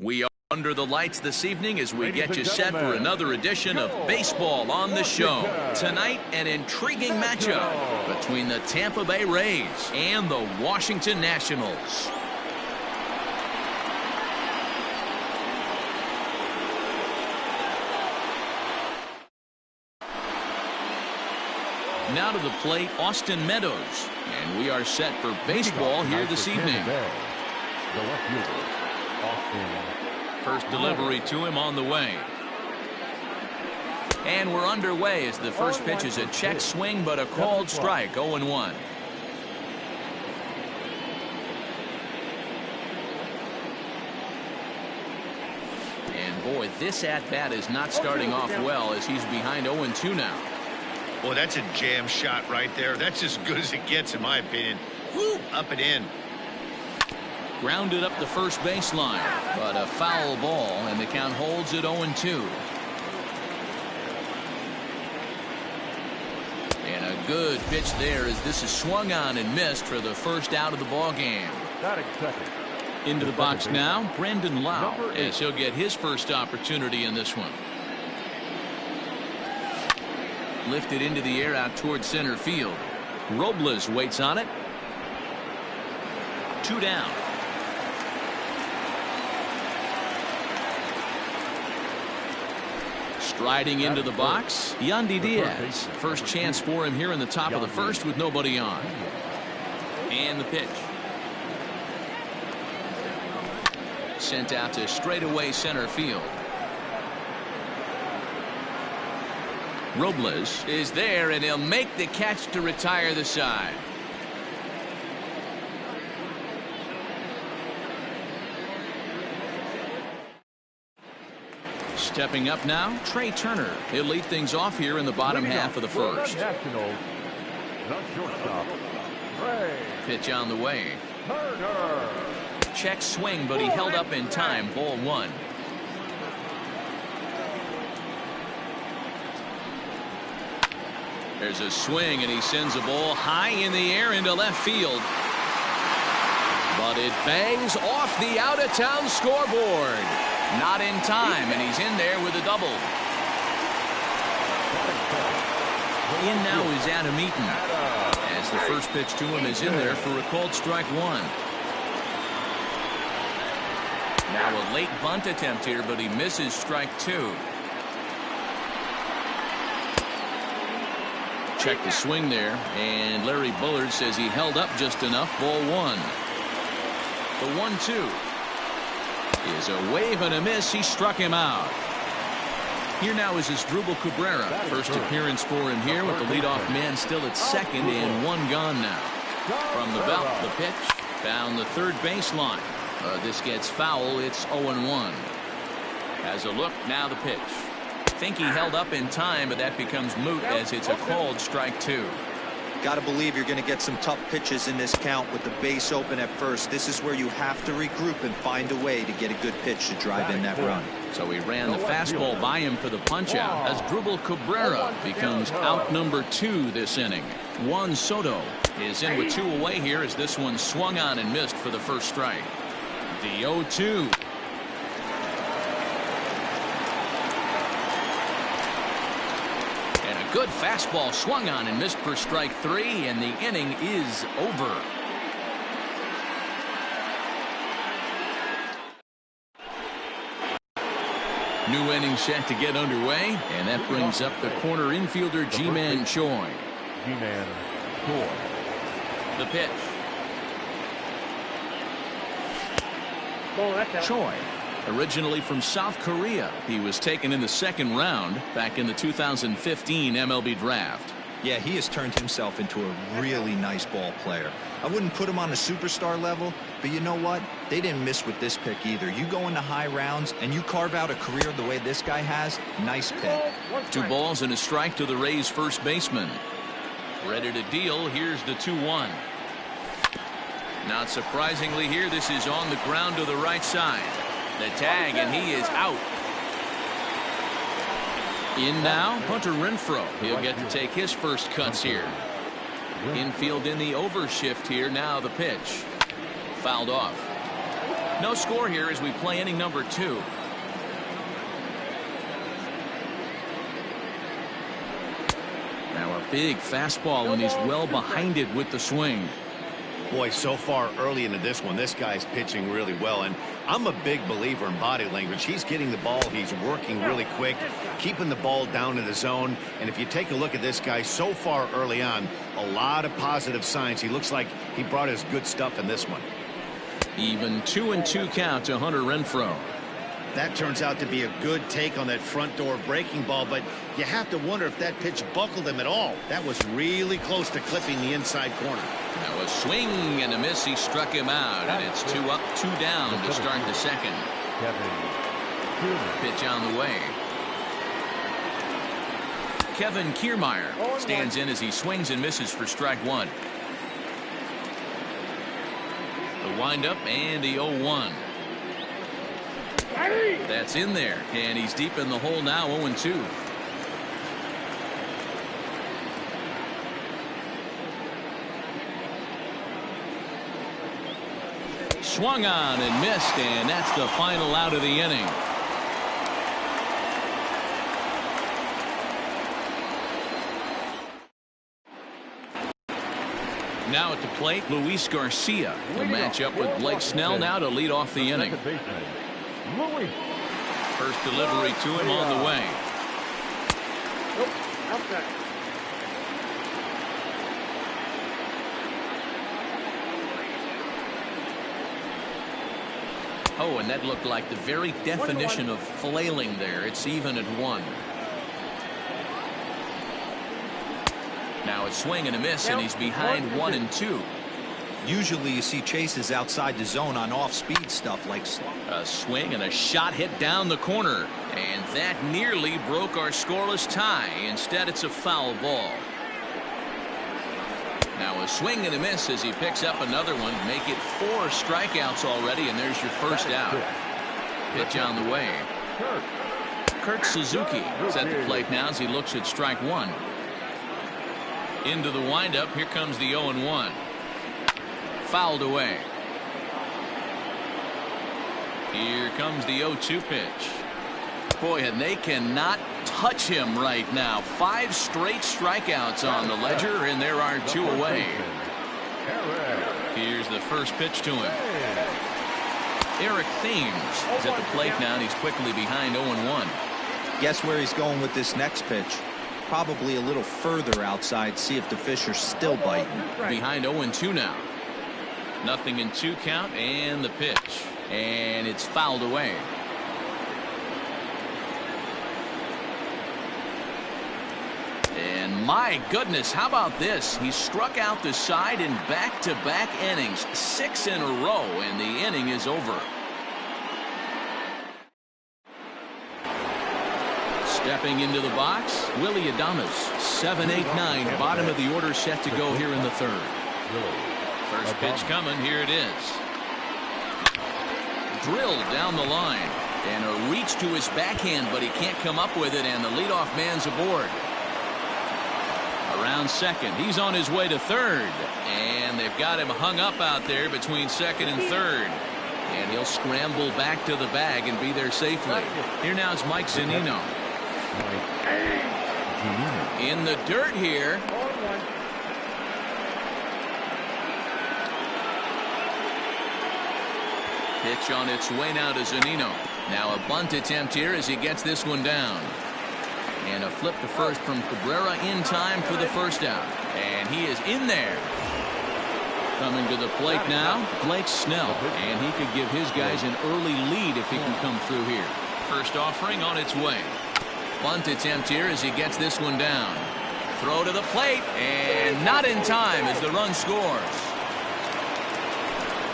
We are under the lights this evening as we get you set for another edition of Baseball on the Show. Tonight, an intriguing matchup between the Tampa Bay Rays and the Washington Nationals. Now to the plate, Austin Meadows. And we are set for baseball here this evening. First delivery to him on the way. And we're underway as the first pitch is a check swing, but a called strike, 0-1. And boy, this at-bat is not starting off well as he's behind 0-2 now. Boy, that's a jam shot right there. That's as good as it gets, in my opinion. Woo, up and in. Grounded up the first baseline, but a foul ball, and the count holds at 0-2. And a good pitch there as this is swung on and missed for the first out of the ball game. Into the box now, Brandon Lau, as he'll get his first opportunity in this one. Lifted into the air out towards center field. Robles waits on it. 2 down. Striding into the box, Yandy Diaz. First chance for him here in the top of the first with nobody on. And the pitch. Sent out to straightaway center field. Robles is there, and he'll make the catch to retire the side. Stepping up now, Trey Turner. He'll lead things off here in the bottom half of the first. Pitch on the way. Check swing, but he held up in time. Ball 1. There's a swing, and he sends a ball high in the air into left field. But it bangs off the out-of-town scoreboard. Not in time, and he's in there with a double. In now is Adam Eaton, as the first pitch to him is in there for a called strike 1. Now a late bunt attempt here, but he misses strike 2. Check the swing there, and Larry Bullard says he held up just enough. Ball 1. The 1-2 is a wave and a miss. He struck him out. Here now is Asdrubal Cabrera. First appearance for him here with the leadoff man still at second and 1 gone now. From the belt, the pitch down the third baseline. This gets foul. It's 0-1. Has a look, now the pitch. Think he held up in time, but that becomes moot as it's a called strike 2. Got to believe you're going to get some tough pitches in this count with the base open at first. This is where you have to regroup and find a way to get a good pitch to drive in that run. So he ran the fastball by him for the punch out as Asdrubal Cabrera becomes out number 2 this inning. Juan Soto is in with 2 away here as this one swung on and missed for the first strike. The 0-2. Good fastball swung on and missed for strike 3, and the inning is over. New inning set to get underway, and that brings up the corner infielder Ji-Man Choi. The pitch. Choi, originally from South Korea, he was taken in the 2nd round back in the 2015 MLB draft. Yeah, he has turned himself into a really nice ball player. I wouldn't put him on a superstar level, but you know what? They didn't miss with this pick either. You go into high rounds and you carve out a career the way this guy has. Nice pick. 2 balls and a strike to the Rays' first baseman. Ready to deal. Here's the 2-1. Not surprisingly here, this is on the ground to the right side. The tag, and he is out. In now, Hunter Renfroe. He'll get to take his first cuts here. Infield in the overshift here. Now the pitch. Fouled off. No score here as we play inning number 2. Now a big fastball, and he's well behind it with the swing. Boy, so far early into this one, this guy's pitching really well, and I'm a big believer in body language. He's getting the ball, he's working really quick, keeping the ball down in the zone, and if you take a look at this guy so far early on, a lot of positive signs. He looks like he brought his good stuff in this one. Even 2-2 count to Hunter Renfroe. That turns out to be a good take on that front door breaking ball, but you have to wonder if that pitch buckled him at all. That was really close to clipping the inside corner. Now a swing and a miss. He struck him out, and it's 2 up, 2 down to start the second. Pitch on the way. Kevin Kiermaier stands in as he swings and misses for strike 1. The windup and the 0-1. That's in there, and he's deep in the hole now, 0-2. Swung on and missed, and that's the final out of the inning. Now at the plate, Luis Garcia will match up with Blake Snell now to lead off the inning. First delivery to him on the way. Oh, and that looked like the very definition of flailing there. It's even at 1. Now a swing and a miss, and he's behind 1-2. Usually you see chases outside the zone on off-speed stuff like a swing and a shot hit down the corner, and that nearly broke our scoreless tie. Instead, it's a foul ball. Now a swing and a miss as he picks up another one. Make it 4 strikeouts already, and there's your first out. Pitch on the way. Kurt Suzuki is at the plate now as he looks at strike 1. Into the windup. Here comes the 0-1. Fouled away. Here comes the 0-2 pitch. Boy, and they cannot touch him right now. 5 straight strikeouts on the ledger, and there are 2 away. Here's the first pitch to him. Eric Thames is at the plate now, and he's quickly behind 0-1. Guess where he's going with this next pitch? Probably a little further outside, see if the fish are still biting. Behind 0-2 now. Nothing in 2 count, and the pitch, and it's fouled away. And my goodness, how about this? He struck out the side in back-to-back innings, 6 in a row, and the inning is over. Stepping into the box, Willie Adames, 7-8-9, bottom of the order set to go here in the 3rd. First pitch coming, here it is. Drilled down the line, and a reach to his backhand, but he can't come up with it, and the leadoff man's aboard. Around second, he's on his way to 3rd, and they've got him hung up out there between 2nd and 3rd. And he'll scramble back to the bag and be there safely. Here now is Mike Zunino. In the dirt here. Pitch on its way now to Zunino. Now a bunt attempt here as he gets this one down. And a flip to first from Cabrera in time for the first out. And he is in there. Coming to the plate now, Blake Snell. And he could give his guys an early lead if he can come through here. First offering on its way. Bunt attempt here as he gets this one down. Throw to the plate, and not in time as the run scores.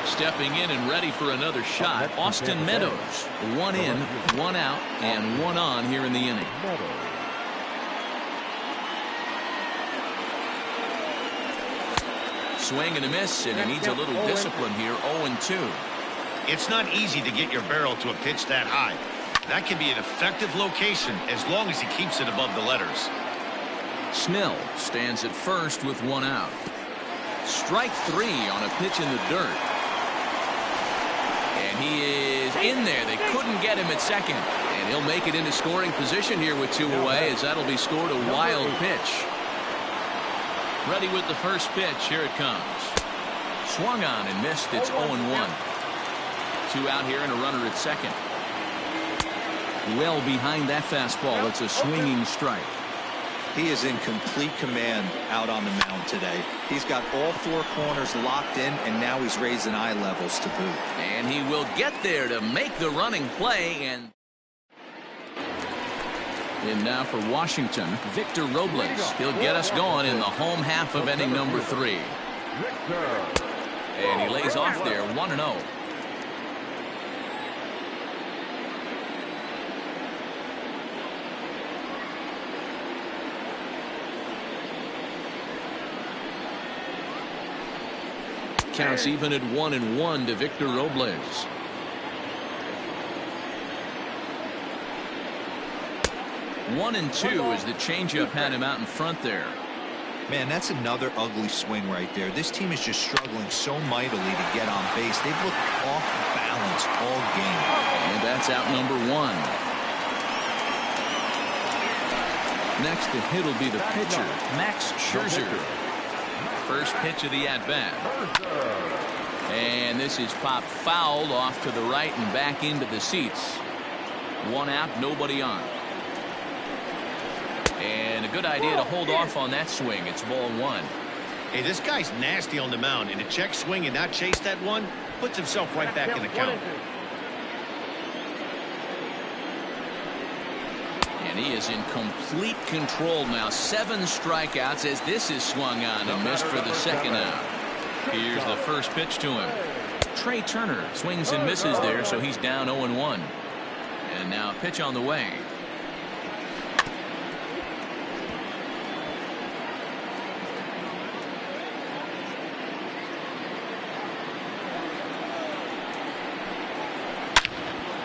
Stepping in and ready for another shot, Austin Meadows. 1 in, 1 out, and 1 on here in the inning. Swing and a miss, and he needs a little discipline here. 0-2. It's not easy to get your barrel to a pitch that high. That can be an effective location as long as he keeps it above the letters. Snell stands at first with 1 out. Strike 3 on a pitch in the dirt. And he is in there. They couldn't get him at second. And he'll make it into scoring position here with 2 away, as that'll be scored a wild pitch. Ready with the first pitch. Here it comes. Swung on and missed. It's 0-1. 2 out here and a runner at second. Well behind that fastball. It's a swinging strike. He is in complete command out on the mound today. He's got all 4 corners locked in, and now he's raising eye levels to boot. And he will get there to make the running play. And now for Washington, Victor Robles. He'll get us going in the home half of inning number 3. And he lays off there, 1-0. Counts even at 1-1 to Victor Robles. One and two as the changeup had him out in front there. Man, that's another ugly swing right there. This team is just struggling so mightily to get on base. They've looked off balance all game. And that's out number 1. Next to hit will be the pitcher, Max Scherzer. First pitch of the at-bat. And this is popped foul off to the right and back into the seats. 1 out, nobody on. And a good idea to hold off on that swing. It's ball 1. Hey, this guy's nasty on the mound, and a check swing and not chase that one puts himself right back in the count. And he is in complete control now. 7 strikeouts as this is swung on and missed for the second out. Here's the first pitch to him. Trey Turner swings and misses there, so he's down 0-1. And now a pitch on the way.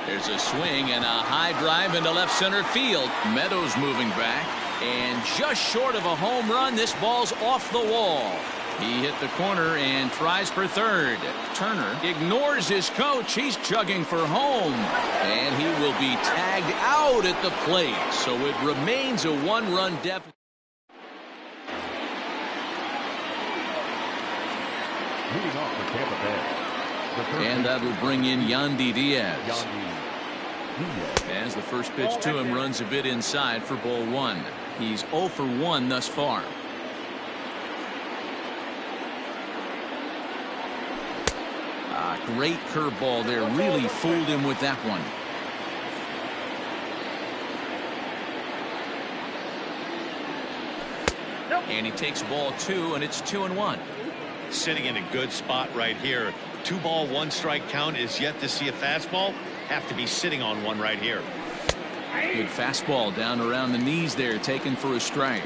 There's a swing and a high drive into left center field. Meadows moving back, and just short of a home run. This ball's off the wall. He hit the corner and tries for third. Turner ignores his coach. He's chugging for home, and he will be tagged out at the plate. So it remains a 1-run deficit. Leading off for Tampa Bay. And that'll bring in Yandy Diaz. As the first pitch to him runs a bit inside for ball 1. He's 0 for 1 thus far. Great curveball there. Really fooled him with that one. And he takes ball 2, and it's 2-1. Sitting in a good spot right here. 2-ball, 1-strike count is yet to see a fastball. Have to be sitting on one right here. Good fastball down around the knees there, taken for a strike.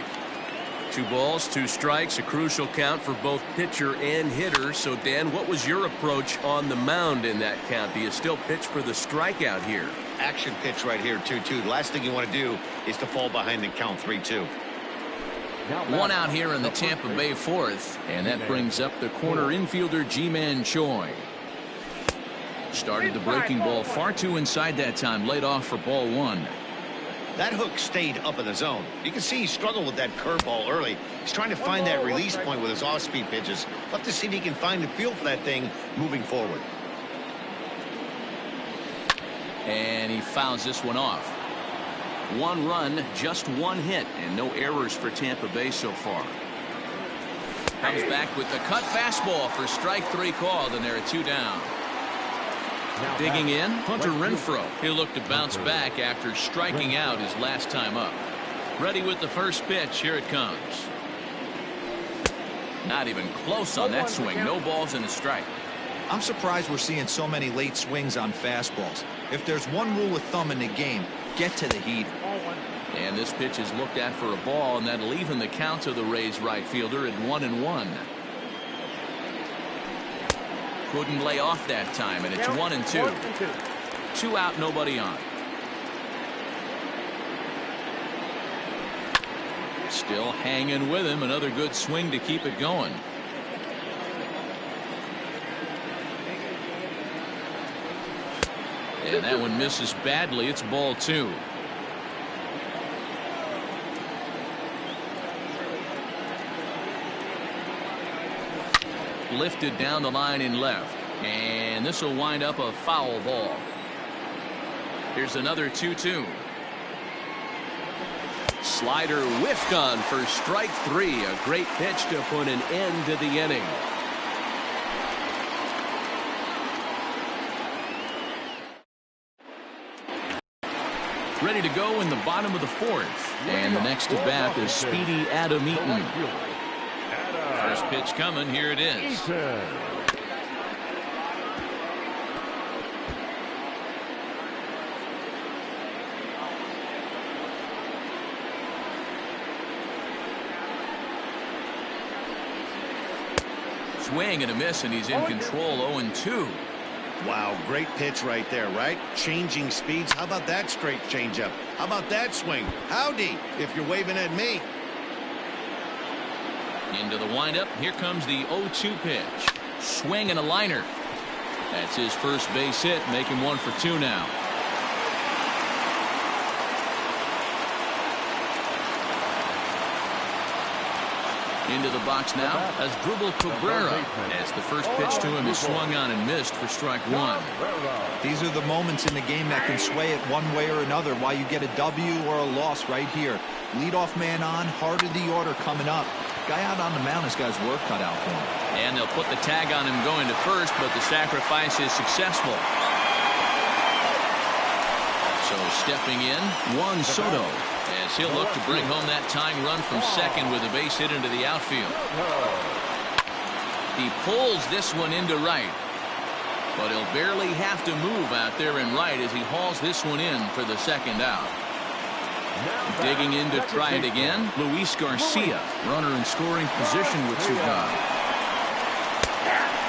2 balls, 2 strikes, a crucial count for both pitcher and hitter. So, Dan, what was your approach on the mound in that count? Do you still pitch for the strikeout here? Action pitch right here, 2-2. The last thing you want to do is to fall behind and count 3-2. 1 out here in the Tampa Bay 4th, and that brings up the corner infielder Ji-Man Choi. Started the breaking ball far too inside that time, laid off for ball 1. That hook stayed up in the zone. You can see he struggled with that curveball early. He's trying to find that release point with his off-speed pitches. Love to see if he can find the feel for that thing moving forward. And he fouls this one off. 1 run, just 1 hit, and no errors for Tampa Bay so far. Comes back with the cut fastball for strike 3 called, and there are 2 down. Digging in, Hunter Renfroe. He'll look to bounce back after striking out his last time up. Ready with the first pitch. Here it comes. Not even close on that swing. No balls and a strike. I'm surprised we're seeing so many late swings on fastballs. If there's one rule of thumb in the game, get to the heater. And this pitch is looked at for a ball, and that'll even the count to the Rays right fielder at 1-1. Couldn't lay off that time, and it's 1-2. 2 out, nobody on. Still hanging with him. Another good swing to keep it going. And that one misses badly. It's ball 2. Lifted down the line in left. And this will wind up a foul ball. Here's another 2-2. Slider whiffed on for strike 3. A great pitch to put an end to the inning. Ready to go in the bottom of the 4th. And the next at bat is speedy Adam Eaton. First pitch coming. Here it is. Swing and a miss, and he's in control. 0-2. Wow, great pitch right there, right? Changing speeds. How about that straight changeup? How about that swing? Howdy, if you're waving at me. Into the windup. Here comes the 0-2 pitch. Swing and a liner. That's his first base hit. Make him 1 for 2 now. Into the box now as Dribble Cabrera, as the first pitch to him is swung on and missed for strike 1. These are the moments in the game that can sway it one way or another, why you get a W or a loss right here. Leadoff man on, heart of the order coming up. Guy out on the mound has got his work cut out for him. And they'll put the tag on him going to first, but the sacrifice is successful. So stepping in, Juan Soto, as he'll look to bring home that tying run from second with a base hit into the outfield. He pulls this one into right, but he'll barely have to move out there in right as he hauls this one in for the second out. Digging in to try it again, Luis Garcia, runner in scoring position with 2 gone.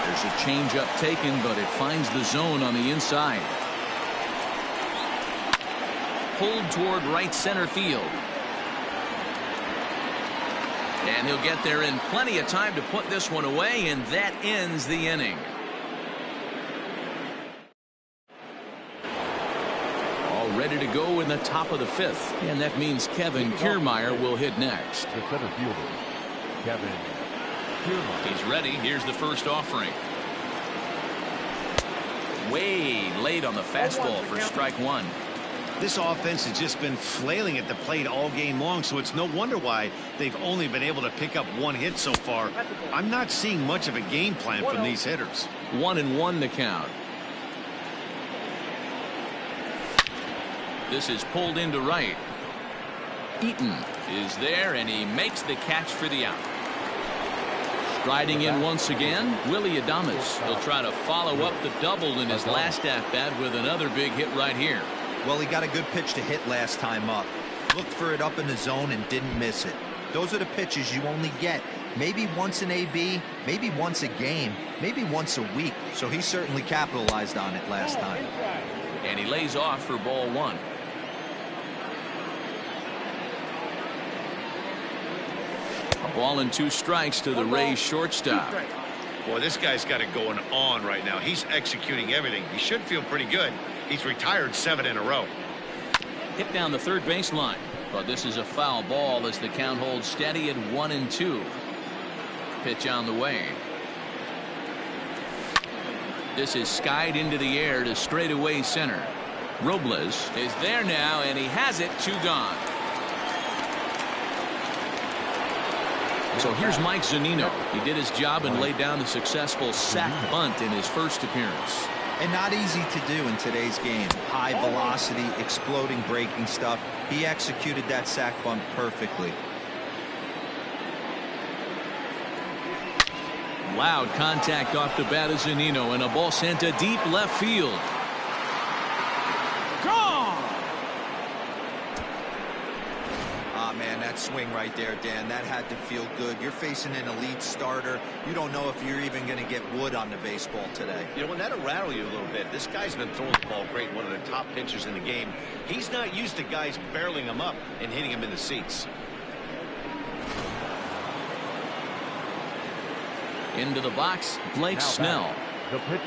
There's a changeup taken, but it finds the zone on the inside. Pulled toward right center field. And he'll get there in plenty of time to put this one away, and that ends the inning. All ready to go in the top of the 5th, and that means Kevin Kiermaier will hit next. The center fielder, Kevin Kiermaier. He's ready. Here's the first offering. Way late on the fastball for strike 1. This offense has just been flailing at the plate all game long, so it's no wonder why they've only been able to pick up 1 hit so far. I'm not seeing much of a game plan from these hitters. 1-1 the count. This is pulled into right. Eaton is there, and he makes the catch for the out. Striding in once again, Willie Adames. He'll try to follow up the double in his last at-bat with another big hit right here. Well, he got a good pitch to hit last time up. Looked for it up in the zone and didn't miss it. Those are the pitches you only get maybe once in AB, maybe once a game, maybe once a week. So he certainly capitalized on it last time. And he lays off for ball 1. A ball and 2 strikes to the Rays shortstop. Boy, this guy's got it going on right now. He's executing everything. He should feel pretty good. He's retired 7 in a row. Hit down the third baseline, but this is a foul ball as the count holds steady at 1-2. Pitch on the way. This is skied into the air to straightaway center. Robles is there now, and he has it. 2 gone. So here's Mike Zunino. He did his job and laid down the successful sac bunt in his first appearance. And not easy to do in today's game. High velocity, exploding breaking stuff. He executed that sac bunt perfectly. Loud contact off the bat of Zunino, and a ball sent to deep left field. Gone! Ah, man, that swing right there, Dan, that had to feel good. You're facing an elite starter. You don't know if you're even going to get wood on the baseball today. You know, when that'll rattle you a little bit. This guy's been throwing the ball great, one of the top pitchers in the game. He's not used to guys barreling him up and hitting him in the seats. Into the box, Blake Snell. The pitcher,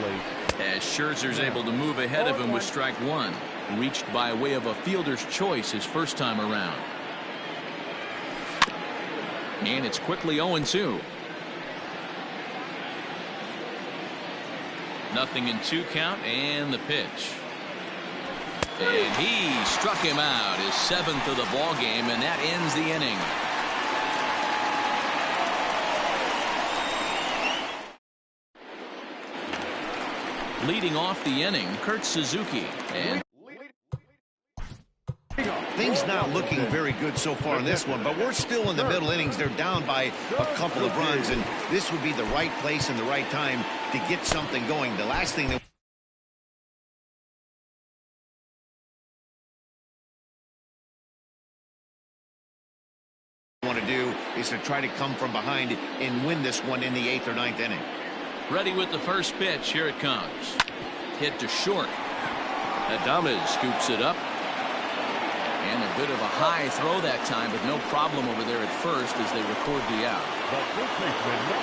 Blake As Scherzer's able to move ahead of him with strike one. Reached by way of a fielder's choice his first time around. And it's quickly 0-2. Nothing in 2 count, and the pitch. And he struck him out, his 7th of the ball game, and that ends the inning. Leading off the inning, Kurt Suzuki. And things not looking very good so far in this one, but we're still in the middle innings. They're down by a couple of runs, and this would be the right place and the right time to get something going. The last thing that want to do is to try to come from behind and win this one in the 8th or 9th inning. Ready with the first pitch. Here it comes. Hit to short. Adames scoops it up. And a bit of a high throw that time, but no problem over there at first as they record the out.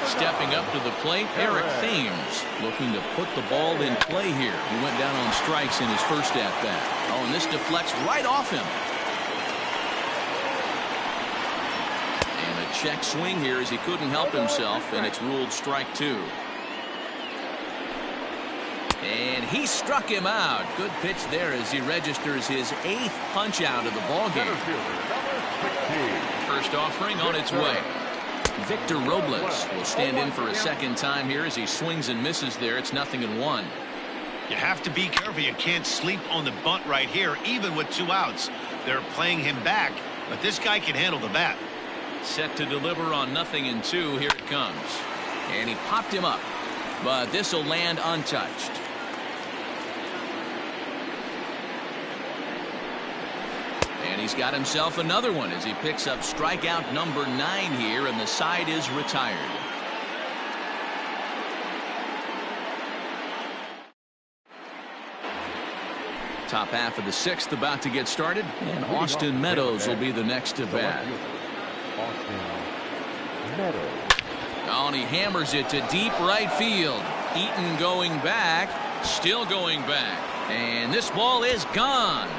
Stepping up to the plate, Eric Thames looking to put the ball in play here. He went down on strikes in his first at-bat. Oh, and this deflects right off him. And a check swing here as he couldn't help himself, and it's ruled strike 2. And he struck him out. Good pitch there as he registers his 8th punch out of the ball game. First offering on its way. Victor Robles will stand in for a second time here as he swings and misses there. It's 0-1. You have to be careful. You can't sleep on the bunt right here, even with 2 outs. They're playing him back, but this guy can handle the bat. Set to deliver on 0-2. Here it comes. And he popped him up, but this will land untouched. And he's got himself another one as he picks up strikeout number 9 here, and the side is retired. Top half of the 6th about to get started, and Austin Meadows will be the next to bat. Oh, and he hammers it to deep right field. Eaton going back, still going back, and this ball is gone.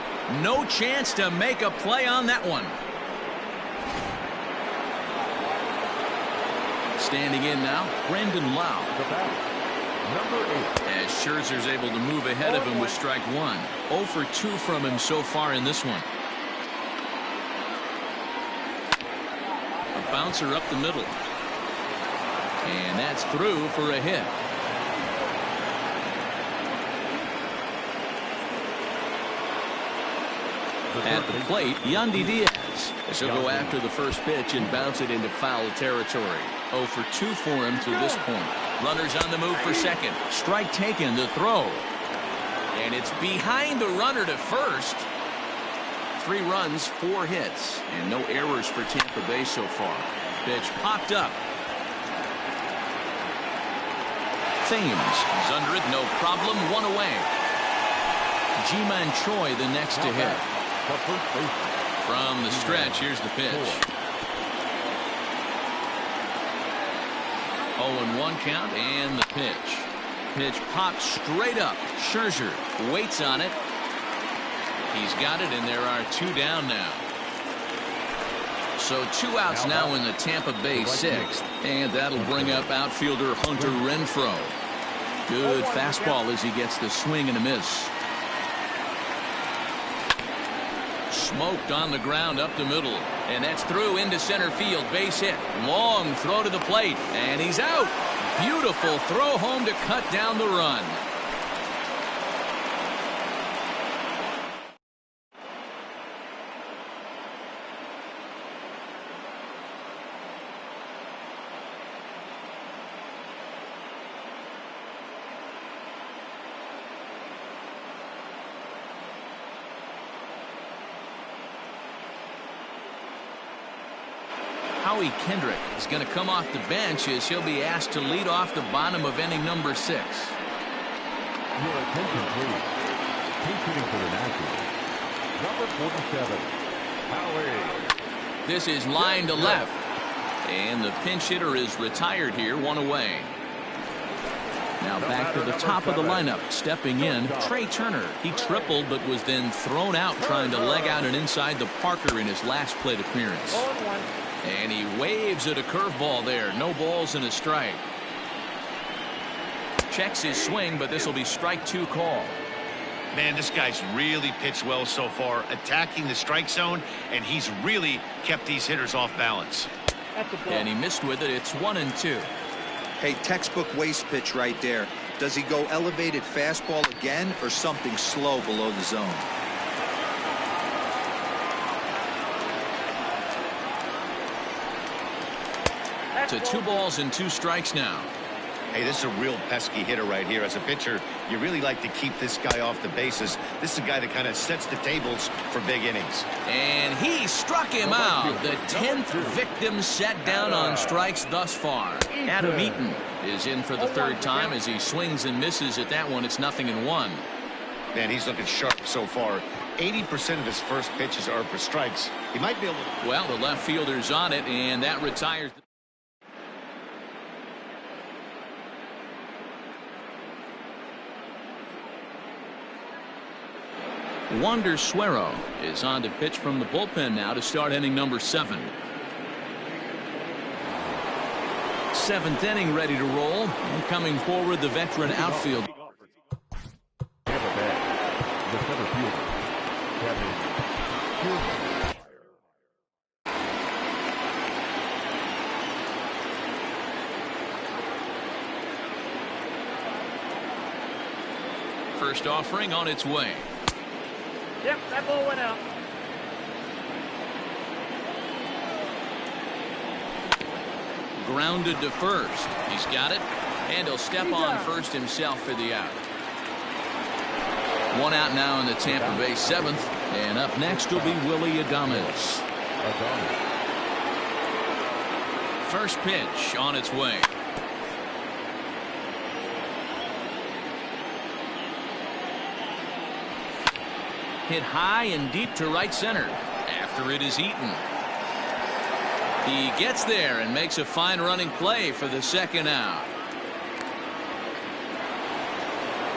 No chance to make a play on that one. Standing in now, Brendan Lau. As Scherzer's able to move ahead of him with strike 1. 0 for 2 from him so far in this one. A bouncer up the middle. And that's through for a hit. At the plate, Yandy Diaz. He'll go after the first pitch and bounce it into foul territory. 0 for 2 for him to this point. Runners on the move for second. Strike taken to throw. And it's behind the runner to first. 3 runs, 4 hits, and no errors for Tampa Bay so far. Pitch popped up. Thames is under it, no problem, 1 away. Ji-Man Choi the next to hit. From the stretch, here's the pitch. 0-1 count, and the pitch. Pitch popped straight up. Scherzer waits on it. He's got it, and there are 2 down now. So 2 outs now in the Tampa Bay 6th, and that'll bring up outfielder Hunter Renfroe. Good fastball as he gets the swing and a miss. Smoked on the ground up the middle, and that's through into center field. Base hit. Long throw to the plate, and he's out. Beautiful throw home to cut down the run. Howie Kendrick is going to come off the bench as he'll be asked to lead off the bottom of inning number 6. Your attention, please. He's hitting for the Nationals. Number 47, Howie. This is line to left. And the pinch hitter is retired here, 1 away. Now back to the top of the lineup. Stepping in, Trey Turner. He tripled but was then thrown out trying to leg out and inside the Parker in his last plate appearance. And he waves at a curveball there. No balls and a strike. Checks his swing, but this will be strike 2 call. Man, this guy's really pitched well so far, attacking the strike zone, and he's really kept these hitters off balance. And he missed with it. It's 1-2. Hey, textbook waste pitch right there. Does he go elevated fastball again or something slow below the zone? To 2 balls and 2 strikes now. Hey, this is a real pesky hitter right here. As a pitcher, you really like to keep this guy off the bases. This is a guy that kind of sets the tables for big innings. And he struck him out. The 10th victim set down on strikes thus far. Adam Eaton is in for the 3rd time as he swings and misses at that one. It's 0-1. Man, he's looking sharp so far. 80% of his first pitches are for strikes. He might be able to... Well, the left fielder's on it, and that retires... Wander Suero is on to pitch from the bullpen now to start inning number 7. 7th inning ready to roll. And coming forward, the veteran outfield. First offering on its way. Yep, that ball went out. Grounded to first. He's got it, and he'll step on first himself for the out. 1 out now in the Tampa Bay 7th, and up next will be Willy Adames. First pitch on its way. Hit high and deep to right center. After it is Eaton. He gets there and makes a fine running play for the 2nd out.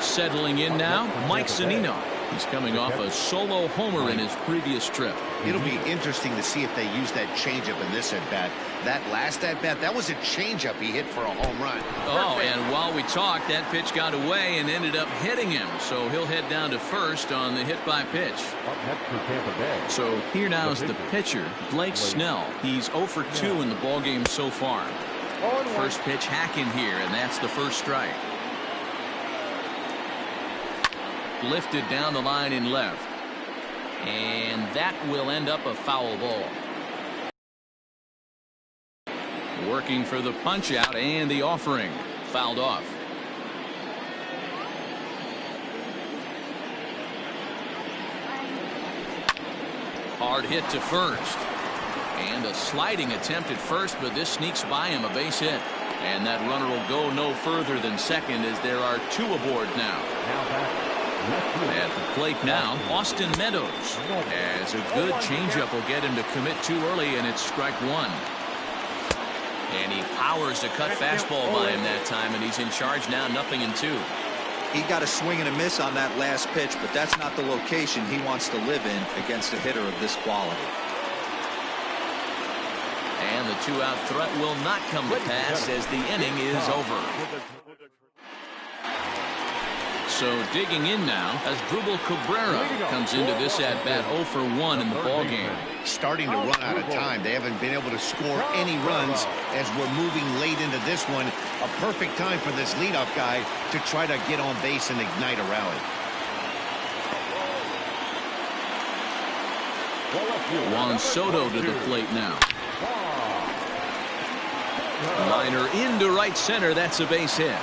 Settling in now, Mike Zunino. He's coming off a solo homer in his previous trip. It'll be interesting to see if they use that changeup in this at-bat. That last at-bat, that was a changeup he hit for a home run. Oh, and while we talked, that pitch got away and ended up hitting him. So he'll head down to first on the hit by pitch. So here now is the pitcher, Blake Snell. He's 0 for 2 in the ballgame so far. First pitch hacking here, and that's the first strike. Lifted down the line in left. And that will end up a foul ball. Working for the punch out and the offering. Fouled off. Hard hit to first. And a sliding attempt at first, but this sneaks by him, a base hit. And that runner will go no further than second as there are 2 aboard now. At the plate now, Austin Meadows. As a good changeup will get him to commit too early, and it's strike 1. And he powers a cut fastball by him that time, and he's in charge now, 0-2. He got a swing and a miss on that last pitch, but that's not the location he wants to live in against a hitter of this quality. And the 2-out threat will not come to pass as the inning is over. So digging in now as Drupal Cabrera comes into this at-bat 0 for 1 in the ballgame. Starting to run out of time. They haven't been able to score any runs as we're moving late into this one. A perfect time for this leadoff guy to try to get on base and ignite a rally. Juan Soto to the plate now. Liner into right center. That's a base hit.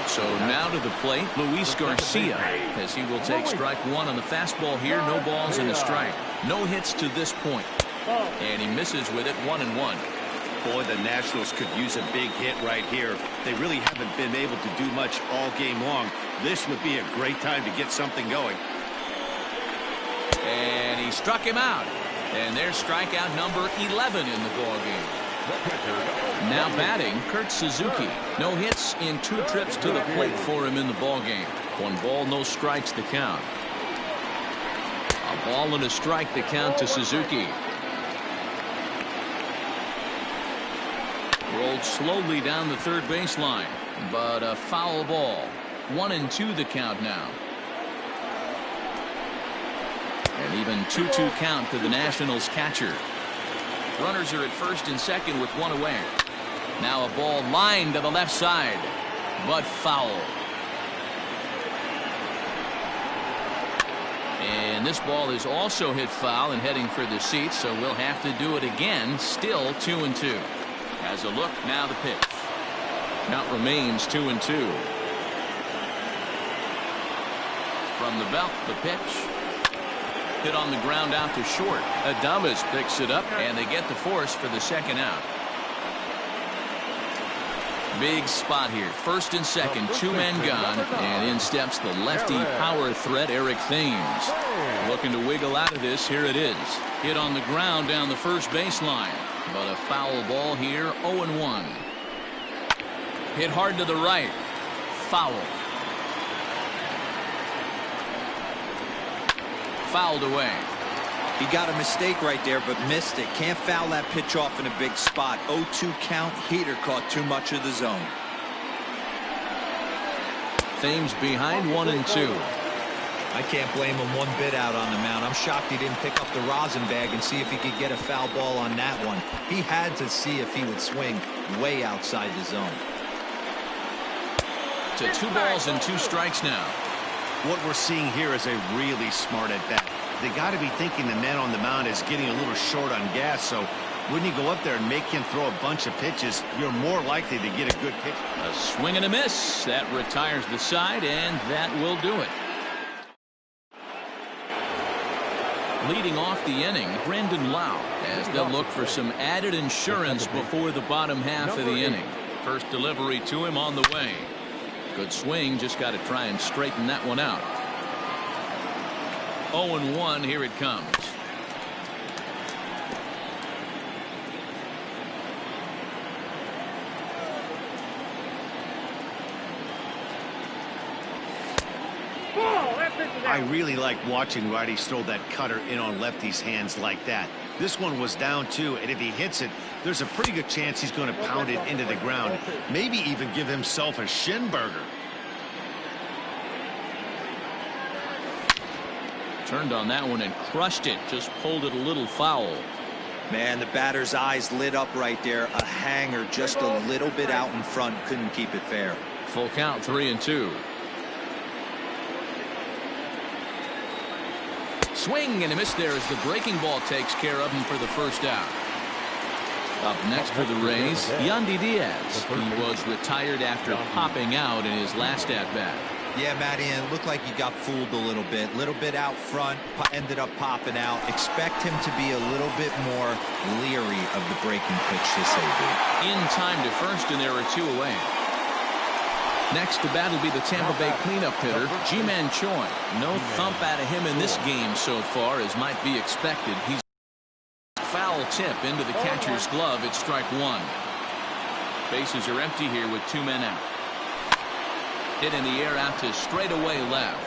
So now to the plate, Luis Garcia, as he will take strike 1 on the fastball here. No balls and a strike. No hits to this point. And he misses with it, 1-1. Boy, the Nationals could use a big hit right here. They really haven't been able to do much all game long. This would be a great time to get something going. And he struck him out. And there's strikeout number 11 in the ballgame. Now batting, Kurt Suzuki. No hits in 2 trips to the plate for him in the ballgame. 1 ball, no strikes the count. A ball and a strike the count to Suzuki. Rolled slowly down the third baseline, but a foul ball. 1-2 the count now. And even 2-2 count to the Nationals catcher. Runners are at first and second with 1 away. Now a ball lined to the left side, but foul. And this ball is also hit foul and heading for the seats, so we'll have to do it again. Still 2-2. As a look, now the pitch. Count remains 2-2. From the belt, the pitch. Hit on the ground out to short. Adames picks it up, and they get the force for the second out. Big spot here. First and second, 2 men gone, and in steps the lefty power threat, Eric Thames. Looking to wiggle out of this. Here it is. Hit on the ground down the first baseline, but a foul ball here. 0-1. Hit hard to the right. Foul. Fouled away. He got a mistake right there, but missed it. Can't foul that pitch off in a big spot. 0-2 count. Heater caught too much of the zone. Thames behind 1-2. I can't blame him one bit out on the mound. I'm shocked he didn't pick up the rosin bag and see if he could get a foul ball on that one. He had to see if he would swing way outside the zone. To 2 balls and 2 strikes now. What we're seeing here is a really smart at bat. They got to be thinking the man on the mound is getting a little short on gas, so when you go up there and make him throw a bunch of pitches, you're more likely to get a good pitch. A swing and a miss. That retires the side, and that will do it. Leading off the inning, Brendan Lau, as they'll look for some added insurance before the bottom half of the inning. First delivery to him on the way. Good swing, just got to try and straighten that one out. 0-1, here it comes. I really like watching righties throw that cutter in on lefties' hands like that. This one was down 2, and if he hits it, there's a pretty good chance he's going to pound it into the ground, maybe even give himself a shin burger. Turned on that one and crushed it. Just pulled it a little foul. Man, the batter's eyes lit up right there. A hanger just a little bit out in front. Couldn't keep it fair. Full count, 3-2. Swing and a miss there as the breaking ball takes care of him for the first out. Up next for the Rays, Yandy Diaz. He was retired after popping out in his last at-bat. Yeah, Matty, and it looked like he got fooled a little bit out front, ended up popping out. Expect him to be a little bit more leery of the breaking pitch this AB. In time to first, and there are 2 away. Next to bat will be the Tampa Bay cleanup hitter, Ji-Man Choi. No thump out of him in this game so far, as might be expected. He's foul tip into the catcher's glove at strike 1. Bases are empty here with 2 men out. Hit in the air out to straightaway left.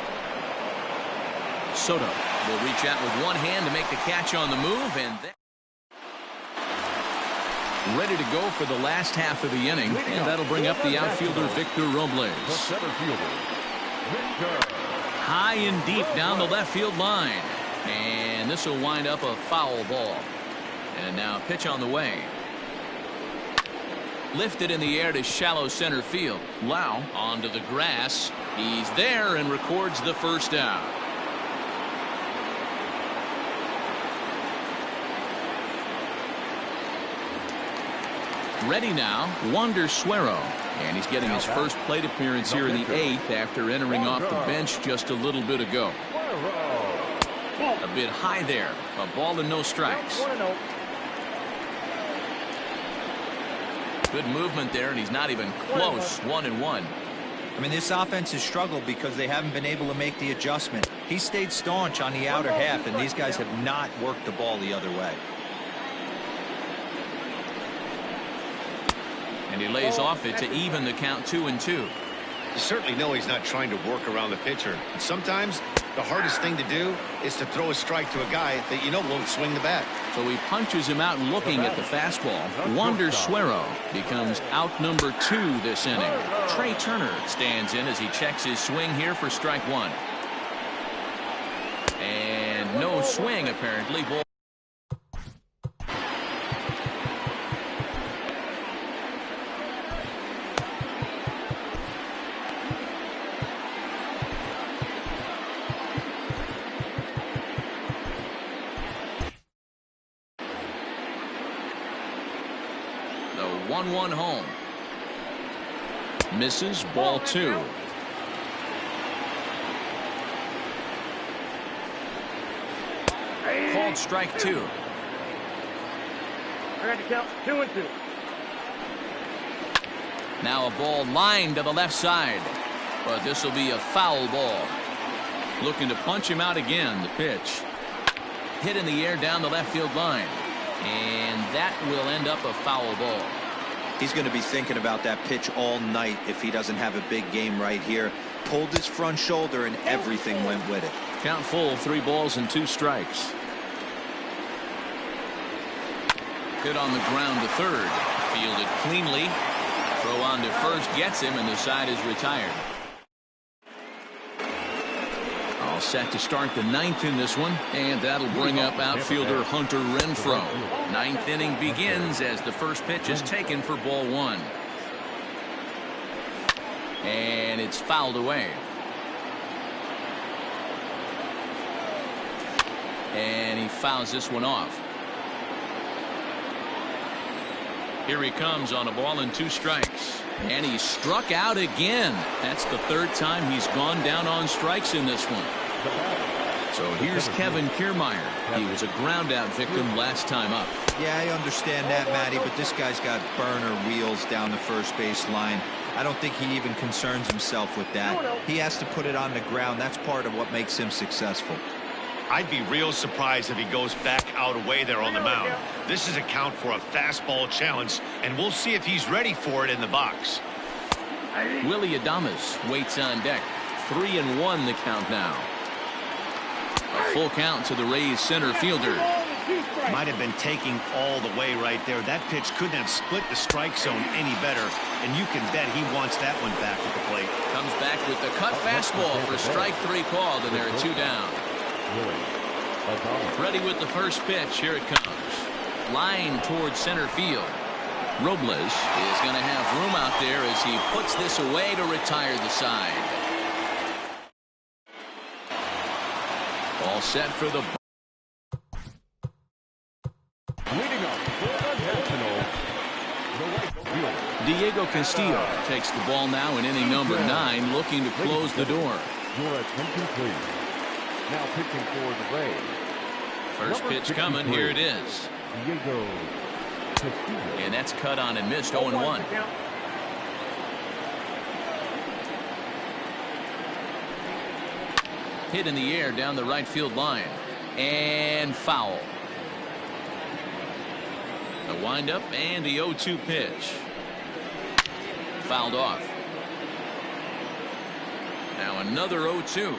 Soto will reach out with one hand to make the catch on the move, and then ready to go for the last half of the inning, and that'll bring up the outfielder Victor Robles. High and deep down the left field line, and this will wind up a foul ball. And now a pitch on the way. Lifted in the air to shallow center field. Lau onto the grass. He's there and records the first out. Ready now, Wander Suero. And he's getting his first plate appearance here in the 8th after entering off the bench just a little bit ago. A bit high there. A ball and no strikes. Good movement there, and he's not even close. 1-1. I mean, this offense has struggled because they haven't been able to make the adjustment. He stayed staunch on the outer half, and these guys have not worked the ball the other way. And he lays off it to even the count 2-2. You certainly know he's not trying to work around the pitcher. And sometimes the hardest thing to do is to throw a strike to a guy that you know won't swing the bat. So he punches him out looking at the fastball. Wander Suero becomes out number 2 this inning. Trey Turner stands in as he checks his swing here for strike 1. And no swing apparently. Ball. The 1-1 home. Misses, ball 2. Called strike 2. I got to count 2-2. Now a ball lined to the left side, but this will be a foul ball. Looking to punch him out again. The pitch hit in the air down the left field line, and that will end up a foul ball. He's going to be thinking about that pitch all night if he doesn't have a big game right here. Pulled his front shoulder and everything went with it. Count full, 3 balls and 2 strikes. Hit on the ground to third. Fielded cleanly. Throw on to first gets him, and the side is retired. All set to start the 9th in this one, and that'll bring up outfielder Hunter Renfroe. 9th inning begins as the first pitch is taken for ball 1. And it's fouled away. And he fouls this one off. Here he comes on a ball and 2 strikes. And he's struck out again. That's the 3rd time he's gone down on strikes in this one. So here's Kevin Kiermaier. He was a ground out victim last time up. Yeah, I understand that, Matty, but this guy's got burner wheels down the first base line. I don't think he even concerns himself with that. He has to put it on the ground. That's part of what makes him successful. I'd be real surprised if he goes back out away there on the mound. This is a count for a fastball challenge, and we'll see if he's ready for it in the box. Willie Adames waits on deck. 3-1 the count now. A full count to the Rays center fielder. Might have been taking all the way right there. That pitch couldn't have split the strike zone any better, and you can bet he wants that one back at the plate. Comes back with the cut fastball for strike 3 called, and there are 2 down. Ready with the first pitch. Here it comes. Line towards center field. Robles is going to have room out there as he puts this away to retire the side. All set for the Leading up for the Nationals, the right fielder. Diego Castillo takes the ball now in inning number 9, looking to close the door. Your attention, please. Now pitching for the Rays. First pitch coming. Here it is. Diego Castillo. And that's cut on and missed. 0-1. Hit in the air down the right field line. And foul. A windup and the 0-2 pitch. Fouled off. Now another 0-2.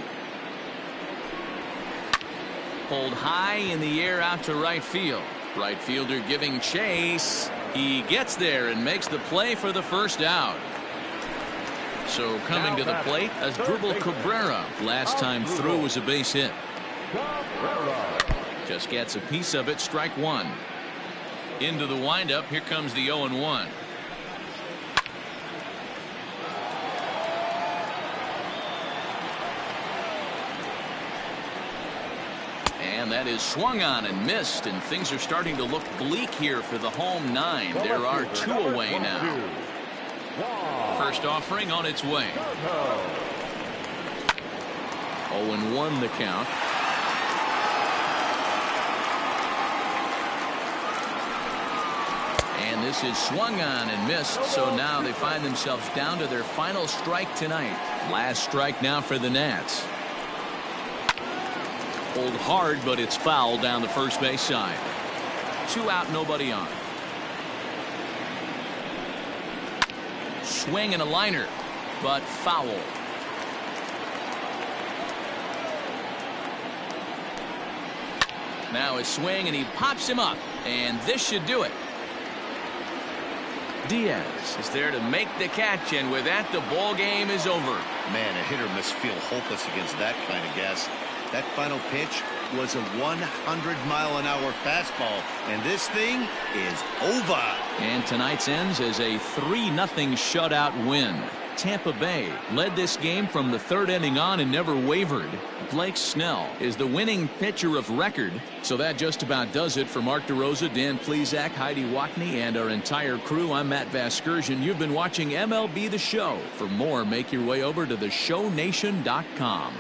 Pulled high in the air out to right field. Right fielder giving chase. He gets there and makes the play for the first out. So coming to the plate, Asdrubal Cabrera. Last time through was a base hit. Just gets a piece of it. Strike 1. Into the windup. Here comes the 0-1. And that is swung on and missed, and things are starting to look bleak here for the home 9. There are 2 away now. First offering on its way. 0-1 the count. And And this is swung on and missed, so now they find themselves down to their final strike tonight. Last strike now for the Nats. Pulled hard, but it's foul down the first base side. 2 out, nobody on. Swing and a liner, but foul. Now a swing, and he pops him up, and this should do it. Diaz is there to make the catch, and with that, the ball game is over. Man, a hitter must feel hopeless against that kind of gas. That final pitch was a 100-mile-an-hour fastball, and this thing is over. And tonight's ends as a 3-0 shutout win. Tampa Bay led this game from the 3rd inning on and never wavered. Blake Snell is the winning pitcher of record. So that just about does it for Mark DeRosa, Dan Plesac, Heidi Wackney, and our entire crew. I'm Matt Vasgersian. You've been watching MLB The Show. For more, make your way over to theshownation.com.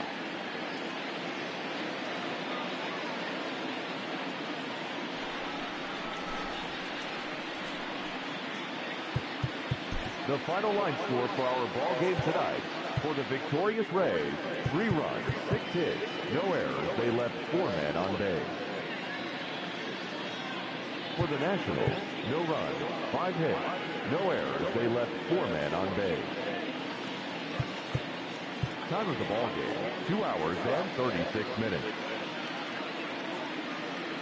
The final line score for our ball game tonight. For the victorious Rays, 3 runs, 6 hits, no errors. They left 4 men on base. For the Nationals, no runs, 5 hits, no errors. They left 4 men on base. Time of the ball game, 2 hours and 36 minutes.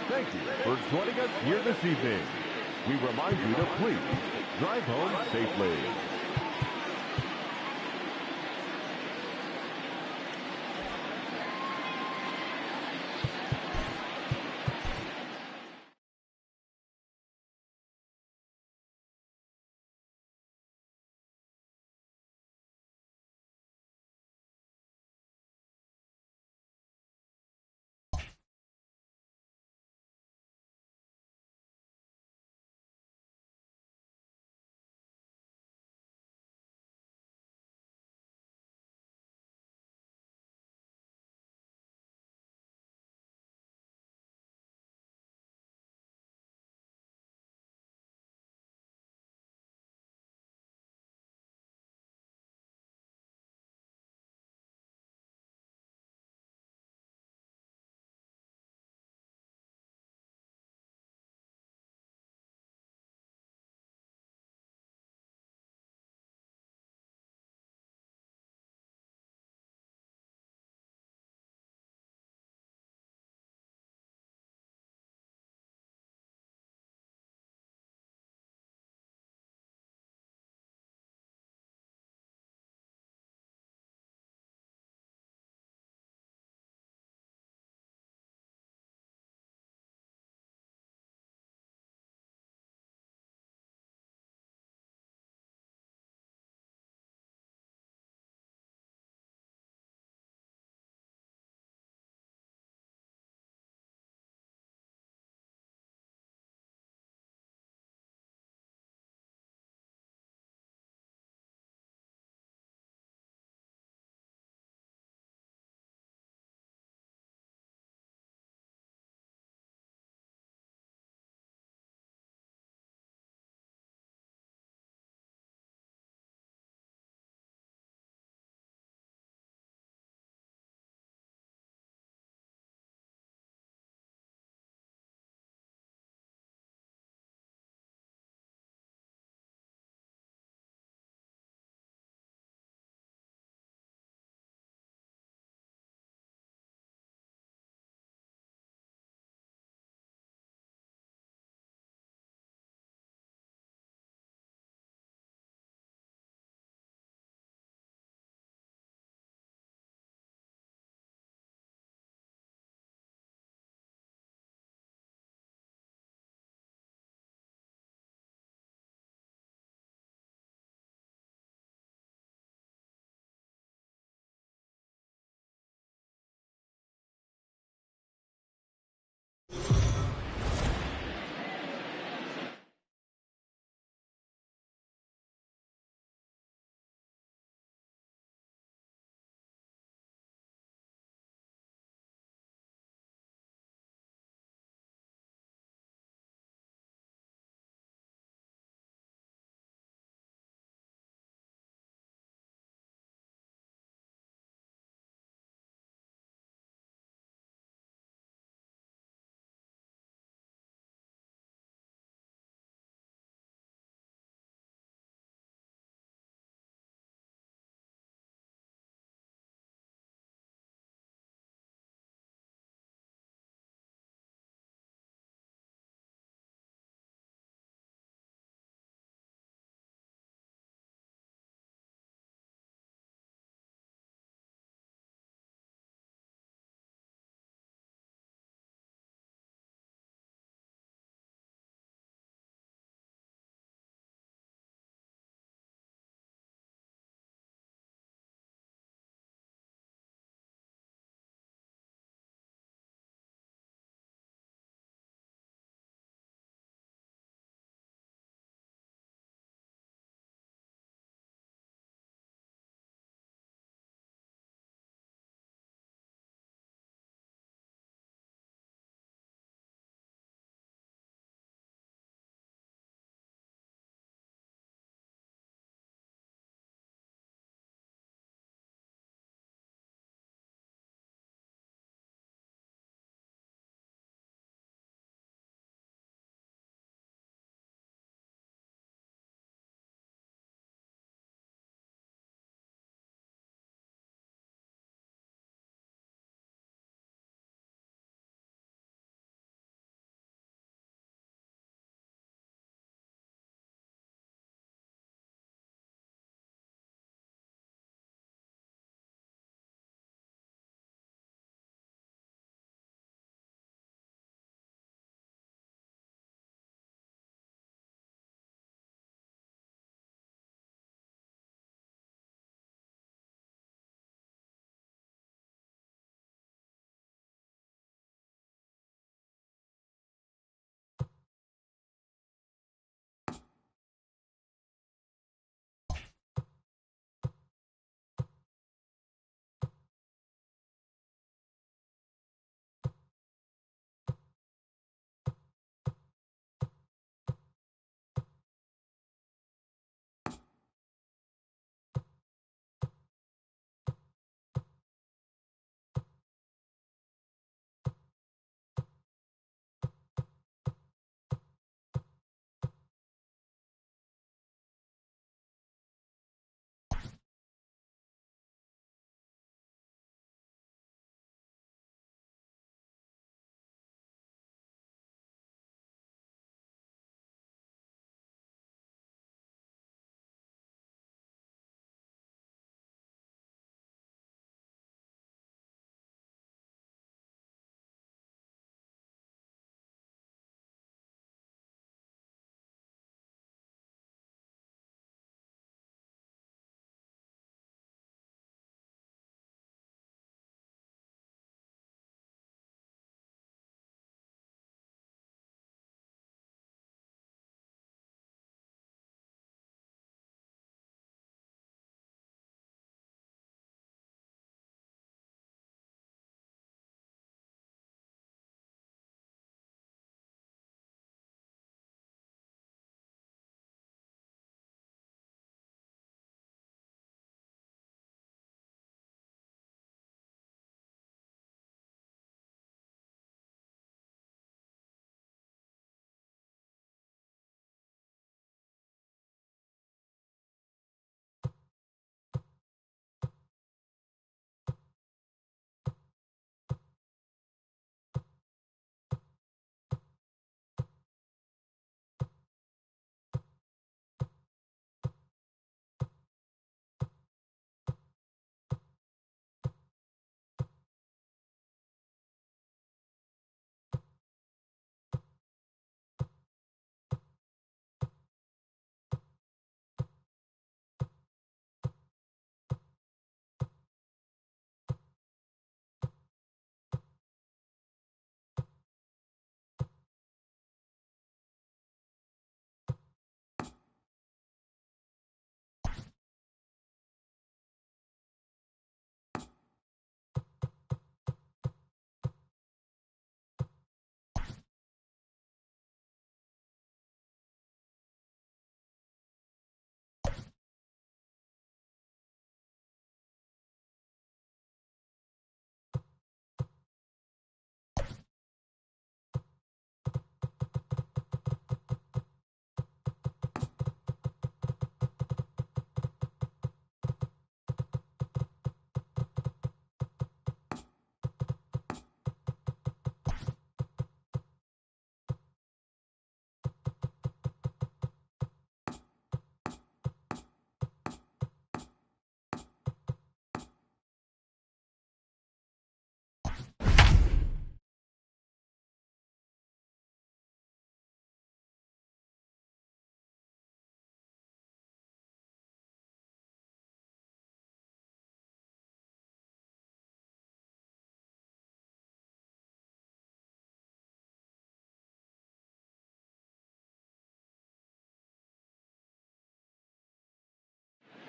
Thank you for joining us here this evening. We remind you to please drive home safely.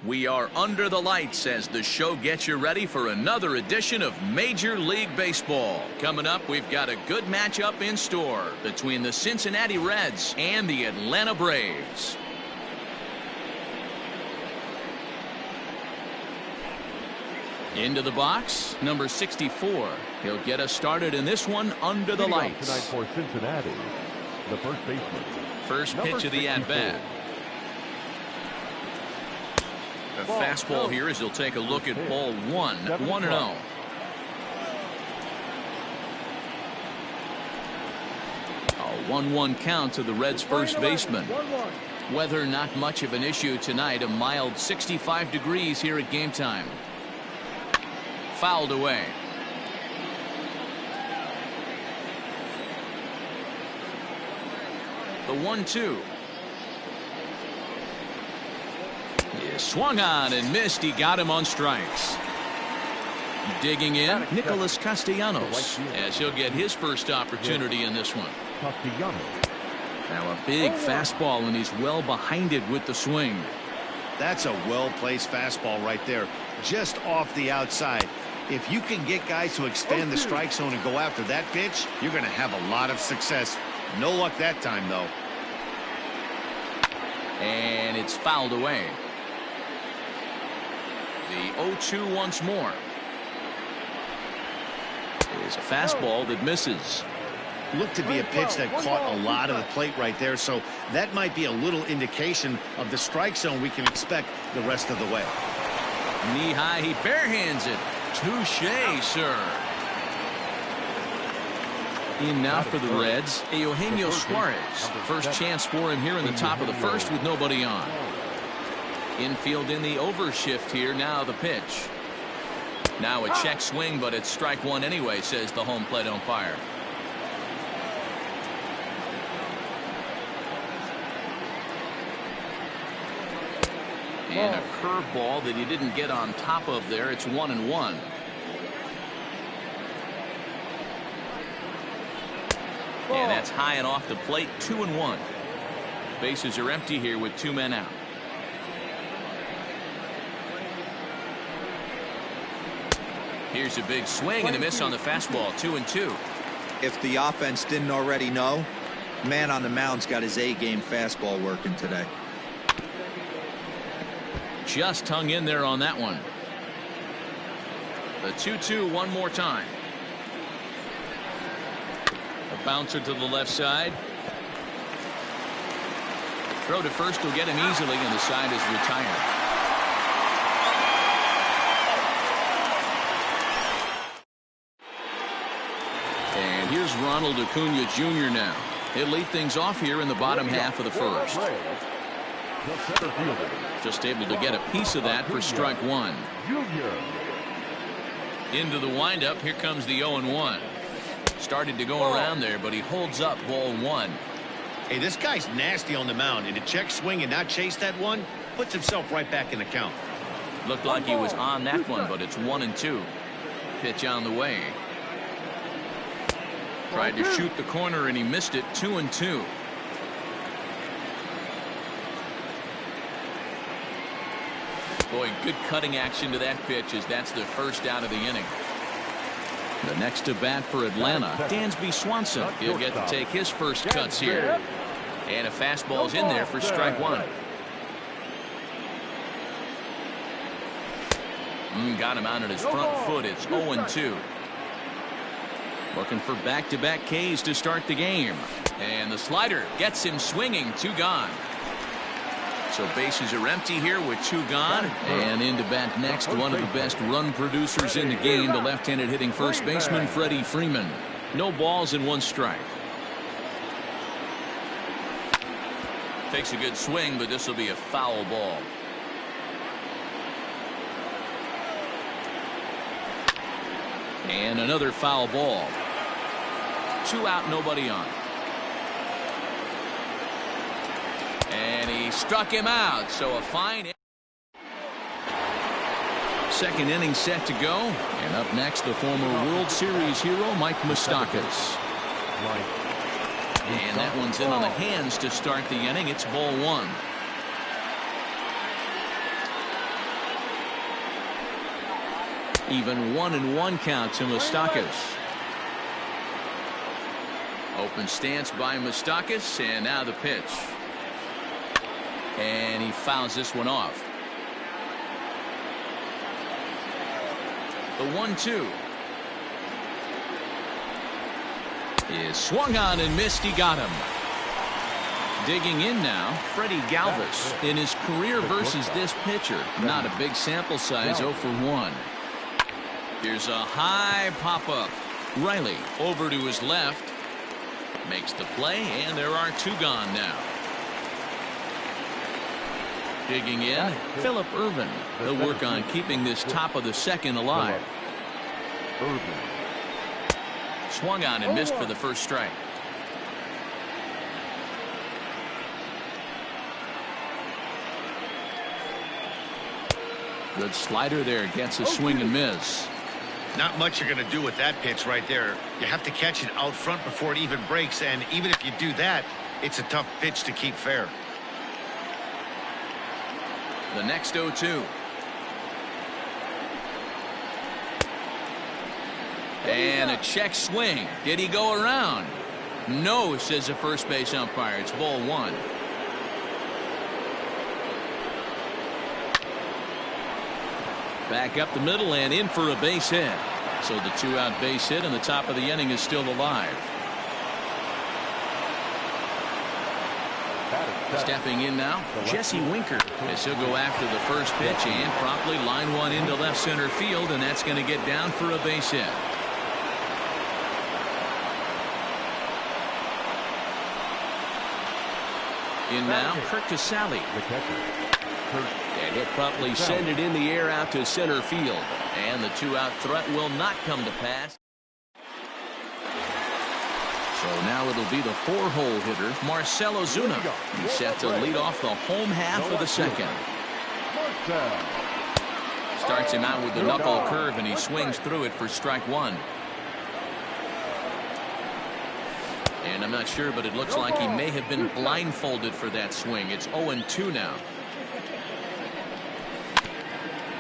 We are under the lights as the show gets you ready for another edition of Major League Baseball. Coming up, we've got a good matchup in store between the Cincinnati Reds and the Atlanta Braves. Into the box, number 64. He'll get us started in this one under the lights. Tonight for Cincinnati, the first baseman. First pitch of the at-bat. A fastball here as he'll take a look at ball one. 1-0. A 1-1 count to the Reds' first baseman. Weather not much of an issue tonight. A mild 65 degrees here at game time. Fouled away. The 1-2. He swung on and missed. He got him on strikes. Digging in, Nicholas Castellanos, as he'll get his first opportunity in this one. Now a big fastball, and he's well behind it with the swing. That's a well-placed fastball right there, just off the outside. If you can get guys to expand the strike zone and go after that pitch, you're going to have a lot of success. No luck that time, though. And it's fouled away. The 0-2 once more. Is a fastball that misses. Looked to be a pitch that caught a lot of the plate right there, so that might be a little indication of the strike zone we can expect the rest of the way. Knee high, he barehands it. Touché, sir. In now for the Reds, Eugenio Suarez. First chance for him here in the top of the first with nobody on. Infield in the overshift here. Now the pitch. Now a check swing, but it's strike one anyway, says the home plate umpire. And a curveball that he didn't get on top of there. It's 1-1. And that's high and off the plate. 2-1. Bases are empty here with two men out. Here's a big swing and a miss on the fastball. 2-2. If the offense didn't already know, man on the mound's got his A-game fastball working today. Just hung in there on that one. The 2-2 one more time. A bouncer to the left side. Throw to first will get him easily, and the side is retired. And here's Ronald Acuna Jr. now. He'll lead things off here in the bottom half of the first. Just able to get a piece of that for strike one. Into the windup. Here comes the 0-1. Started to go around there, but he holds up ball one. Hey, this guy's nasty on the mound, and to check swing and not chase that one puts himself right back in the count. Looked like he was on that one, but it's 1-2. Pitch on the way. Tried to shoot the corner and he missed it. 2-2. Boy, good cutting action to that pitch, as that's the first out of the inning. The next to bat for Atlanta, Dansby Swanson. He'll get to take his first cuts here. And a fastball's in there for strike one. Got him out at his front foot. It's 0-2. Looking for back-to-back Ks to start the game. And the slider gets him swinging. 2 gone. So bases are empty here with 2 gone. And in to bat next, one of the best run producers in the game, the left-handed hitting first baseman, Freddie Freeman. No balls and 1 strike. Takes a good swing, but this will be a foul ball. And another foul ball. 2 out, nobody on. And he struck him out, so a fine. Second inning set to go. And up next, the former World Series hero, Mike Moustakas. And that one's in on the hands to start the inning. It's ball one. Even 1-1 count to Moustakas. Open stance by Moustakas, and now the pitch. And he fouls this one off. The 1-2 is swung on and missed. He got him. Digging in now, Freddie Galvis. In his career versus this pitcher, not a big sample size, 0 for 1. Here's a high pop-up. Riley over to his left. Makes the play, and there are 2 gone now. Digging in, Phillip Ervin. He'll work on keeping this top of the second alive. Swung on and missed for the first strike. Good slider there, gets a swing and miss. Not much you're going to do with that pitch right there. You have to catch it out front before it even breaks, and even if you do that, it's a tough pitch to keep fair. The next 0-2. And a check swing. Did he go around? No, says the first base umpire. It's ball 1. Back up the middle and in for a base hit. So the 2-out base hit, and the top of the inning is still alive. Stepping in now, Jesse Winker, as he'll go after the first pitch and promptly line one into left center field, and that's going to get down for a base hit. In now, Kirk Casale. And he'll promptly send it in the air out to center field. And the 2-out threat will not come to pass. So now it'll be the 4-hole hitter, Marcell Ozuna. He's set to lead off the home half of the second. Starts him out with the knuckle curve, and he swings through it for strike 1. And I'm not sure, but it looks like he may have been blindfolded for that swing. It's 0-2 now.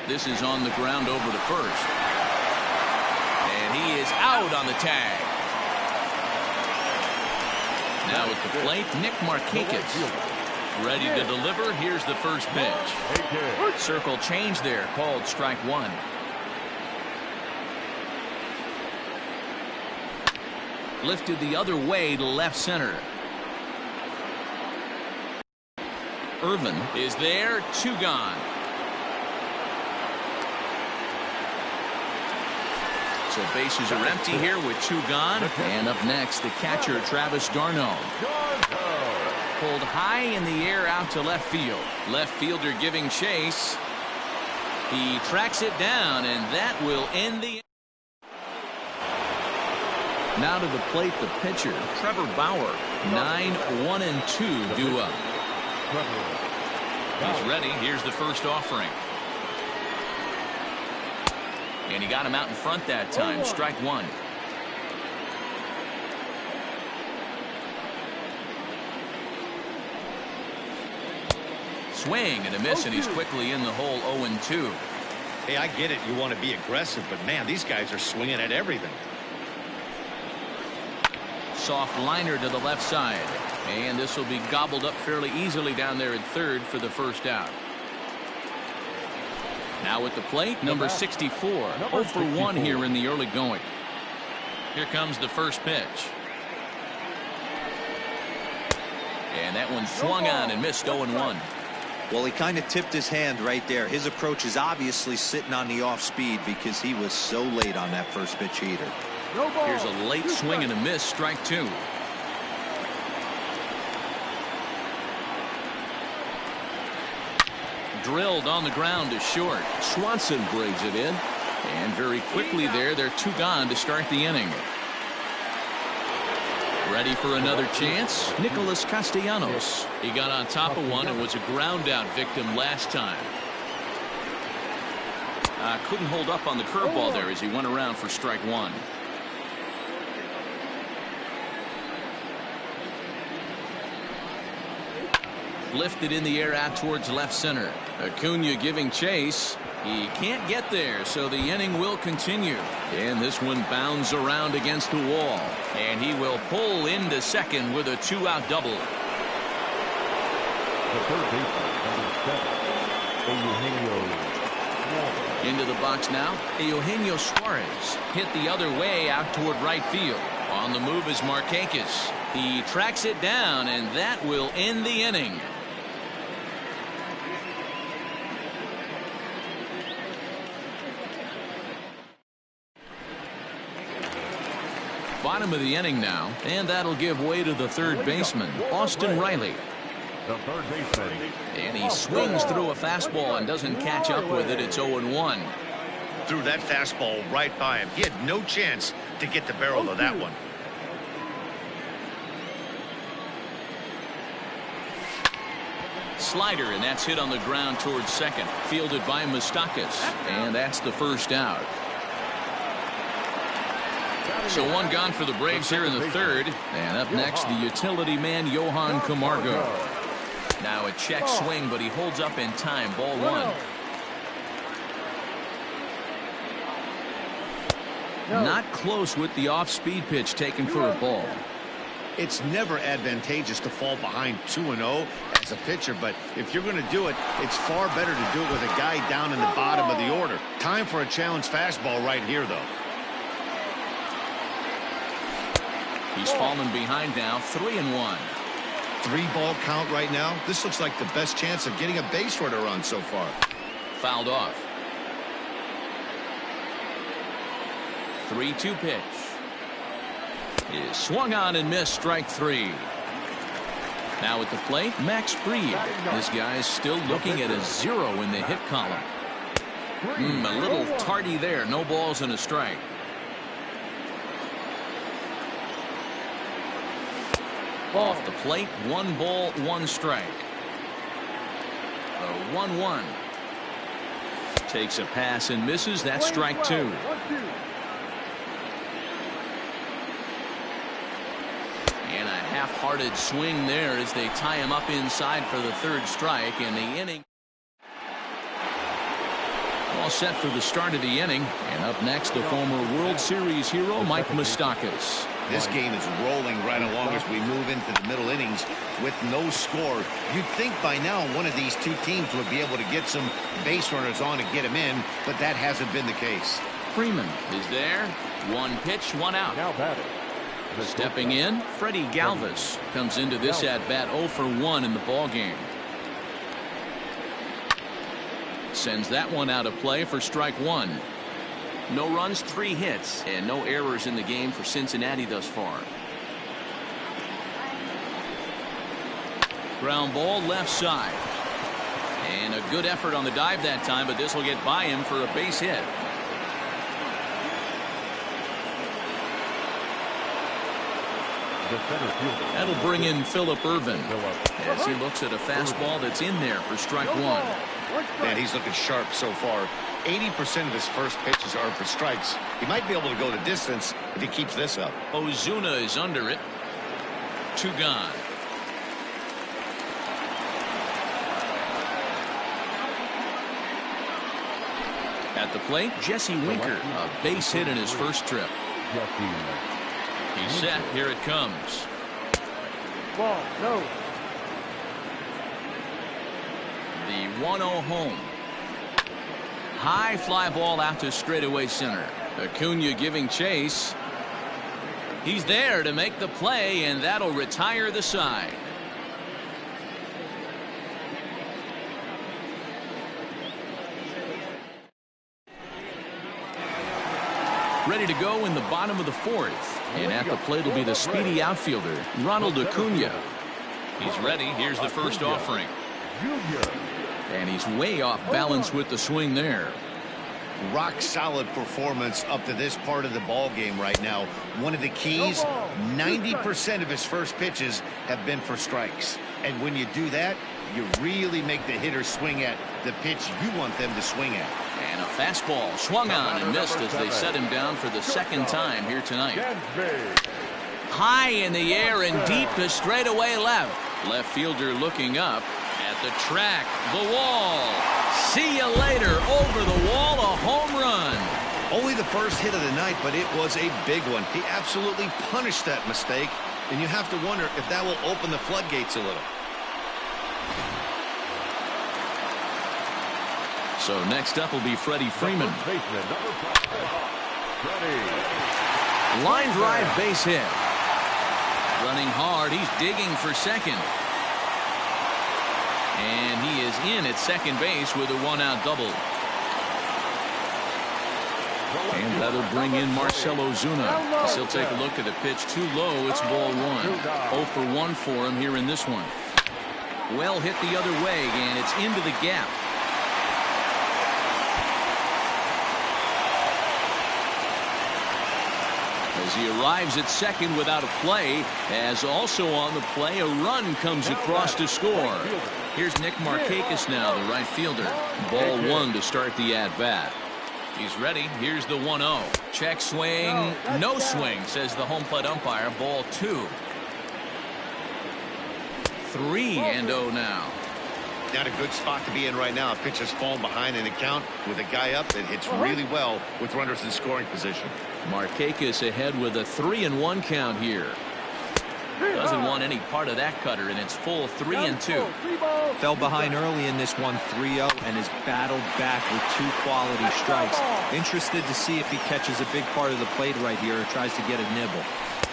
This is on the ground over to first. And he is out on the tag. Now at the plate, Nick Markakis. Ready to deliver. Here's the first pitch. Circle change there, called strike 1. Lifted the other way to left center. Irvin is there, 2 gone. So bases are empty here with 2 gone. And up next, the catcher, Travis d'Arnaud. Pulled high in the air out to left field. Left fielder giving chase. He tracks it down, and that will end the. Now to the plate, the pitcher, Trevor Bauer. 9-1-2 due up. He's ready. Here's the first offering. And he got him out in front that time. Strike 1. Swing and a miss, and he's quickly in the hole. 0-2. Hey, I get it. You want to be aggressive, but man, these guys are swinging at everything. Soft liner to the left side. And this will be gobbled up fairly easily down there at third for the first out. Now at the plate, number 64. 0 for 1 here in the early going. Here comes the first pitch. And that one swung on and missed. 0-1. Well, he kind of tipped his hand right there. His approach is obviously sitting on the off speed because he was so late on that first pitch heater. Here's a late swing and a miss. Strike 2. Drilled on the ground to short. Swanson brings it in. And very quickly there, they're 2 gone to start the inning. Ready for another chance? Nicholas Castellanos. He got on top of one and was a ground out victim last time. Couldn't hold up on the curveball there as he went around for strike 1. Lifted in the air out towards left center. Acuna giving chase. He can't get there, so the inning will continue. And this one bounds around against the wall. And he will pull into second with a 2-out double. The third baseman, number 7, Eugenio Suarez. Into the box now, Eugenio Suarez hit the other way out toward right field. On the move is Markakis. He tracks it down, and that will end the inning. Bottom of the inning now, and that'll give way to the third baseman, Austin Riley. The third baseman. And he swings through a fastball and doesn't catch up with it. It's 0-1. Threw that fastball right by him. He had no chance to get the barrel of that one. Slider, and that's hit on the ground towards second. Fielded by Moustakas, and that's the first out. So one gone for the Braves here in the third. And up next, the utility man, Johan Camargo. Now a check swing, but he holds up in time. Ball 1. Not close with the off-speed pitch taken for a ball. It's never advantageous to fall behind 2-0 as a pitcher, but if you're going to do it, it's far better to do it with a guy down in the bottom of the order. Time for a challenge fastball right here, though. He's fallen behind now, 3-1. 3-ball count right now. This looks like the best chance of getting a base runner on so far. Fouled off. 3-2 pitch. Is swung on and missed, strike 3. Now at the plate, Max Fried. This guy's still looking at a 0 in the hit column. A little tardy there. No balls and a strike. Off the plate, 1 ball, 1 strike. A 1-1. Takes a pass and misses. That's strike 2. And a half-hearted swing there as they tie him up inside for the third strike in the inning. All set for the start of the inning. And up next, the former World Series hero, Mike Moustakas. This game is rolling right along as we move into the middle innings with no score. You'd think by now one of these two teams would be able to get some base runners on and get them in, but that hasn't been the case. Freeman is there. 1 pitch, 1 out. Now batting. Stepping in, Freddie Galvis comes into this at-bat 0 for 1 in the ballgame. Sends that one out of play for strike 1. No runs, 3 hits, and no errors in the game for Cincinnati thus far. Ground ball left side. And a good effort on the dive that time, but this will get by him for a base hit. That'll bring in Phillip Ervin as he looks at a fastball that's in there for strike 1. Man, he's looking sharp so far. 80% of his first pitches are for strikes. He might be able to go the distance if he keeps this up. Ozuna is under it. 2 gone. At the plate, Jesse Winker, a base hit in his first trip. He's set. Here it comes. Ball, no. The 1-0 home. High fly ball out to straightaway center. Acuna giving chase. He's there to make the play, and that'll retire the side. Ready to go in the bottom of the 4th. And at the plate will be the speedy outfielder, Ronald Acuna. He's ready. Here's the first offering. And he's way off balance with the swing there. Rock solid performance up to this part of the ball game right now. One of the keys, 90% of his first pitches have been for strikes. And when you do that, you really make the hitter swing at the pitch you want them to swing at. And a fastball swung on and missed as they set him down for the second time here tonight. High in the air and deep to straightaway left. Left fielder looking up at the track. The wall. See you later. Over the wall, a home run. Only the first hit of the night, but it was a big one. He absolutely punished that mistake, and you have to wonder if that will open the floodgates a little. So next up will be Freddie Freeman. Line drive base hit. Running hard, he's digging for second. And he is in at second base with a one-out double. And that'll bring in Marcell Ozuna. He'll take a look at a pitch too low. It's ball one. 0 for 1 for him here in this one. Well hit the other way, and it's into the gap. As he arrives at second without a play, as also on the play, a run comes across to score. Here's Nick Markakis now, the right fielder. Ball one to start the at-bat. He's ready. Here's the 1-0. Check swing. No swing, says the home plate umpire. Ball two. 3-0 now. Not a good spot to be in right now. Pitcher's falling behind in the count with a guy up that hits really well with runners in scoring position. Markakis ahead with a 3-1 count here. Doesn't want any part of that cutter, and it's full 3-2. Fell behind early in this one 3-0 and has battled back with 2 quality strikes. Interested to see if he catches a big part of the plate right here or tries to get a nibble.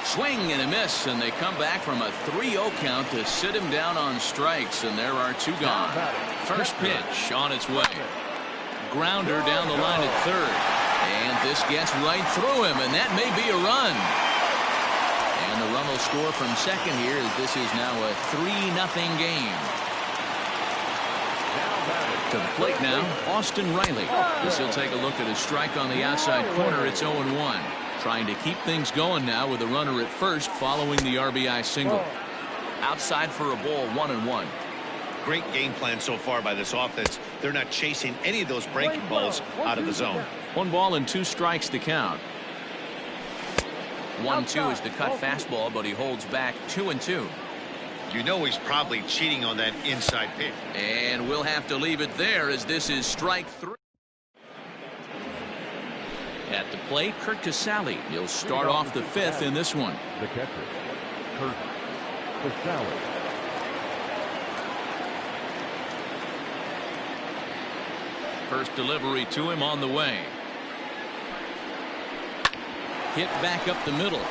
Swing and a miss, and they come back from a 3-0 count to sit him down on strikes, and there are 2 gone. First pitch on its way. Grounder down the line at third, and this gets right through him, and that may be a run. And the run will score from second here, as this is now a 3-0 game. To the plate now, Austin Riley. This will take a look at a strike on the outside corner. It's 0-1. Trying to keep things going now with a runner at first following the RBI single. Outside for a ball, 1-1. Great game plan so far by this offense. They're not chasing any of those breaking balls out of the zone. 1 ball and 2 strikes the count. 1-2 is the cut fastball, but he holds back 2-2. You know he's probably cheating on that inside pitch. And we'll have to leave it there, as this is strike 3. At the plate, Kurt Casale. He'll start off the 5th in this one. The catcher, Kurt Casale. First delivery to him on the way. Hit back up the middle.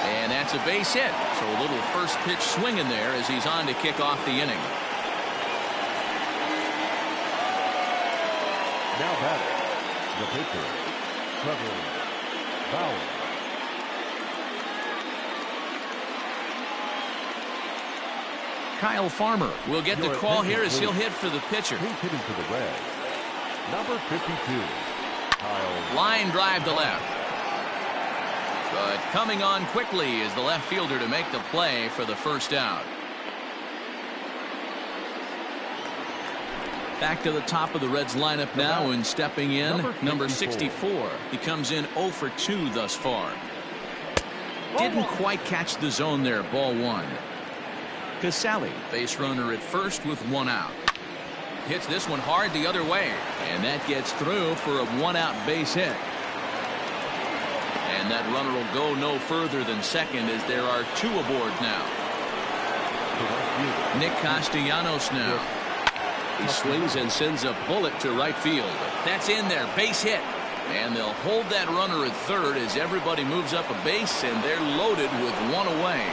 And that's a base hit. So a little first pitch swing in there as he's on to kick off the inning. Now batting, the pitcher, Trevor Bauer. Kyle Farmer will get the call here as he'll hit for the pitcher. He's hitting for the Reds. Number 52, Kyle. Line drive to left. But coming on quickly is the left fielder to make the play for the first out. Back to the top of the Reds lineup now, and stepping in, number 64. He comes in 0 for 2 thus far. Didn't quite catch the zone there, ball one. Casale, base runner at first with 1 out. Hits this one hard the other way, and that gets through for a 1-out base hit. And that runner will go no further than second, as there are 2 aboard now. Nick Castellanos now. He swings and sends a bullet to right field. That's in there, base hit. And they'll hold that runner at third as everybody moves up a base, and they're loaded with 1 away.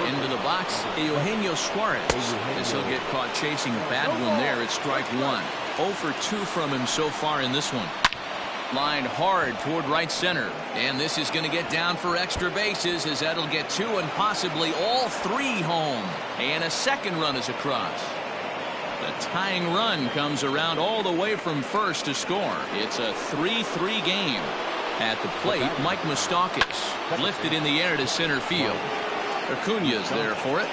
Into the box, Eugenio Suarez. As he'll get caught chasing a bad one there at strike 1. 0 for 2 from him so far in this one. Lined hard toward right center, and this is going to get down for extra bases, as that'll get 2 and possibly all 3 home. And a second run is across. The tying run comes around all the way from first to score. It's a 3-3 game. At the plate, Mike Moustakas lifted in the air to center field. Acuna's there for it.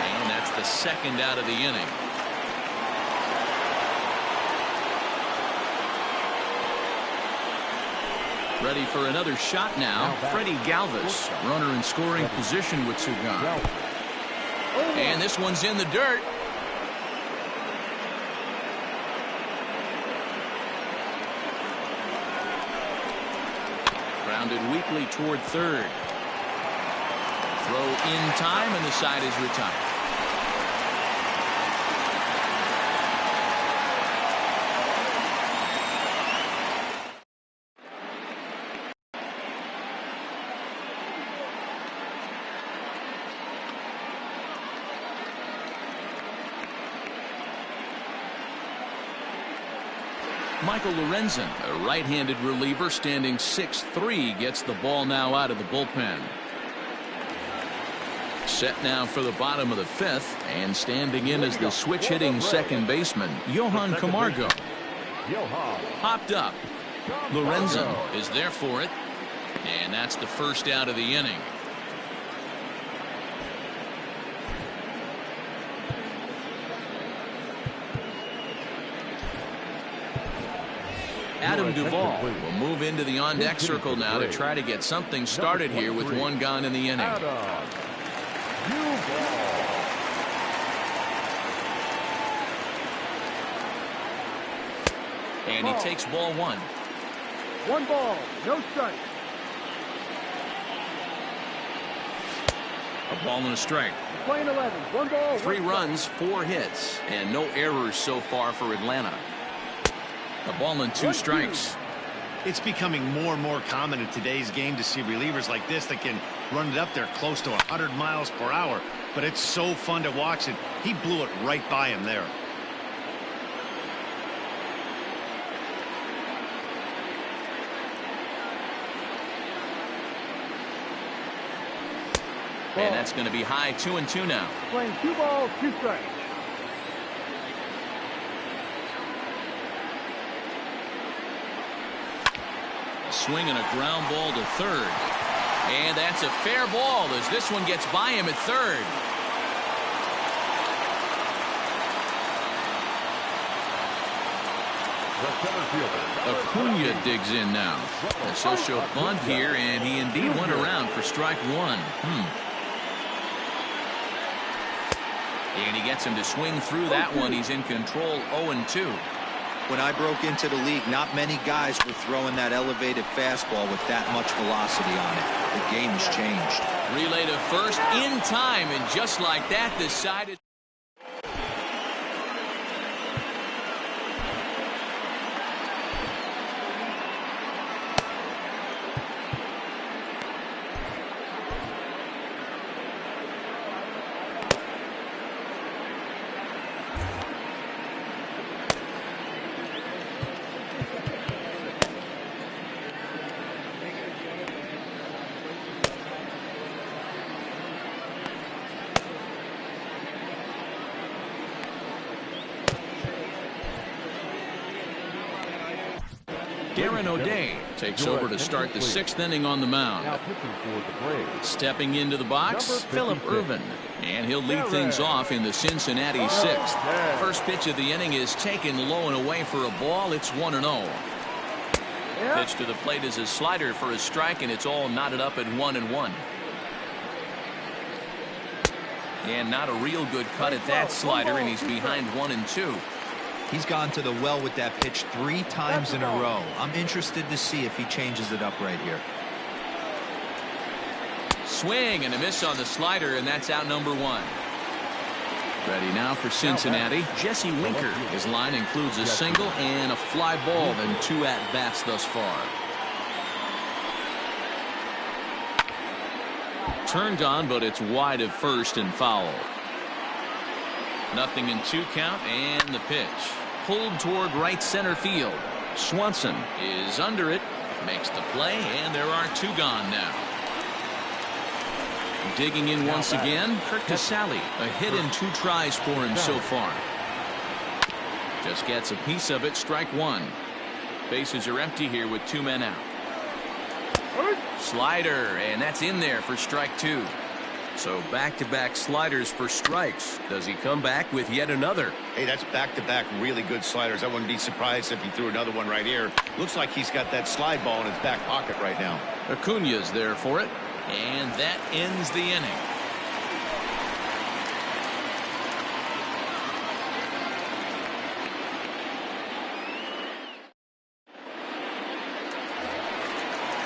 And that's the second out of the inning. Ready for another shot now. Freddie Galvis, runner in scoring position with 2 gone. And this one's in the dirt. Grounded weakly toward third. Throw in time, and the side is retired. Michael Lorenzen, a right-handed reliever standing 6'3", gets the ball now out of the bullpen. Set now for the bottom of the fifth, and standing in as the switch-hitting second baseman, Johan Camargo. Hopped up. Lorenzen is there for it, and that's the first out of the inning. Adam Duvall will move into the on-deck circle now to try to get something started here with one gone in the inning. And he takes ball one. 1 ball, no strike. A ball and a strike. Playing 11, 1 ball. 3 runs, 4 hits, and no errors so far for Atlanta. A ball and 2 strikes. It's becoming more and more common in today's game to see relievers like this that can run it up there close to 100 miles per hour. But it's so fun to watch it. He blew it right by him there. And that's going to be high, 2-2 now. Playing 2 balls, 2 strikes. Swing and a ground ball to third. And that's a fair ball as this one gets by him at third. Acuna digs in now. As he'll show bunt here, and he indeed went around for strike 1. And he gets him to swing through that one. He's in control, 0-2. When I broke into the league, not many guys were throwing that elevated fastball with that much velocity on it. The game has changed. Relay to first in time, and just like that, decided. Darren O'Day takes over to start the 6th inning on the mound. Stepping into the box, Phillip Ervin, and he'll lead things off in the Cincinnati 6th. First pitch of the inning is taken low and away for a ball. It's 1-0. Pitch to the plate is a slider for a strike, and it's all knotted up at 1-1. And not a real good cut at that slider, and he's behind 1-2. He's gone to the well with that pitch 3 times in a row. I'm interested to see if he changes it up right here. Swing and a miss on the slider, and that's out number 1. Ready now for Cincinnati, Jesse Winker. His line includes a single and a fly ball, and 2 at-bats thus far. Turned on, but it's wide of first and foul. 0-2 count, and the pitch. Pulled toward right center field. Swanson is under it, makes the play, and there are 2 gone now. Digging in once again, Kirk Casale. A hit and 2 tries for him so far. Just gets a piece of it, strike 1. Bases are empty here with 2 men out. Slider, and that's in there for strike 2. So back-to-back sliders for strikes. Does he come back with yet another? Hey, that's back-to-back really good sliders. I wouldn't be surprised if he threw another one right here. Looks like he's got that slide ball in his back pocket right now. Acuna's there for it, and that ends the inning.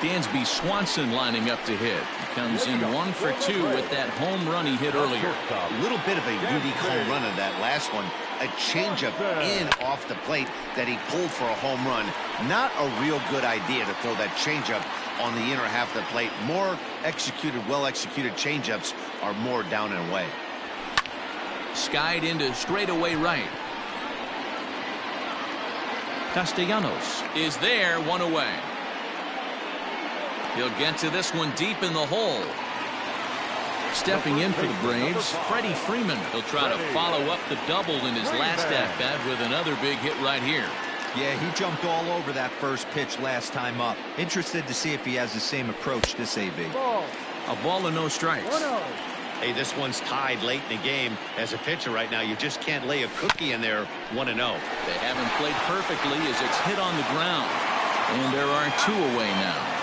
Dansby Swanson lining up to hit. He comes in 1 for 2 with that home run he hit earlier. A little bit of a unique home run in that last one. A changeup in off the plate that he pulled for a home run. Not a real good idea to throw that changeup on the inner half of the plate. More executed, well-executed changeups are more down and away. Skied into straightaway right. Castellanos is there, 1 away. He'll get to this one deep in the hole. Stepping in for the Braves, Freddie Freeman. He'll try to follow up the double in his last at-bat with another big hit right here. Yeah, he jumped all over that first pitch last time up. Interested to see if he has the same approach this AB. A ball and no strikes. 1-0. Hey, this one's tied late in the game. As a pitcher right now, you just can't lay a cookie in there. 1-0. They haven't played perfectly as it's hit on the ground. And there are 2 away now.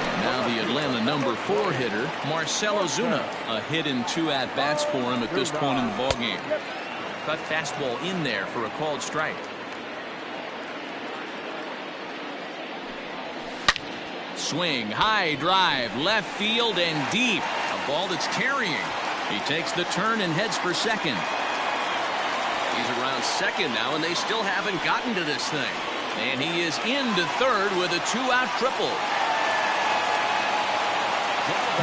And now the Atlanta number 4 hitter, Marcell Ozuna. A hit in 2 at-bats for him at this point in the ballgame. Cut fastball in there for a called strike. Swing, high drive, left field and deep. A ball that's carrying. He takes the turn and heads for second. He's around second now, and they still haven't gotten to this thing. And he is into third with a 2-out triple.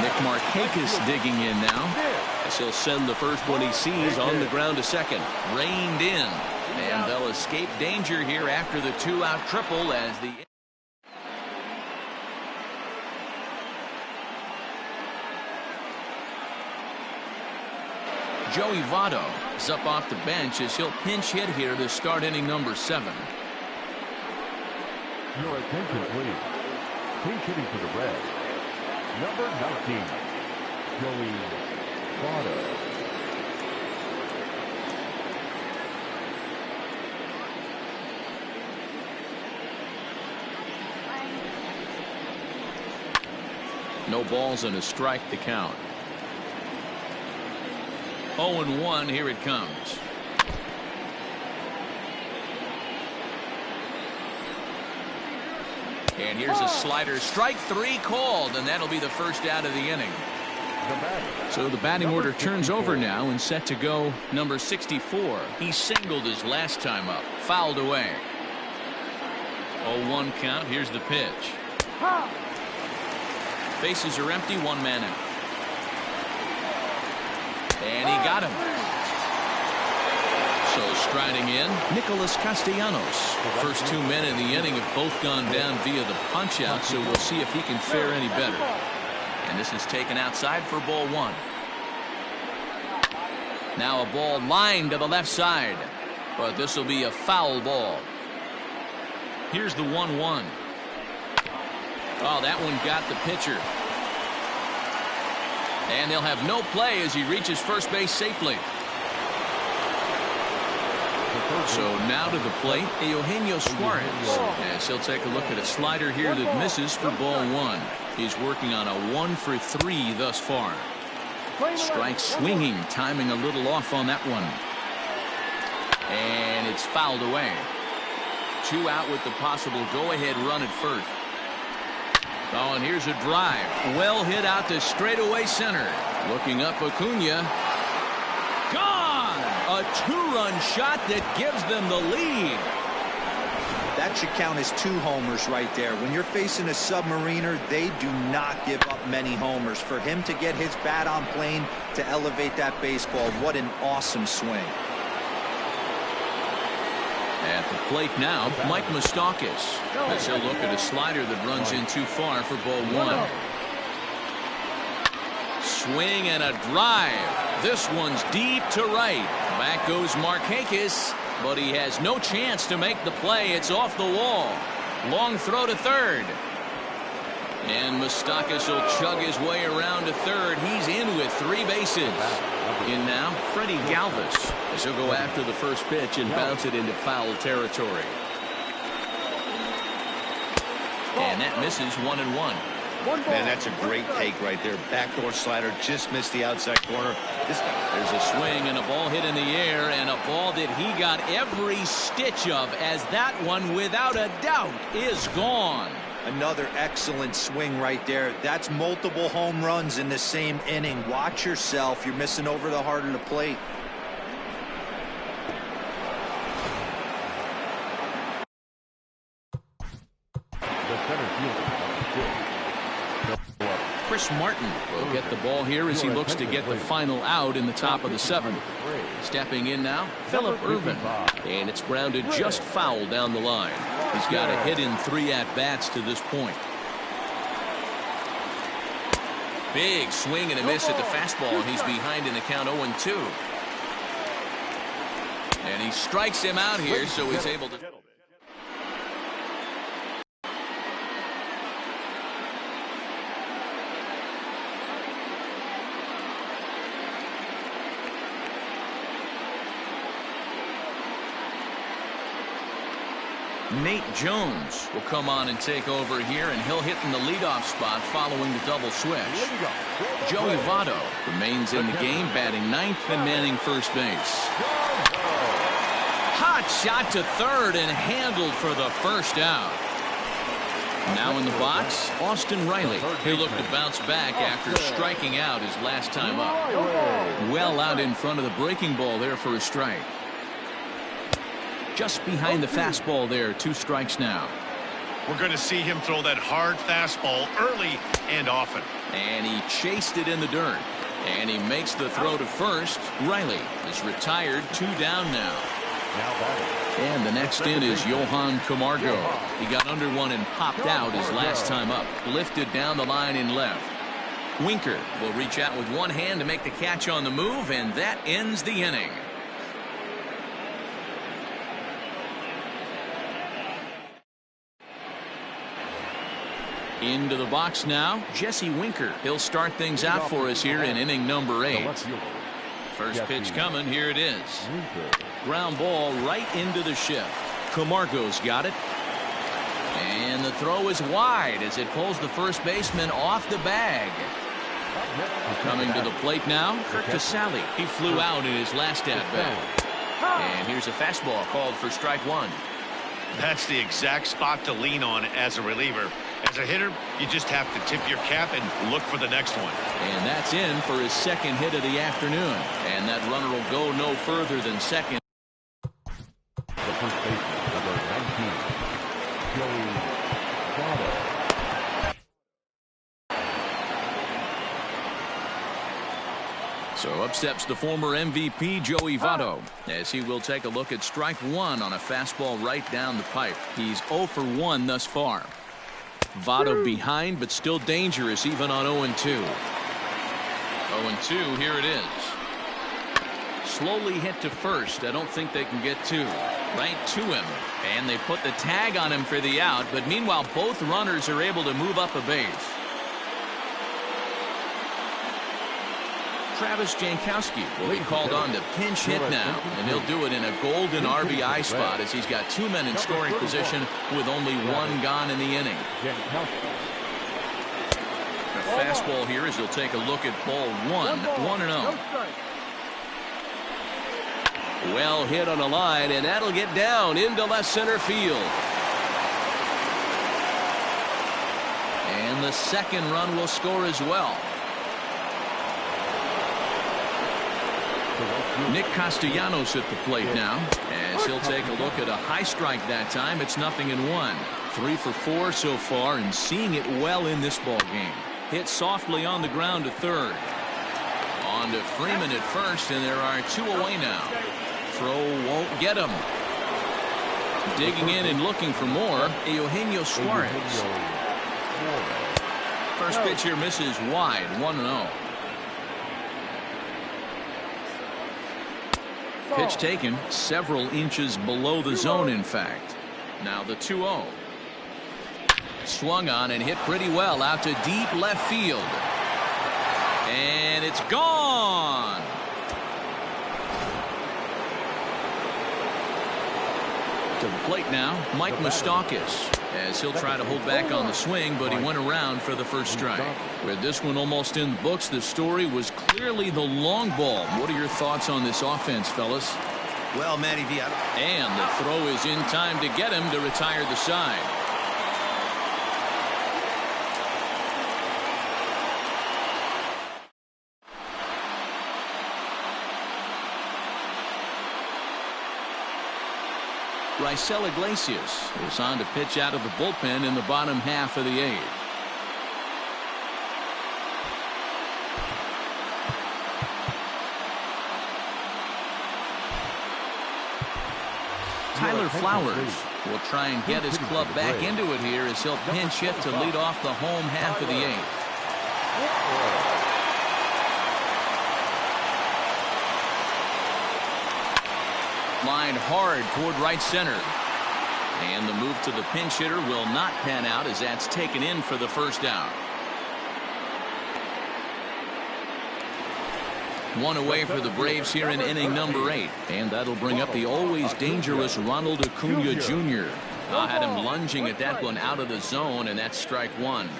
Nick Markakis digging in now, as he'll send the first one he sees on the ground to second. Reined in, and they'll escape danger here after the 2-out triple as the Joey Votto is up off the bench as he'll pinch hit here to start inning number 7. Your attention, please. Pinch hitting for the Reds. Number 19, Joey Votto. No balls and a strike to count. 0-1, here it comes. And here's a slider. Strike 3 called, and that'll be the first out of the inning. So the batting order turns over now and set to go number 64. He singled his last time up. Fouled away. 0-1 count. Here's the pitch. Bases are empty. 1 man out. And he got him. So striding in, Nicholas Castellanos. First 2 men in the inning have both gone down via the punch out, so we'll see if he can fare any better. And this is taken outside for ball 1. Now a ball lined to the left side, but this will be a foul ball. Here's the 1-1. Oh, that one got the pitcher. And they'll have no play as he reaches first base safely. So now to the plate, Eugenio Suarez, as he'll take a look at a slider here that misses for ball 1. He's working on a 1 for 3 thus far. Strike swinging, timing a little off on that one. And it's fouled away. 2 out with the possible go-ahead run at first. Oh, and here's a drive. Well hit out to straightaway center. Looking up Acuna. Gone! A 2-run shot that gives them the lead. That should count as 2 homers right there. When you're facing a submariner, they do not give up many homers. For him to get his bat on plane to elevate that baseball, what an awesome swing. At the plate now, Mike Moustakas. As he'll look at a slider that runs in too far for ball 1. Swing and a drive. This one's deep to right. Back goes Markakis, but he has no chance to make the play. It's off the wall. Long throw to third. And Moustakas will chug his way around to third. He's in with 3 bases. In now, Freddie Galvis, as he'll go after the first pitch and bounce it into foul territory. And that misses 1-1. 1 ball. Man, that's a great take right there. Backdoor slider, just missed the outside corner. There's a swing and a ball hit in the air, and a ball that he got every stitch of, as that one, without a doubt, is gone. Another excellent swing right there. That's multiple home runs in the same inning. Watch yourself. You're missing over the heart of the plate. Chris Martin will get the ball here as he looks to get the final out in the top of the 7th. Stepping in now, Phillip Ervin. And it's grounded just foul down the line. He's got a hit in 3 at-bats to this point. Big swing and a miss at the fastball, and he's behind in the count 0-2. And he strikes him out here, so he's able to... Nate Jones will come on and take over here, and he'll hit in the leadoff spot following the double switch. Joey Votto remains in the game, batting 9th and manning first base. Hot shot to third and handled for the first out. Now in the box, Austin Riley. He'll look to bounce back after striking out his last time up. Well out in front of the breaking ball there for a strike. Just behind the fastball there, 2 strikes now. We're going to see him throw that hard fastball early and often. And he chased it in the dirt. And he makes the throw to first. Riley is retired, 2 down now. And the next in is Johan Camargo. He got under one and popped out his last time up. Lifted down the line in left. Winker will reach out with one hand to make the catch on the move, and that ends the inning. Into the box now, Jesse Winker. He'll start things out for us here in inning number 8. First pitch coming, here it is. Ground ball right into the shift. Camargo's got it. And the throw is wide as it pulls the first baseman off the bag. Coming to the plate now, Kirk Casale. He flew out in his last at-bat. And here's a fastball called for strike 1. That's the exact spot to lean on as a reliever. As a hitter, you just have to tip your cap and look for the next one. And that's in for his 2nd hit of the afternoon. And that runner will go no further than second. The first baseman, number 19, Joey Votto. So up steps the former MVP Joey Votto as he will take a look at strike 1 on a fastball right down the pipe. He's 0 for 1 thus far. Votto behind, but still dangerous even on 0-2. 0-2, here it is. Slowly hit to first. I don't think they can get 2. Right to him. And they put the tag on him for the out, but meanwhile both runners are able to move up a base. Travis Jankowski will be called on to pinch hit now, and he'll do it in a golden RBI spot as he's got 2 men in scoring position with only 1 gone in the inning. A fastball here as he'll take a look at ball 1, 1-0. Well hit on the line, and that'll get down into left center field. And the 2nd run will score as well. Nick Castellanos at the plate now as he'll take a look at a high strike that time. It's 0-1. 3 for 4 so far and seeing it well in this ball game. Hit softly on the ground to third. On to Freeman at first, and there are 2 away now. Throw won't get him. Digging in and looking for more, Eugenio Suarez. First pitch here misses wide, 1-0. Pitch taken several inches below the zone, in fact. Now the 2-0. Swung on and hit pretty well out to deep left field. And it's gone. To the plate now, Mike Moustakas. as he'll try to hold back on the swing, but he went around for the first strike. With this one almost in the books, the story was clearly the long ball. What are your thoughts on this offense, fellas? Well, Matty V, and the throw is in time to get him to retire the side. Raisel Iglesias is on to pitch out of the bullpen in the bottom half of the eighth. Tyler Flowers will try and get his club back into it here as he'll pinch hit to lead off the home half of the eighth. Line hard toward right center. And the move to the pinch hitter will not pan out as that's taken in for the first out. One away for the Braves here in inning number 8. And that'll bring up the always dangerous Ronald Acuna Jr. Had him lunging at that one out of the zone, and that's strike one.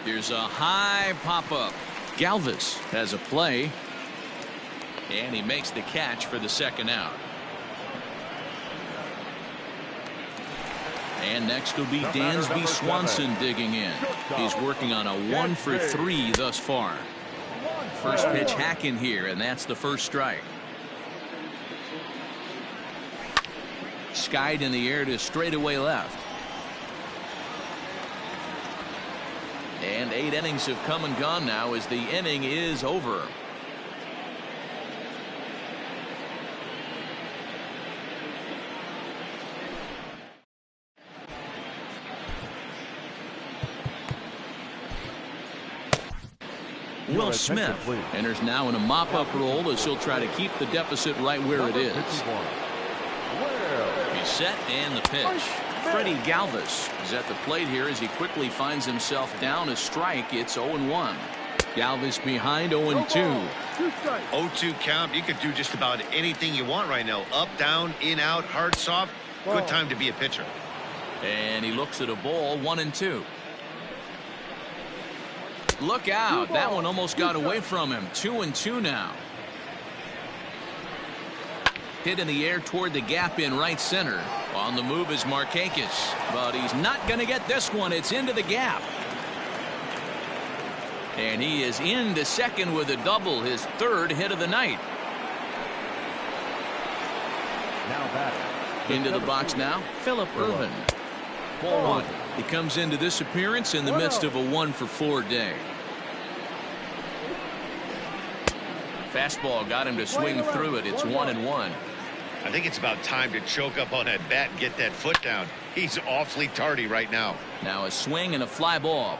Here's a high pop-up. Galvis has a play. And he makes the catch for the second out. And next will be Dansby Swanson digging in. He's working on a 1-for-3 thus far. First pitch hack in here, and that's the first strike. Skied in the air to straightaway left. And 8 innings have come and gone now as the inning is over. Will Smith enters now in a mop-up role as he'll try to keep the deficit right where it is. He's set and the pitch. Freddie Galvis is at the plate here as he quickly finds himself down a strike. It's 0-1. Galvis behind 0-2. 0-2 count. You could do just about anything you want right now. Up, down, in, out, hard, soft. Good time to be a pitcher. And he looks at a ball, 1-2. Look out. That one almost got away from him. 2-2 now. Hit in the air toward the gap in right center. On the move is Markakis, but he's not going to get this one. It's into the gap. And he is into second with a double, his third hit of the night. Into the box now, Phillip Ervin. Ball one. He comes into this appearance in the midst of a 1-for-4 day. Fastball got him to swing through it. It's 1-1. I think it's about time to choke up on that bat and get that foot down. He's awfully tardy right now. Now a swing and a fly ball.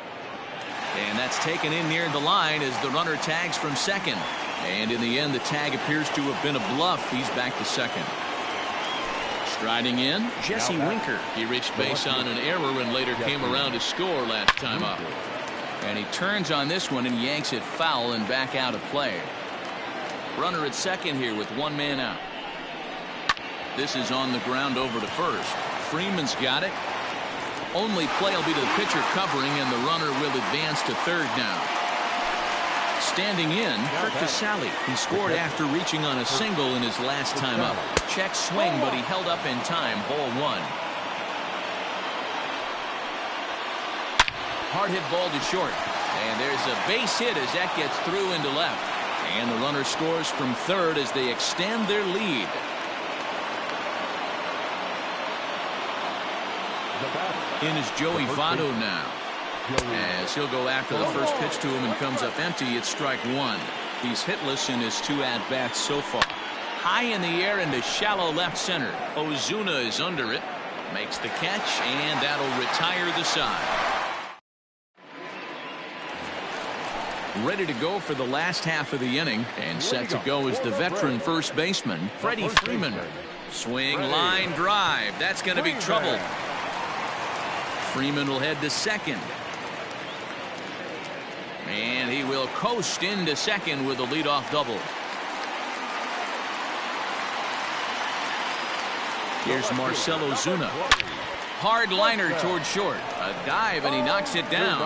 And that's taken in near the line as the runner tags from second. And in the end, the tag appears to have been a bluff. He's back to second. Striding in, Jesse Winker. He reached base on an error and later came around to score last time up. And he turns on this one and yanks it foul and back out of play. Runner at second here with one man out. This is on the ground over to first. Freeman's got it. Only play will be to the pitcher covering, and the runner will advance to third now. Standing in, Kurt Casale. He scored after reaching on a single in his last time up. Check swing, but he held up in time. Ball one. Hard hit ball to short. And there's a base hit as that gets through into left. And the runner scores from third as they extend their lead. In is Joey Votto now. As he'll go after the first pitch to him and comes up empty, it's strike one. He's hitless in his 2 at-bats so far. High in the air into shallow left center. Ozuna is under it. Makes the catch, and that'll retire the side. Ready to go for the last half of the inning, and set to go is the veteran first baseman, Freddie Freeman. Swing, line, drive. That's going to be trouble. Freeman will head to second. And he will coast into second with a leadoff double. Here's Marcell Ozuna. Hard liner toward short. A dive, and he knocks it down.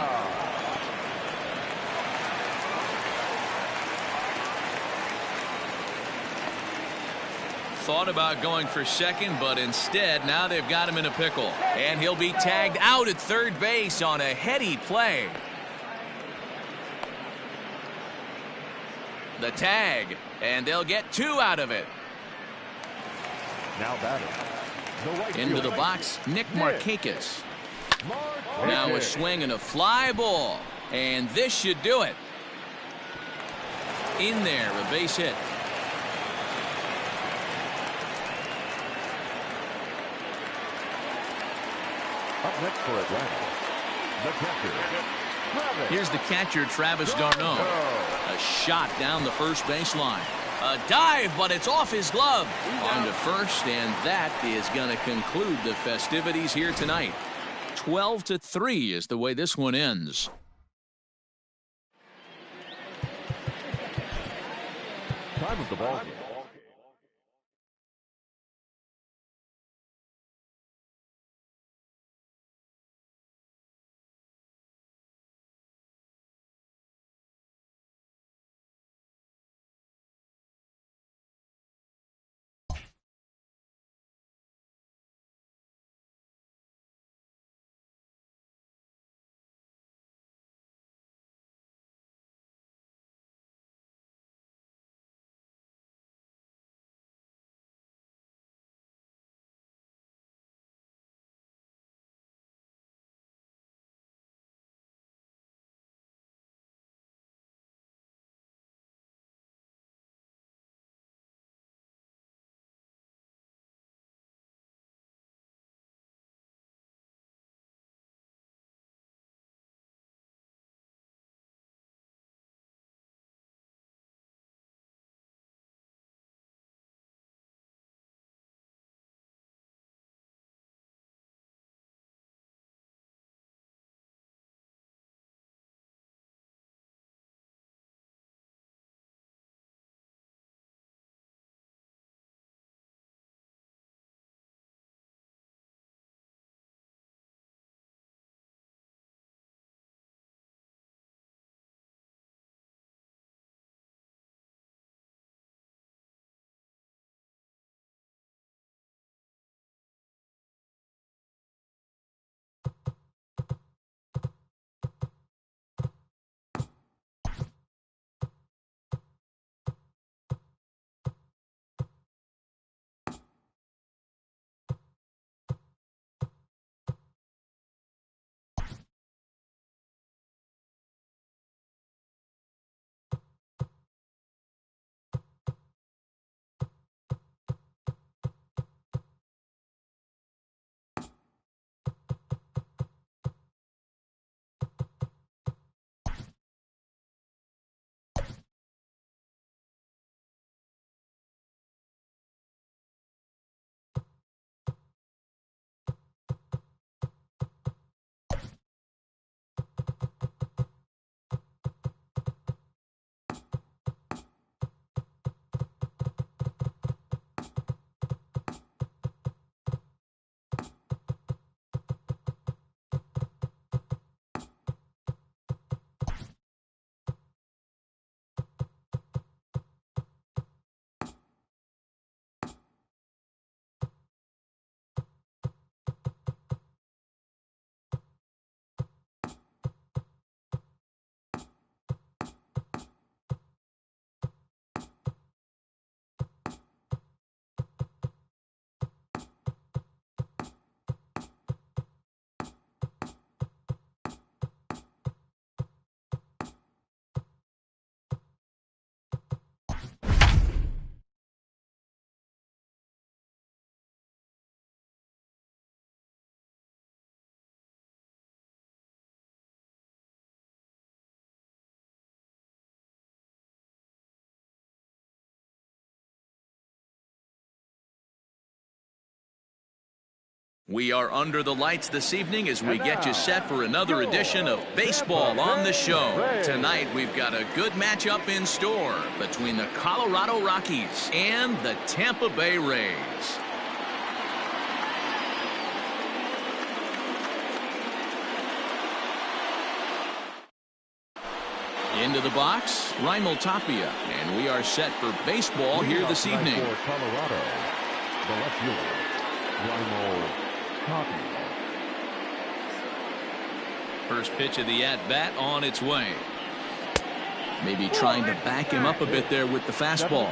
Thought about going for second, but instead now they've got him in a pickle. And he'll be tagged out at third base on a heady play. The tag, and they'll get 2 out of it. Now batting. Into the box, Nick Markakis. Now a swing and a fly ball. And this should do it. In there, a base hit. Up next for Atlanta, the catcher. Here's the catcher, Travis d'Arnaud. A shot down the first baseline. A dive, but it's off his glove. On to first, and that is going to conclude the festivities here tonight. 12-3 is the way this one ends. Time of the ball game. We are under the lights this evening as we get you set for another edition of Baseball on the Show. Tonight, we've got a good matchup in store between the Colorado Rockies and the Tampa Bay Rays. Into the box, Raimel Tapia. And we are set for baseball here this evening. For Colorado, the left fielder, Raimel Tapia. First pitch of the at-bat on its way. Maybe trying to back him up a bit there with the fastball.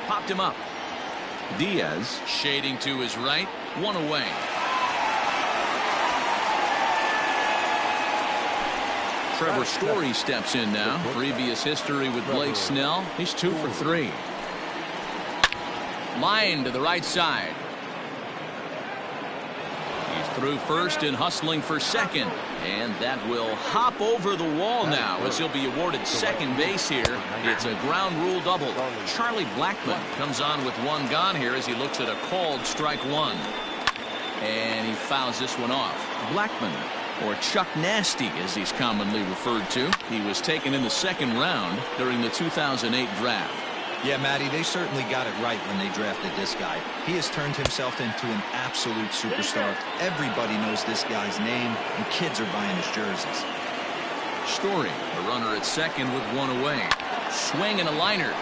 Popped him up. Diaz shading to his right. One away. Trevor Story steps in now. Previous history with Blake Snell. He's 2 for 3. Line to the right side. He's through first and hustling for second. And that will hop over the wall now as he'll be awarded second base here. It's a ground rule double. Charlie Blackmon comes on with one gone here as he looks at a called strike one. And he fouls this one off. Blackmon, or Chuck Nasty as he's commonly referred to. He was taken in the second round during the 2008 draft. Yeah, Matty, they certainly got it right when they drafted this guy. He has turned himself into an absolute superstar. Everybody knows this guy's name, and kids are buying his jerseys. Story, a runner at second with one away. Swing and a liner.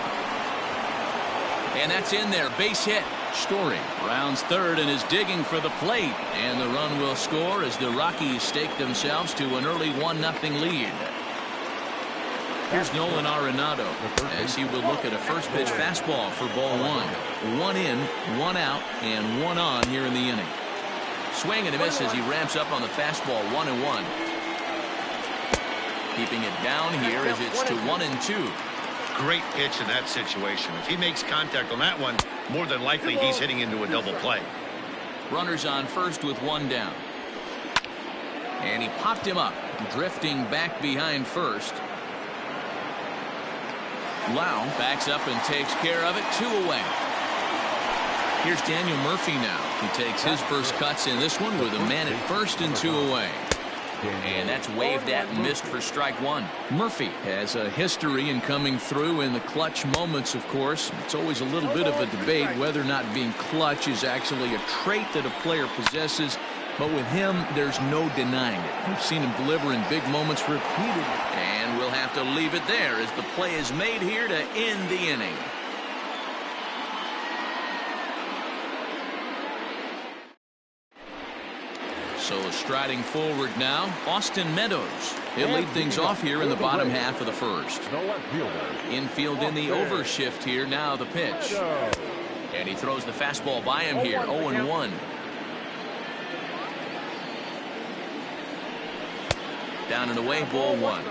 And that's in there. Base hit. Story rounds third and is digging for the plate. And the run will score as the Rockies stake themselves to an early 1-0 lead. Here's Nolan Arenado as he will look at a first pitch fastball for ball one. One in, one out, and one on here in the inning. Swing and a miss as he ramps up on the fastball. 1-1. Keeping it down here as it's to 1-2. Great pitch in that situation. If he makes contact on that one, more than likely he's hitting into a double play. Runners on first with one down. And he popped him up, drifting back behind first. Lau backs up and takes care of it. 2 away. Here's Daniel Murphy now. He takes his first cuts in this one with a man at first and 2 away. And that's waved at and missed for strike one. Murphy has a history in coming through in the clutch moments, of course. It's always a little bit of a debate whether or not being clutch is actually a trait that a player possesses. But with him, there's no denying it. We've seen him deliver in big moments repeatedly. And we'll have to leave it there as the play is made here to end the inning. So striding forward now, Austin Meadows. He'll lead things off here in the bottom half of the first. Infield in the overshift here. Now the pitch. And he throws the fastball by him here. 0-1. Down and away, ball one.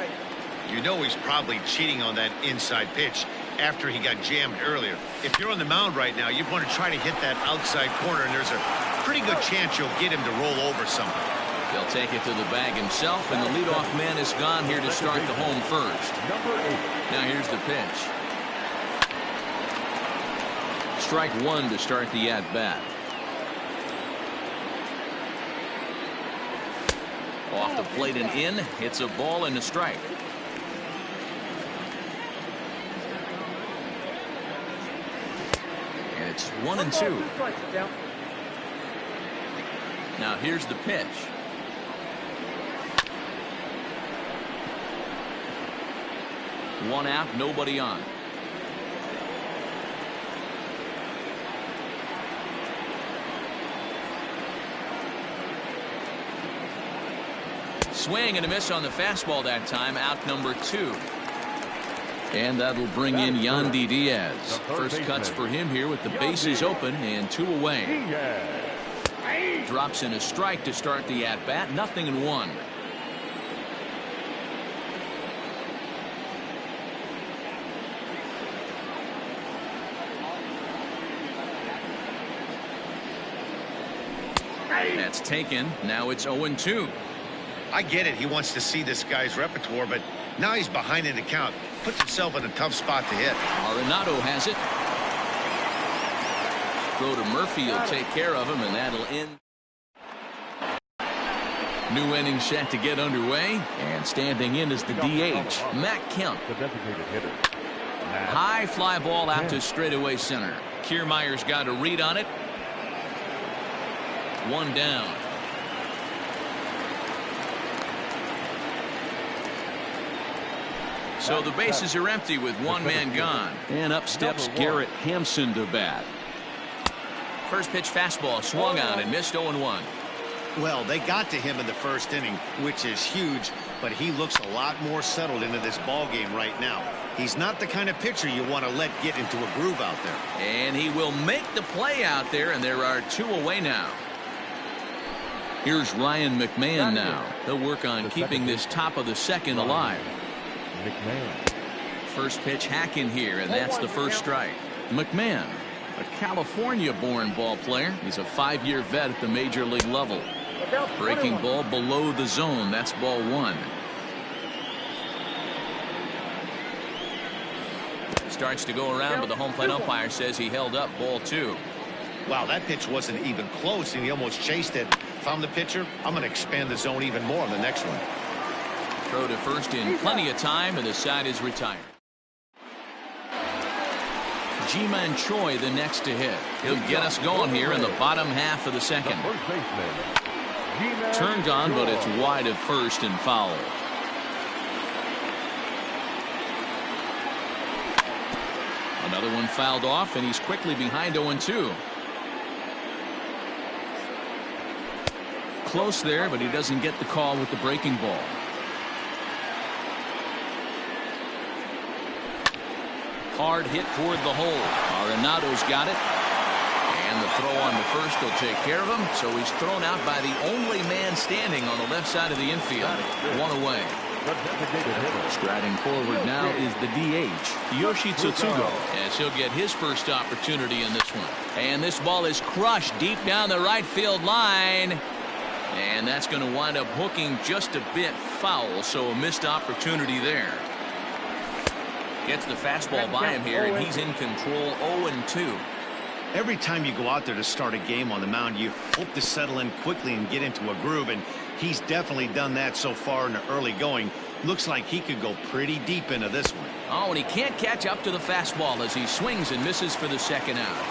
You know he's probably cheating on that inside pitch after he got jammed earlier. If you're on the mound right now, you want to try to hit that outside corner, and there's a pretty good chance you'll get him to roll over something. He'll take it to the bag himself, and the leadoff man is gone here to start the home first. Now here's the pitch. Strike one to start the at-bat. Off the plate and in. It's a ball and a strike. And it's 1-2. Now here's the pitch. One out, nobody on. Swing and a miss on the fastball that time. Out number 2. And that'll bring in Yandy Diaz. First cuts for him here with the bases open and 2 away. Drops in a strike to start the at-bat. 0-1. That's taken. Now it's 0-2. I get it. He wants to see this guy's repertoire, but now he's behind in the count. Puts himself in a tough spot to hit. Arenado has it. Throw to Murphy. He'll take care of him, and that'll end. New inning set to get underway, and standing in is the DH, Matt Kemp. The designated hitter. High fly ball out to straightaway center. Kiermaier's got a read on it. One down. So the bases are empty with one man gone. And up steps Garrett Hampson to bat. First pitch fastball swung on and missed 0-1. Well, they got to him in the first inning, which is huge, but he looks a lot more settled into this ball game right now. He's not the kind of pitcher you want to let get into a groove out there. And he will make the play out there, and there are 2 away now. Here's Ryan McMahon now. He'll work on keeping this top of the second alive. McMahon. First pitch hack in here, and that's the first strike. McMahon, a California-born ball player. He's a 5-year vet at the major league level. Breaking ball below the zone. That's ball 1. Starts to go around, but the home plate umpire says he held up ball 2. Wow, that pitch wasn't even close, and he almost chased it. If I'm the pitcher, I'm going to expand the zone even more on the next one. Throw to first in plenty of time, and the side is retired. Ji-Man Choi the next to hit. He'll get us going here in the bottom half of the second. Turned on, but it's wide of first and foul. Another one fouled off, and he's quickly behind 0-2. Close there, but he doesn't get the call with the breaking ball. Hard hit toward the hole. Arenado's got it. And the throw on the first will take care of him. So he's thrown out by the only man standing on the left side of the infield. 1 away. Striding forward now is the DH, Yoshi Tsutsugo, as he'll get his first opportunity in this one. And this ball is crushed deep down the right field line. And that's going to wind up hooking just a bit foul, so a missed opportunity there. Gets the fastball by him here, and he's in control. 0-2. Every time you go out there to start a game on the mound, you hope to settle in quickly and get into a groove, and he's definitely done that so far in the early going. Looks like he could go pretty deep into this one. Oh, and he can't catch up to the fastball as he swings and misses for the second out.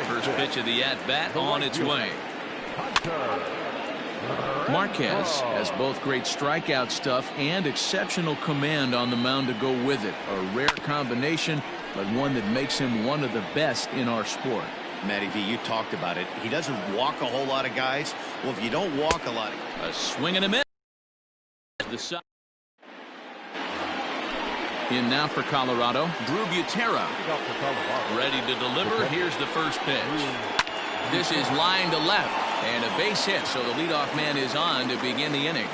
First pitch of the at-bat on its way. Marquez has both great strikeout stuff and exceptional command on the mound to go with it. A rare combination, but one that makes him one of the best in our sport. Matty V, you talked about it. He doesn't walk a whole lot of guys. Well, if you don't walk a lot of... A swing and a miss. The side. In now for Colorado, Drew Butera. Ready to deliver. Here's the first pitch. This is line to left. And a base hit, so the leadoff man is on to begin the inning.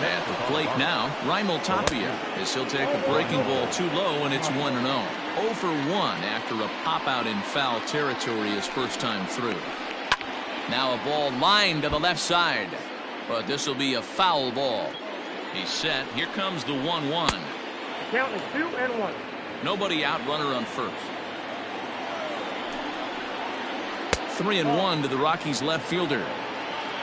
At the plate now, Raimel Tapia, as he'll take a breaking ball too low, and it's 1-0. 0 for 1 after a pop-out in foul territory his first time through. Now a ball lined to the left side, but this will be a foul ball. He's set. Here comes the 1-1. Count is 2-1. Nobody out, runner on first. 3-1 to the Rockies left fielder.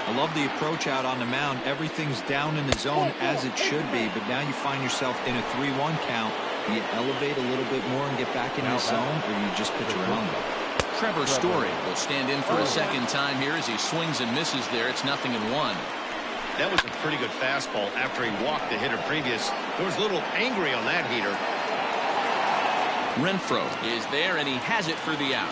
I love the approach out on the mound. Everything's down in the zone as it should be, but now you find yourself in a 3-1 count. Do you elevate a little bit more and get back in the zone, or you just pitch around them? Trevor Story will stand in for a second time here as he swings and misses there. It's 0-1. That was a pretty good fastball after he walked the hitter previous. There was a little angry on that heater. Renfroe is there, and he has it for the out.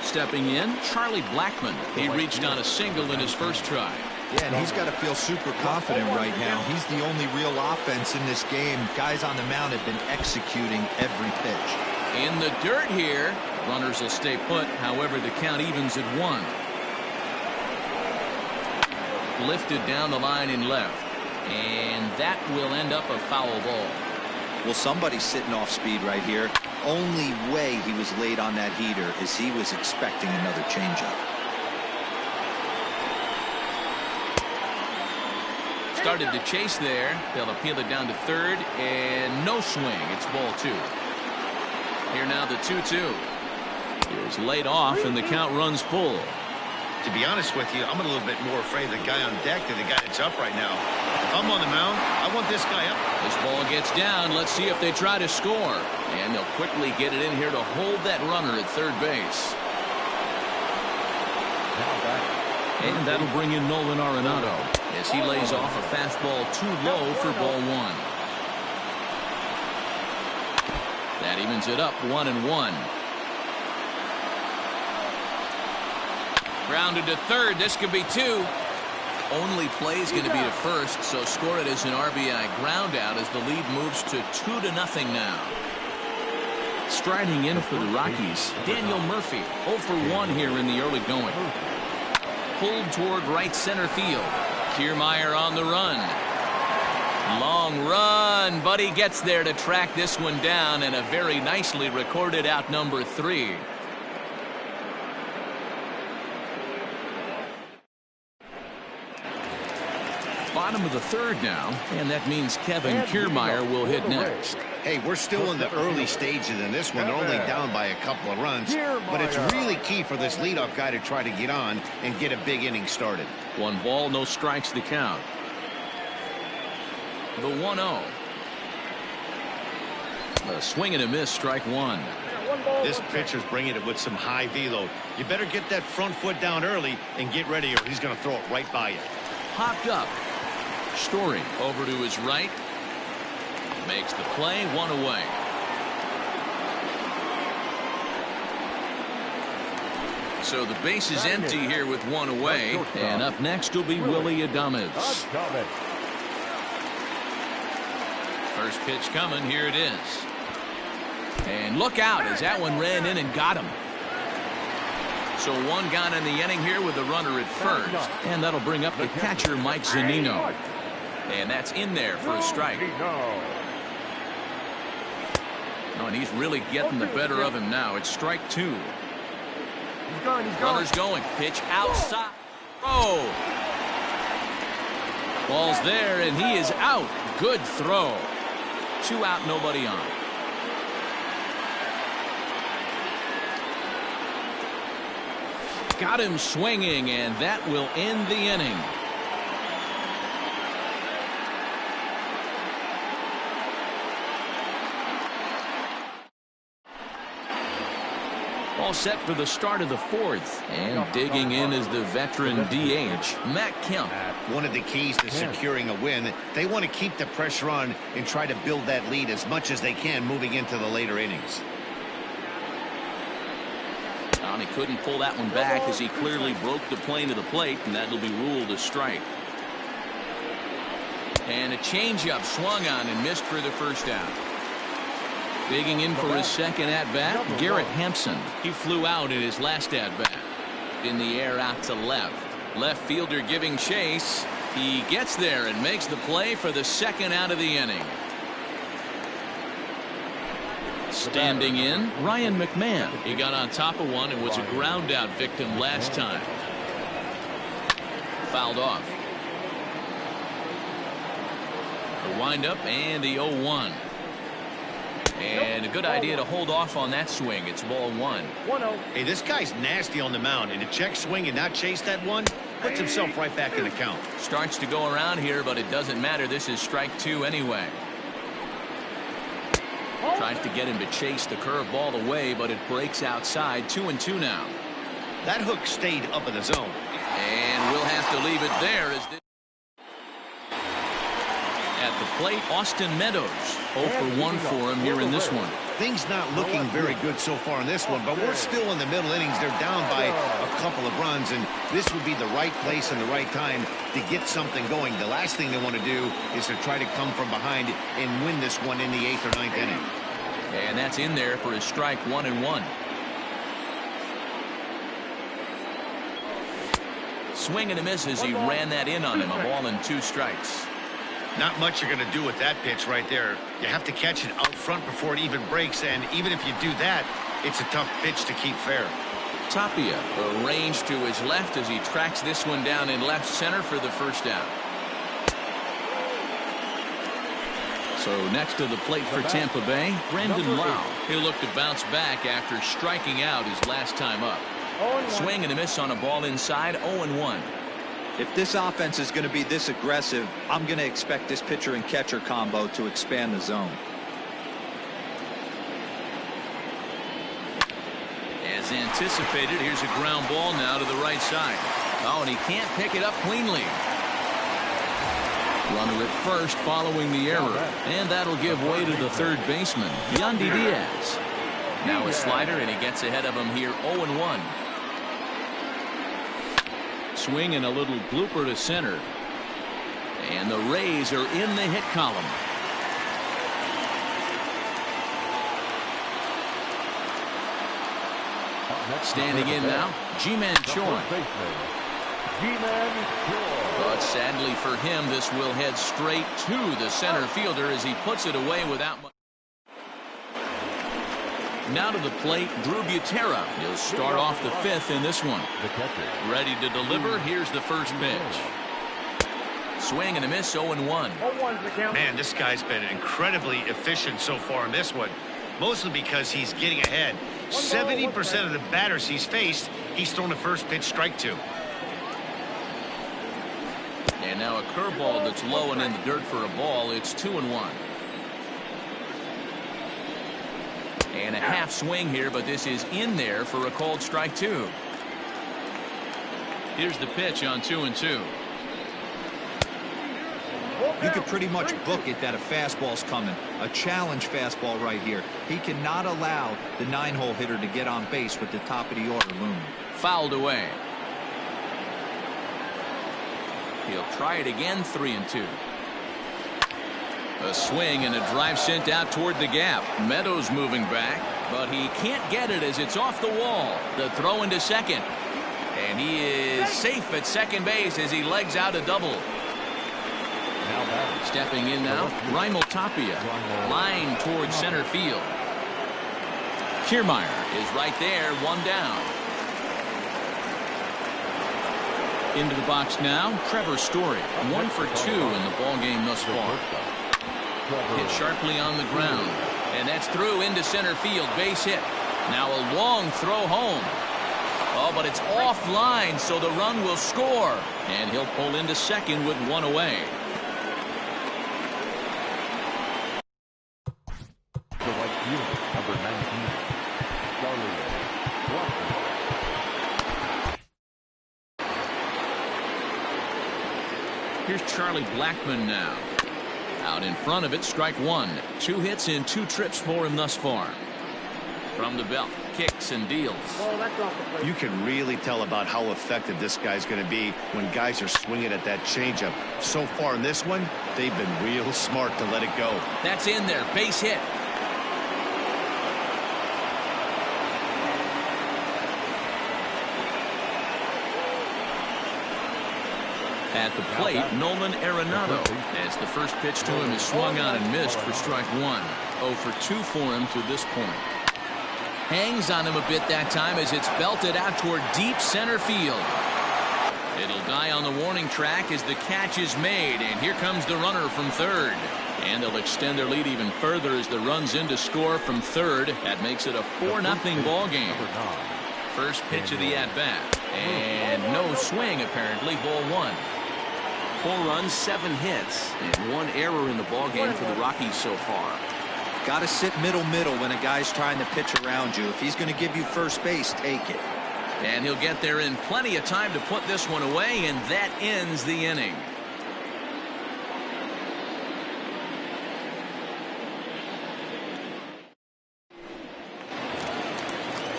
Stepping in, Charlie Blackmon. He reached on a single in his first try. Yeah, and he's got to feel super confident right now. He's the only real offense in this game. Guys on the mound have been executing every pitch. In the dirt here, runners will stay put. However, the count evens at 1. Lifted down the line in left, and that will end up a foul ball. Well, somebody's sitting off speed right here. Only way he was late on that heater is he was expecting another changeup. Started to chase there. They'll appeal it down to third, and no swing. It's ball 2. Here now the 2-2. He was laid off, and the count runs full. To be honest with you, I'm a little bit more afraid of the guy on deck than the guy that's up right now. If I'm on the mound, I want count this guy up. This ball gets down. Let's see if they try to score. And they'll quickly get it in here to hold that runner at third base. And that'll bring in Nolan Arenado as he lays off a fastball too low for ball one. That evens it up 1-1. Grounded to third. This could be two. Only play is going to be to first, so score it as an RBI ground out as the lead moves to 2-0 now. Striding in for the Rockies, Daniel Murphy, 0 for 1 here in the early going. Pulled toward right center field. Kiermaier on the run. Long run, but he gets there to track this one down, and a very nicely recorded out number 3. Bottom of the third now, and that means Kevin Kiermaier will hit next. Hey, we're still in the early stages in this one. They're only down by a couple of runs, but it's really key for this leadoff guy to try to get on and get a big inning started. 1 ball, no strikes the count. The 1-0. A swing and a miss, strike 1. This pitcher's bringing it with some high velo. You better get that front foot down early and get ready, or he's going to throw it right by you. Popped up. Story over to his right. Makes the play, 1 away. So the base is empty here with 1 away. And up next will be Willy Adames. First pitch coming. Here it is. And look out as that one ran in and got him. So 1 gone in the inning here with a runner at first. And that'll bring up the catcher, Mike Zunino. And that's in there for a strike. Oh, and he's really getting the better of him now. It's strike 2. He's gone. Runner's going. Pitch outside. Oh! Ball's there, and he is out. Good throw. 2 out, nobody on. Got him swinging, and that will end the inning. All set for the start of the 4th, and digging in is the veteran DH, Matt Kemp. One of the keys to securing a win, they want to keep the pressure on and try to build that lead as much as they can moving into the later innings. He couldn't pull that one back as he clearly broke the plane to the plate, and that'll be ruled a strike. And a changeup swung on and missed for the first out. Digging in for his second at-bat, Garrett Hampson. He flew out in his last at-bat. In the air out to left. Left fielder giving chase. He gets there and makes the play for the second out of the inning. Standing in, Ryan McMahon. He got on top of one and was a ground-out victim last time. Fouled off. The windup and the 0-1. And a good idea to hold off on that swing. It's ball 1. Hey, this guy's nasty on the mound, and to check swing and not chase that one puts himself right back in the count. Starts to go around here, but it doesn't matter. This is strike 2 anyway. Tries to get him to chase the curveball away, but it breaks outside. 2-2 now. That hook stayed up in the zone. And we'll have to leave it there as this. At the plate, Austin Meadows. 0 for 1 for him here in this one. Things not looking very good so far in this one, but we're still in the middle innings. They're down by a couple of runs, and this would be the right place and the right time to get something going. The last thing they want to do is to try to come from behind and win this one in the 8th or 9th inning. And that's in there for his strike 1-1. Swing and a miss as he ran that in on him. A ball and 2 strikes. Not much you're going to do with that pitch right there. You have to catch it out front before it even breaks, and even if you do that, it's a tough pitch to keep fair. Tapia arranged to his left as he tracks this one down in left center for the first out. So next to the plate for Tampa Bay, Brandon Lau. He'll look to bounce back after striking out his last time up. Swing and a miss on a ball inside. 0-1. If this offense is going to be this aggressive, I'm going to expect this pitcher and catcher combo to expand the zone. As anticipated, here's a ground ball now to the right side. Oh, and he can't pick it up cleanly. Runner at first following the error, and that'll give way to the third baseman, Yandy Diaz. Now a slider, and he gets ahead of him here, 0-1. Swing and a little blooper to center. And the Rays are in the hit column. Standing in now, Ji-Man Choi. But sadly for him, this will head straight to the center fielder as he puts it away without much. Now to the plate, Drew Butera. He'll start off the fifth in this one. Ready to deliver. Here's the first pitch. Swing and a miss, 0-1. Man, this guy's been incredibly efficient so far in this one. Mostly because he's getting ahead. 70% of the batters he's faced, he's thrown the first pitch strike to. And now a curveball that's low and in the dirt for a ball. It's 2-1. And a half swing here, but this is in there for a called strike two. Here's the pitch on 2-2. You could pretty much book it that a fastball's coming. A challenge fastball right here. He cannot allow the 9-hole hitter to get on base with the top of the order looming. Fouled away. He'll try it again, 3-2. A swing and a drive sent out toward the gap. Meadows moving back, but he can't get it as it's off the wall. The throw into second. And he is safe at second base as he legs out a double. Stepping in now, Raimel Tapia. Line towards center field. Kiermaier is right there, one down. Into the box now, Trevor Story. 1 for 2 in the ball game thus far. Hit sharply on the ground. And that's through into center field. Base hit. Now a long throw home. Oh, but it's offline, so the run will score. And he'll pull into second with one away. The white unit, number 19. Here's Charlie Blackmon now. Out in front of it, strike one. 2 hits in 2 trips for him thus far. From the belt, kicks and deals. You can really tell about how effective this guy's going to be when guys are swinging at that changeup. So far in this one, they've been real smart to let it go. That's in there, base hit. At the plate, Nolan Arenado, as the first pitch to him is swung on and missed for strike one. 0 for 2 for him to this point. Hangs on him a bit that time as it's belted out toward deep center field. It'll die on the warning track as the catch is made, and here comes the runner from third. And they'll extend their lead even further as the run's in to score from third. That makes it a 4-0 ball game. First pitch of the at-bat. And no swing, apparently, ball one. 4 runs, 7 hits, and 1 error in the ballgame for the Rockies so far. Got to sit middle when a guy's trying to pitch around you. If he's going to give you first base, take it. And he'll get there in plenty of time to put this one away, and that ends the inning.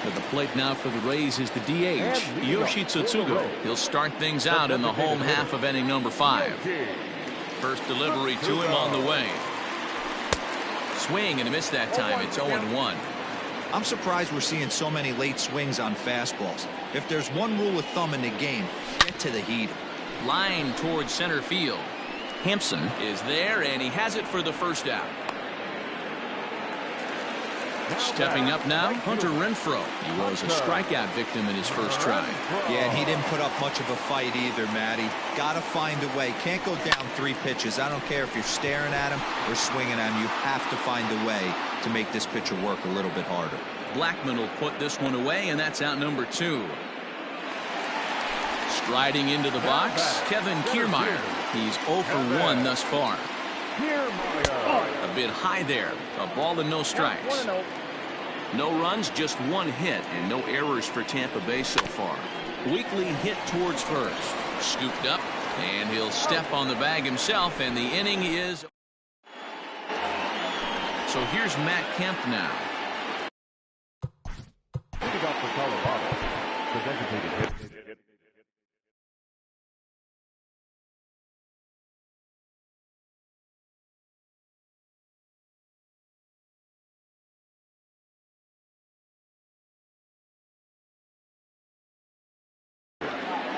To the plate now for the Rays is the DH, Yoshi Tsutsugo. He'll start things out in the home half of inning number 5. First delivery to him on the way. Swing and a miss that time. It's 0-1. I'm surprised we're seeing so many late swings on fastballs. If there's one rule of thumb in the game, get to the heater. Line towards center field. Hampson is there, and he has it for the first out. Stepping up now, Hunter Renfroe. He was a strikeout victim in his first try. Yeah, and he didn't put up much of a fight either, Matty. Got to find a way. Can't go down 3 pitches. I don't care if you're staring at him or swinging at him. You have to find a way to make this pitcher work a little bit harder. Blackmon will put this one away, and that's out number 2. Riding into the box, Kevin Kiermaier. He's 0 for 1 thus far. A bit high there. A ball and no strikes. No runs, just 1 hit, and no errors for Tampa Bay so far. Weekly hit towards first. Scooped up, and he'll step on the bag himself, and the inning is... So here's Matt Kemp now. Leading off for Colorado, the designated hit.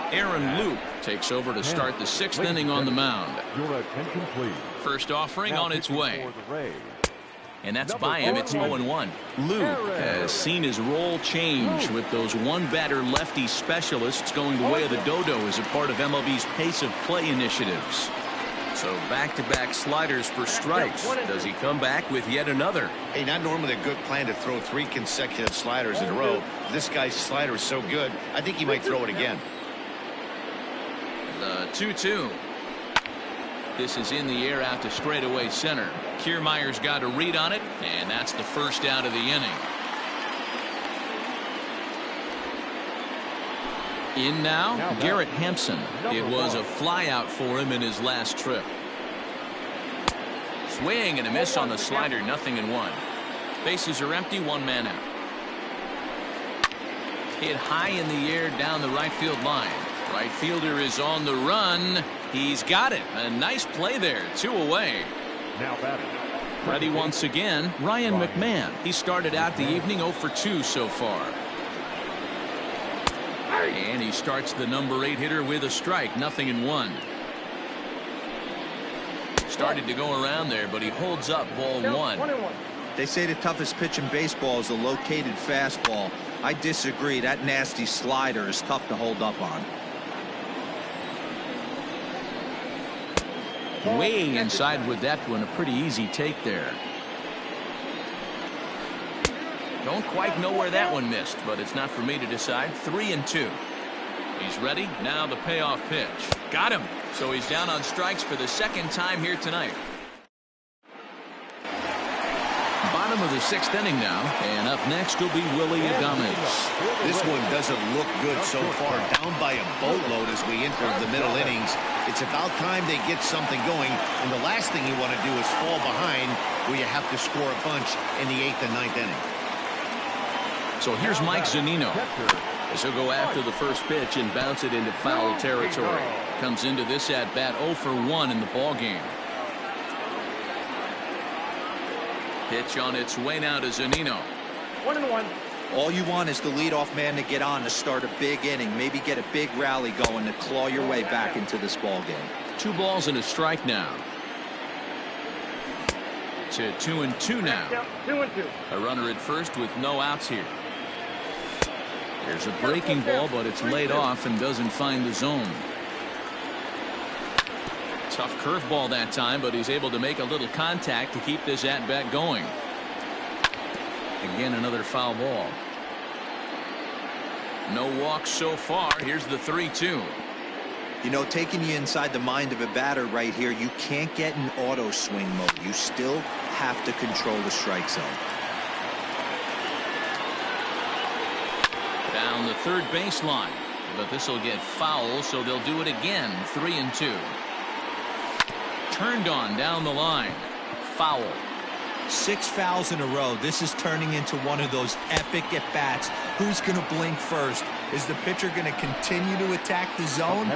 Aaron Luke takes over to start the 6th inning on the mound. Your attention, please. First offering Now on its pitching way. for the Rays, And that's Number by him. It's 41. 0-1. Luke has seen his role change with those one-batter lefty specialists going the way of the dodo as a part of MLB's pace of play initiatives. So back-to-back sliders for strikes. Does he come back with yet another? Hey, not normally a good plan to throw 3 consecutive sliders in a row. This guy's slider is so good, I think he might throw it again. The 2-2. This is in the air out to straightaway center. Kiermaier's got a read on it, and that's the first out of the inning. In now, Garrett Hampson. It was a flyout for him in his last trip. Swing and a miss on the slider, 0-1. Bases are empty, 1 man out. Hit high in the air down the right field line. Right fielder is on the run. He's got it. A nice play there. 2 away. now batting. Ready once again, Ryan McMahon. He started out the evening 0 for 2 so far. And he starts the number 8 hitter with a strike, 0-1. Started to go around there, but he holds up ball 1. They say the toughest pitch in baseball is a located fastball. I disagree. That nasty slider is tough to hold up on. Way inside with that one, a pretty easy take there. Don't quite know where that one missed, but it's not for me to decide. 3-2. He's ready. Now the payoff pitch. Got him. So he's down on strikes for the 2nd time here tonight. Bottom of the 6th inning now, and up next will be Willie Adames. This one doesn't look good so far. Down by a boatload as we enter the middle innings. It's about time they get something going, and the last thing you want to do is fall behind where you have to score a bunch in the 8th and 9th inning. So here's Mike Zunino. As he'll go after the first pitch and bounce it into foul territory. Comes into this at bat 0 for 1 in the ball game. Pitch on its way now to Zunino. 1-1. All you want is the leadoff man to get on to start a big inning, maybe get a big rally going to claw your way back into this ball game. 2 balls and a strike now. To 2-2 now. 2-2. A runner at first with no outs here. There's a breaking ball, but it's laid off and doesn't find the zone. Tough curveball that time, but he's able to make a little contact to keep this at-bat going. Again, another foul ball. No walks so far. Here's the 3-2. You know, taking you inside the mind of a batter right here, you can't get in auto swing mode. You still have to control the strike zone. Down the third baseline, but this will get foul, so they'll do it again. 3-2. Turned on down the line. Foul. 6 fouls in a row. This is turning into one of those epic at-bats. Who's going to blink first? Is the pitcher going to continue to attack the zone,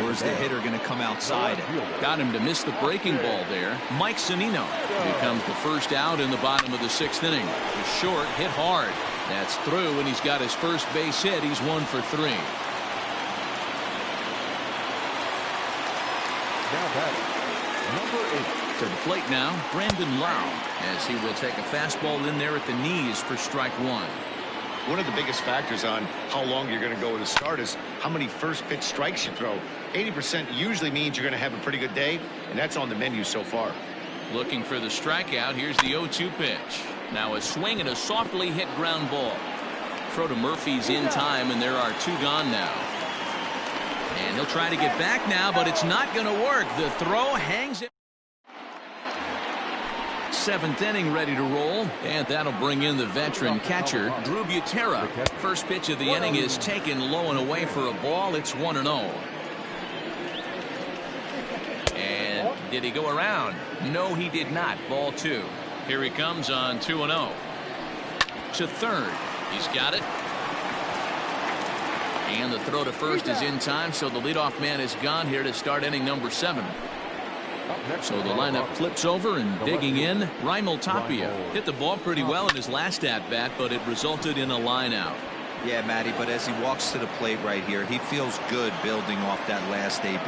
or is the hitter going to come outside it? Got him to miss the breaking ball there. Mike Zunino becomes the first out in the bottom of the 6th inning. He's short, hit hard. That's through, and he's got his first base hit. He's 1 for 3. Now batting, number 8. To the plate now, Brandon Lau, as he will take a fastball in there at the knees for strike 1. One of the biggest factors on how long you're going to go with a start is how many first pitch strikes you throw. 80% usually means you're going to have a pretty good day, and that's on the menu so far. Looking for the strikeout. Here's the 0-2 pitch. Now a swing and a softly hit ground ball. Throw to Murphy's in time, and there are 2 gone now. And he'll try to get back now, but it's not going to work. The throw hangs it. Seventh inning ready to roll, and that'll bring in the veteran catcher, Drew Butera. First pitch of the inning is taken low and away for a ball. It's 1-0. And did he go around? No, he did not. Ball 2. Here he comes on 2-0. To third. He's got it. And the throw to first is in time, so the leadoff man is gone here to start inning number 7. So the lineup flips over, and digging in, Raimel Tapia hit the ball pretty well in his last at-bat, but it resulted in a line out. Yeah, Matty, but as he walks to the plate right here, he feels good building off that last AB.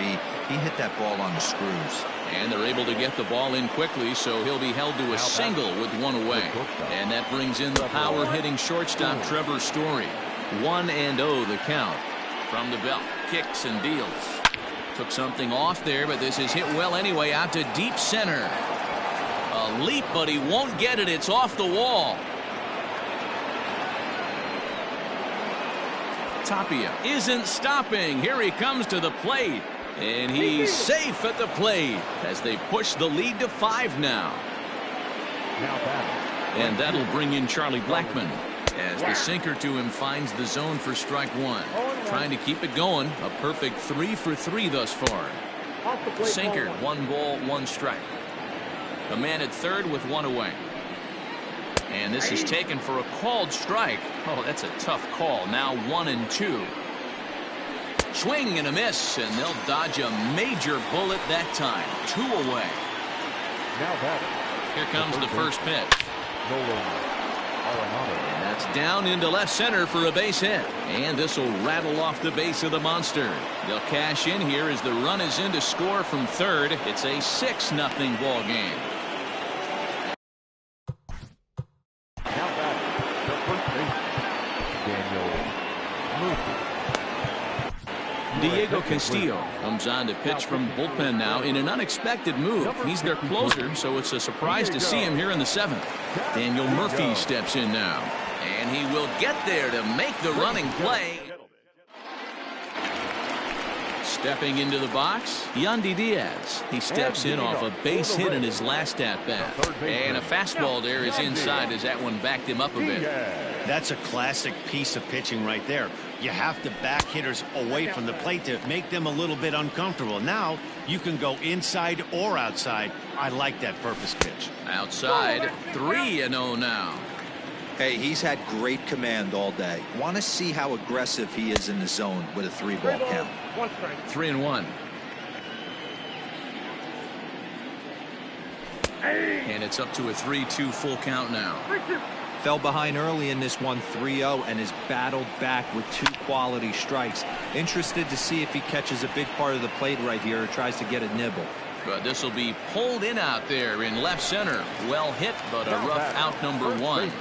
He hit that ball on the screws. And they're able to get the ball in quickly, so he'll be held to a single with 1 away. And that brings in the power-hitting shortstop Trevor Story. 1-0 the count. From the belt, kicks and deals. Took something off there, but this is hit well anyway, out to deep center. A leap, but he won't get it. It's off the wall. Tapia isn't stopping. Here he comes to the plate. And he's safe at the plate as they push the lead to 5 now. And that'll bring in Charlie Blackmon as the sinker to him finds the zone for strike 1. Trying to keep it going. A perfect 3 for 3 thus far. Sinker, 1 ball, 1 strike. A man at third with 1 away. And this is taken for a called strike. Oh, that's a tough call. Now 1-2. Swing and a miss, and they'll dodge a major bullet that time. 2 away. Here comes the first pitch. And that's down into left center for a base hit. And this will rattle off the base of the monster. They'll cash in here as the run is in to score from third. It's a 6-0 ball game. Diego Castillo comes on to pitch from bullpen now in an unexpected move. He's their closer, so it's a surprise to see him here in the 7th. Daniel Murphy steps in now, and he will get there to make the running play. Stepping into the box, Yandy Diaz. He steps in off a base hit in his last at-bat. And a fastball there is inside as that one backed him up a bit. That's a classic piece of pitching right there. You have to back hitters away from the plate to make them a little bit uncomfortable. Now you can go inside or outside. I like that purpose pitch. Outside, 3-0 now. Hey, he's had great command all day. Want to see how aggressive he is in the zone with a 3-ball count. 3-1. And it's up to a 3-2 full count now. Fell behind early in this one, 3-0, and has battled back with 2 quality strikes. Interested to see if he catches a big part of the plate right here or tries to get a nibble. But this will be pulled in out there in left center. Well hit, but a rough out number 1.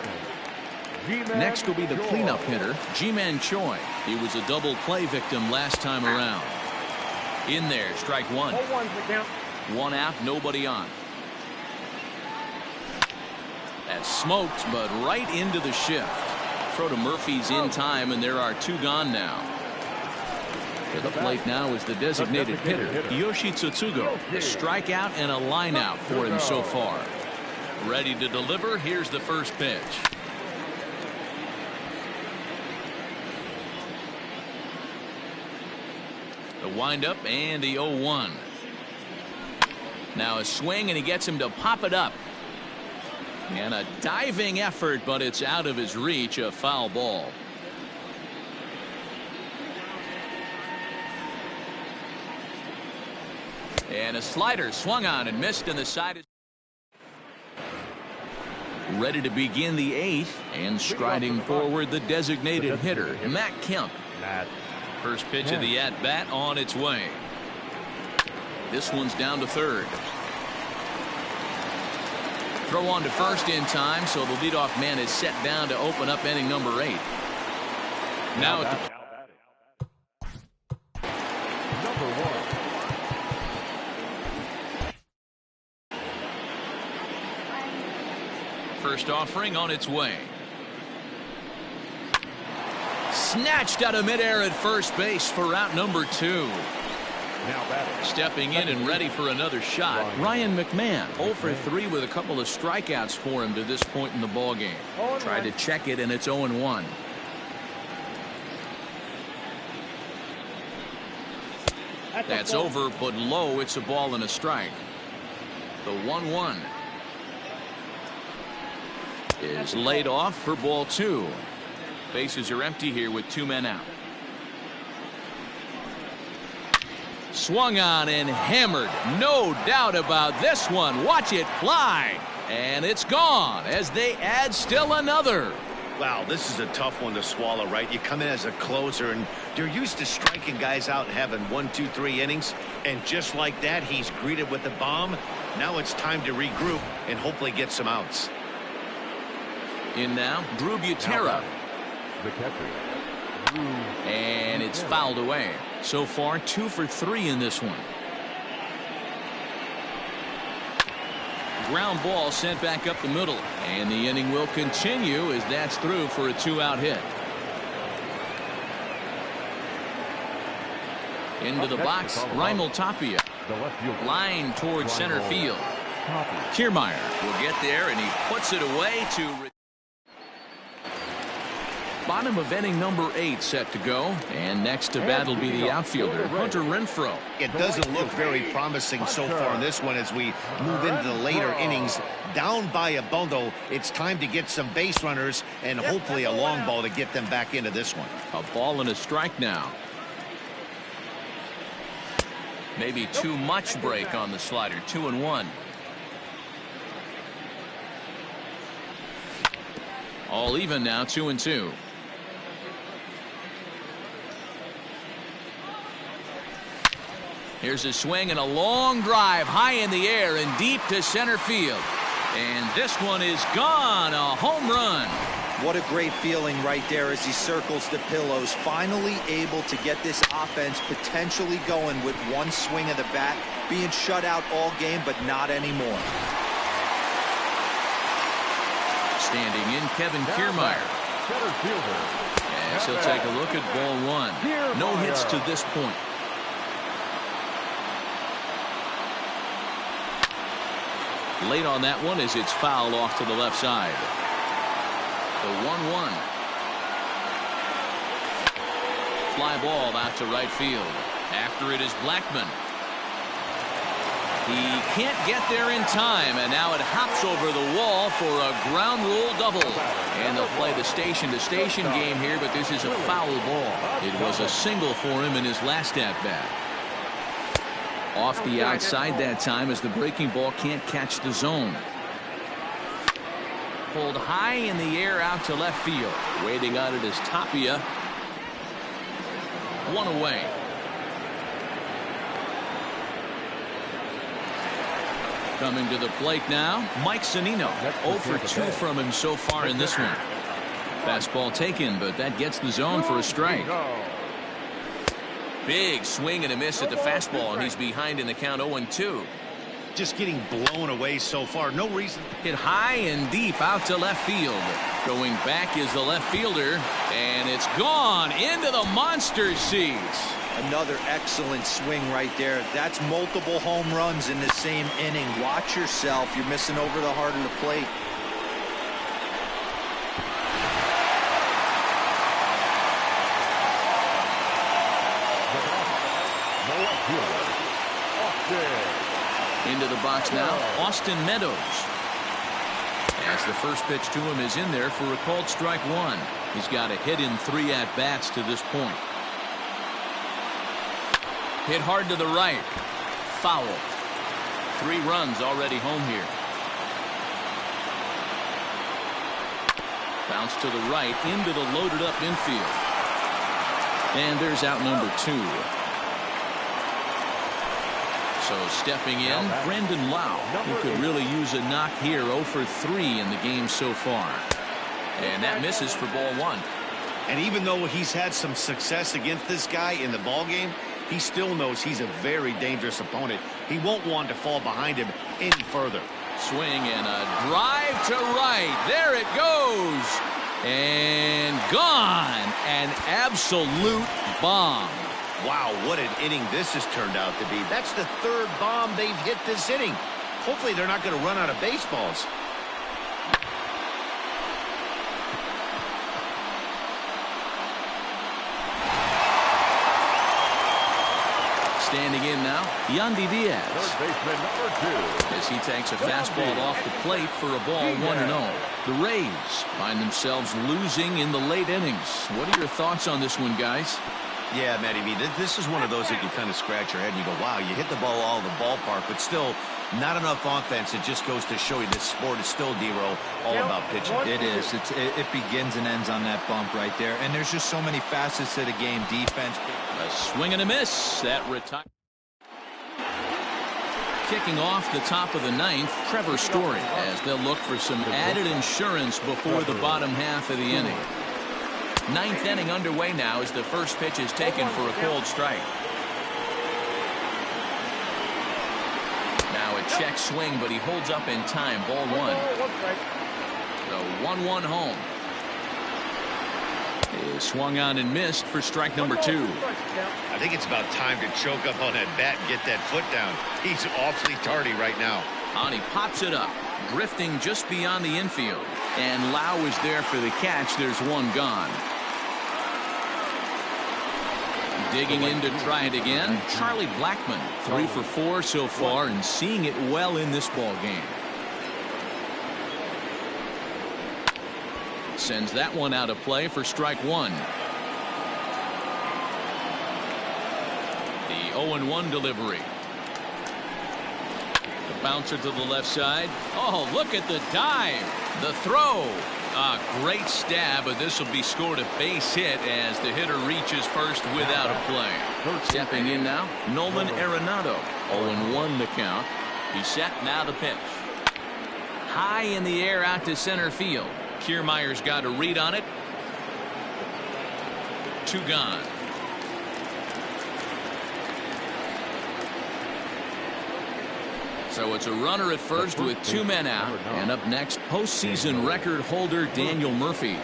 Next will be the cleanup hitter, Ji-Man Choi. He was a double play victim last time around. In there, strike 1. 1 out, nobody on. That's smoked, but right into the shift. Throw to Murphy's in time, and there are 2 gone now. To the plate now is the designated hitter, Yoshi Tsutsugo. A strikeout and a line out for him so far. Ready to deliver. Here's the first pitch. The windup and the 0-1. Now a swing, and he gets him to pop it up. And a diving effort, but it's out of his reach. A foul ball. And a slider swung on and missed, and the side is ready to begin the 8th, and striding forward the designated hitter, Matt Kemp. First pitch of the at-bat on its way. This one's down to third. Throw on to first in time, so the leadoff man is set down to open up inning number 8. Now at the first offering on its way. snatched out of midair at first base for out number 2. Now batting. Stepping in and ready for another shot, Ryan McMahon. 0 for 3 with a couple of strikeouts for him to this point in the ballgame. Tried to check it, and it's 0-1. That's over, but low. It's a ball and a strike. The 1-1 is laid off for ball 2. Bases are empty here with 2 men out. Swung on and hammered. No doubt about this one. Watch it fly. And it's gone as they add still another. Wow, this is a tough one to swallow, right? You come in as a closer, and you're used to striking guys out and having 1, 2, 3 innings. And just like that, he's greeted with the bomb. Now it's time to regroup and hopefully get some outs. In now, Drew Butera. The catcher. And it's fouled away. So far, 2 for 3 in this one. Ground ball sent back up the middle. And the inning will continue as that's through for a 2-out hit. Into the box, Raimel Tapia. Line towards center field. Kiermaier will get there, and he puts it away to... Bottom of inning number 8 set to go, and next to bat will be the outfielder, Hunter Renfroe. It doesn't look very promising so far in this one as we move into the later innings. Down by a bundle, it's time to get some base runners and hopefully a long ball to get them back into this one. A ball and a strike now. Maybe too much break on the slider. 2-1. All even now, 2-2. Here's a swing and a long drive high in the air and deep to center field. And this one is gone. A home run. What a great feeling right there as he circles the pillows. Finally able to get this offense potentially going with one swing of the bat. Being shut out all game, but not anymore. Standing in, Kevin Kiermaier. As he'll take a look at ball 1. No hits to this point. Late on that one as it's fouled off to the left side. The 1-1. Fly ball out to right field. After it is Blackmon. He can't get there in time, and now it hops over the wall for a ground rule double. And they'll play the station-to-station game here, but this is a foul ball. It was a single for him in his last at-bat. Off the outside that time as the breaking ball can't catch the zone. Pulled high in the air out to left field. Waiting on it is Tapia. 1 away. Coming to the plate now, Mike Zunino. 0 for 2 from him so far in this one. Fastball taken, but that gets the zone for a strike. Big swing and a miss at the fastball, and he's behind in the count 0-2. Just getting blown away so far. No reason. Hit high and deep out to left field. Going back is the left fielder, and it's gone into the monster seats. Another excellent swing right there. That's multiple home runs in the same inning. Watch yourself. You're missing over the heart of the plate. Into the box now, Austin Meadows. As the first pitch to him is in there for a called strike 1. He's got a hit in 3 at-bats to this point. Hit hard to the right. Foul. 3 runs already home here. Bounce to the right into the loaded up infield. And there's out number 2. So stepping in, Brendan Lau, who could really use a knock here. 0 for 3 in the game so far. And that misses for ball 1. And even though he's had some success against this guy in the ball game, he still knows he's a very dangerous opponent. He won't want to fall behind him any further. Swing and a drive to right. There it goes. And gone. An absolute bomb. Wow, what an inning this has turned out to be. That's the third bomb they've hit this inning. Hopefully they're not going to run out of baseballs. Standing in now, Yandy Diaz. Third baseman number 2. As he takes a fastball off the plate for a ball 1-0. The Rays find themselves losing in the late innings. What are your thoughts on this one, guys? Yeah, Matty B, this is one of those that you kind of scratch your head and you go, wow, you hit the ball all over the ballpark, but still not enough offense. It just goes to show you this sport is still, D-Row, all about pitching. It is. It begins and ends on that bump right there. And there's just so many facets to the game. Defense. A swing and a miss. That retire. Kicking off the top of the ninth, Trevor Story, as they'll look for some added insurance before the bottom half of the inning. Ninth inning underway now as the first pitch is taken for a cold strike. Now a check swing, but he holds up in time. Ball 1. The 1-1 home. Is swung on and missed for strike number 2. I think it's about time to choke up on that bat and get that foot down. He's awfully tardy right now. And he pops it up, drifting just beyond the infield. And Lau is there for the catch. There's one gone. Digging in to try it again, Charlie Blackmon, 3 for 4 so far and seeing it well in this ball game. Sends that one out of play for strike 1. The 0-1 delivery. The bouncer to the left side. Oh, look at the dive. The throw. A great stab, but this will be scored a base hit as the hitter reaches first without a play. Stepping in now, Nolan Arenado. 0-1 the count. He's set, now the pitch. High in the air out to center field. Kiermaier's got a read on it. 2 gone. So it's a runner at first with 2 men out. And up next, postseason record holder Daniel Murphy.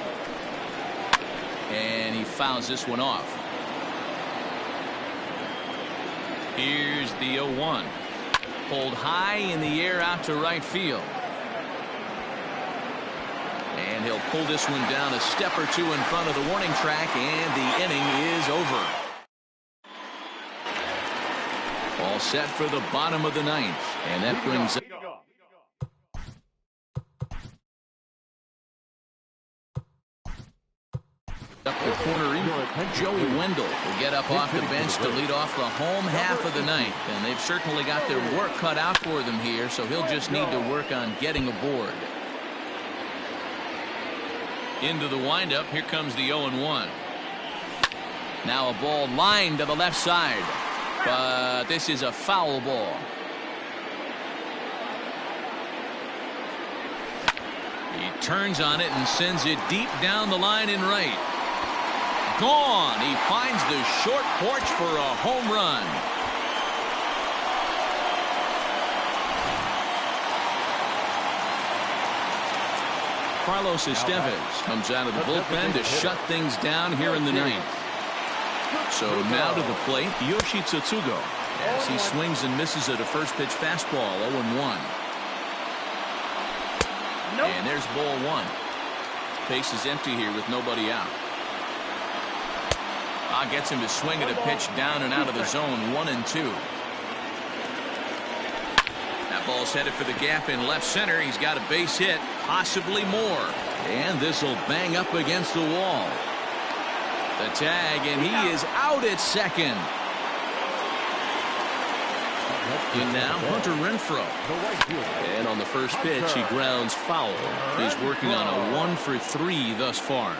And he fouls this one off. Here's the 0-1. Pulled high in the air out to right field. And he'll pull this one down a step or 2 in front of the warning track, and the inning is over. All set for the bottom of the ninth, and that brings up the corner. Joey Wendell will get up off the bench to lead off the home half of the ninth, and they've certainly got their work cut out for them here, so he'll just need to work on getting aboard. Into the windup, here comes the 0-1. Now a ball lined to the left side, but this is a foul ball. He turns on it and sends it deep down the line in right. Gone. He finds the short porch for a home run. Carlos Estevez comes out of the bullpen to shut things down here in the ninth. So now to the plate, Yoshi Tsutsugo, as he swings and misses at a first pitch fastball. 0-1. And there's ball 1. Base is empty here with nobody out. Gets him to swing at a pitch down and out of the zone. 1-2. That ball's headed for the gap in left center. He's got a base hit, possibly more. And this will bang up against the wall. The tag, and he is out at second. And now Hunter Renfroe. And on the first pitch, he grounds foul. He's working on a 1 for 3 thus far.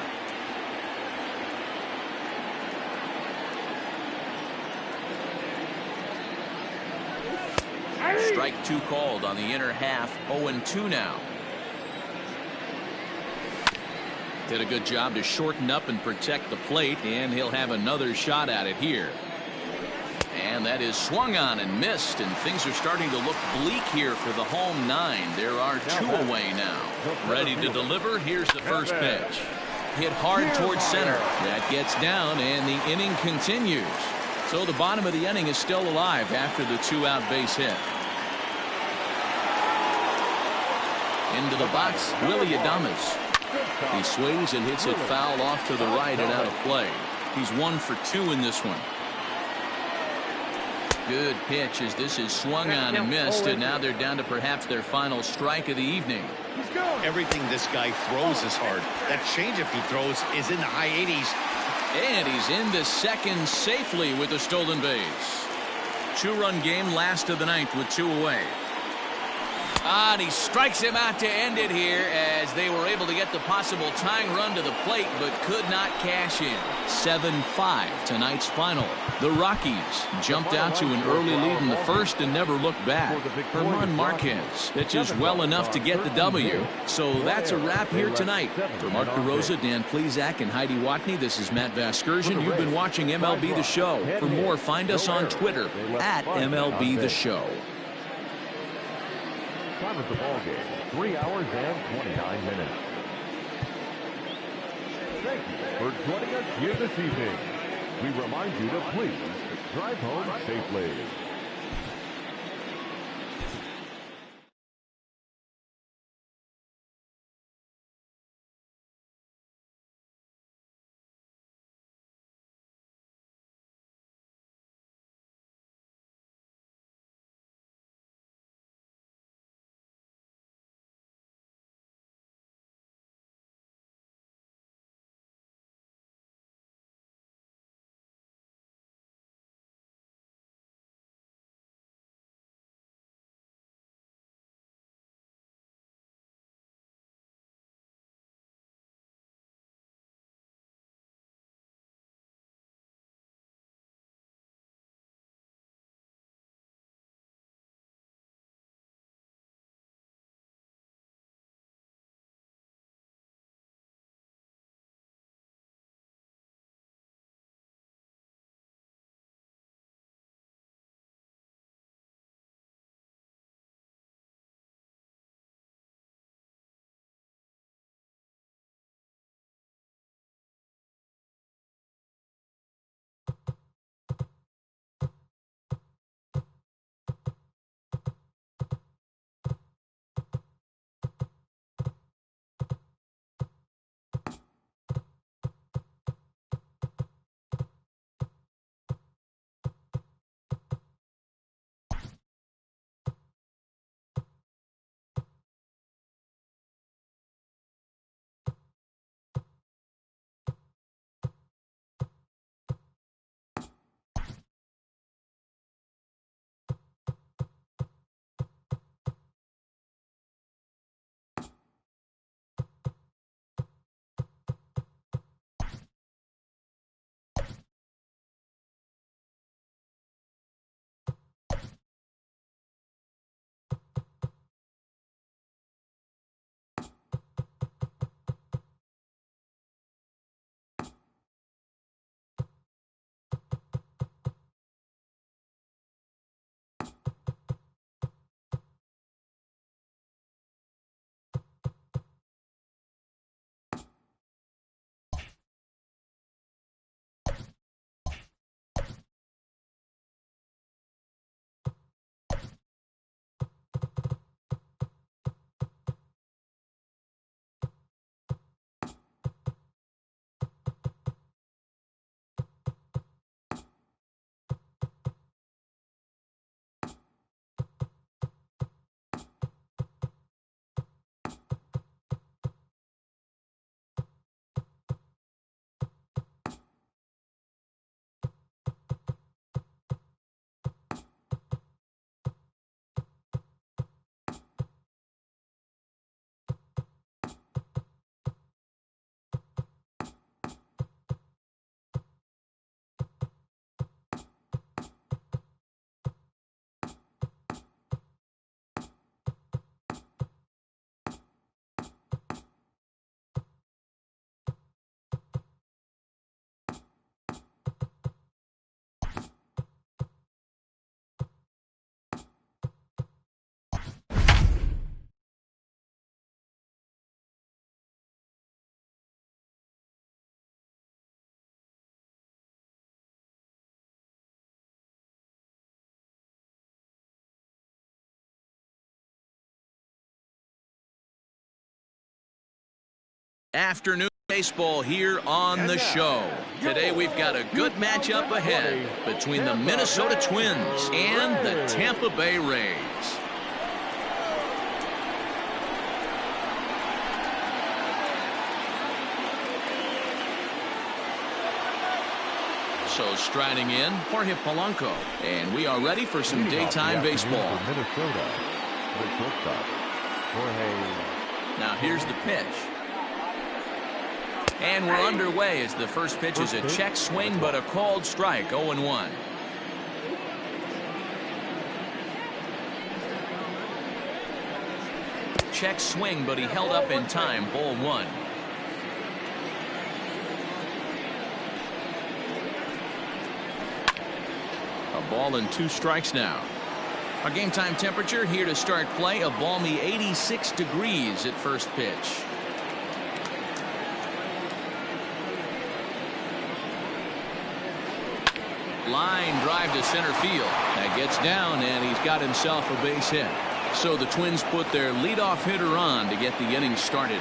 Strike 2 called on the inner half. 0-2 now. Did a good job to shorten up and protect the plate, and he'll have another shot at it here. And that is swung on and missed, and things are starting to look bleak here for the home 9. There are 2 away now. Ready to deliver. Here's the first pitch. hit hard towards center. That gets down, and the inning continues. So the bottom of the inning is still alive after the 2-out base hit. Into the box, Willie Adames. He sways and hits it foul off to the right and out of play. He's 1 for 2 in this one. Good pitch as this is swung on and missed, and now they're down to perhaps their final strike of the evening. Everything this guy throws is hard. That changeup he throws is in the high 80s. And he's into second safely with a stolen base. 2-run game, last of the ninth with 2 away. And he strikes him out to end it here as they were able to get the possible tying run to the plate but could not cash in. 7-5 tonight's final. The Rockies jumped out to an early lead in the first and never looked back. German Marquez pitches well enough to get the W. So that's a wrap here tonight. For Mark DeRosa, Dan Plesac, and Heidi Watney, this is Matt Vasgersian. You've been watching MLB The Show. For more, find us on Twitter at MLB The Show. Time of the ball game, 3 hours and 29 minutes. Thank you for joining us here this evening. We remind you to please drive home safely. Afternoon baseball here on the show. Today we've got a good matchup ahead between the Minnesota Twins and the Tampa Bay Rays. So striding in, Jorge Polanco, and we are ready for some daytime baseball. Minnesota, the shortstop, Jorge. Now here's the pitch. And we're underway as the first pitch is a check swing, but a called strike, 0-1. Check swing, but he held up in time, ball 1. A ball and 2 strikes now. Our game time temperature here to start play, a balmy 86 degrees at first pitch. Line drive to center field. That gets down, and he's got himself a base hit. So the Twins put their leadoff hitter on to get the inning started.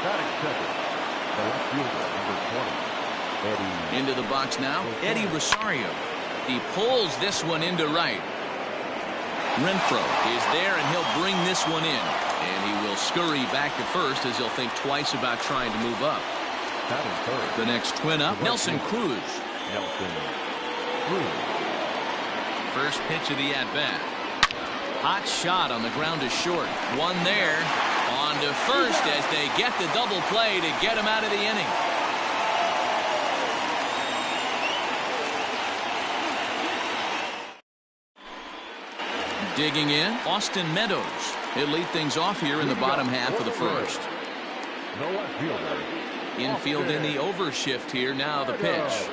Batting second, the left fielder, number 20, Eddie. Into the box now, Eddie Rosario. He pulls this one into right. Renfroe is there, and he'll bring this one in. And he will scurry back to first as he'll think twice about trying to move up. The next Twin up, Nelson Cruz. First pitch of the at-bat. Hot shot on the ground to short. One there. On to first as they get the double play to get him out of the inning. Digging in, Austin Meadows. He'll lead things off here in the bottom half of the first. The left fielder. Infield in the overshift here. Now the pitch.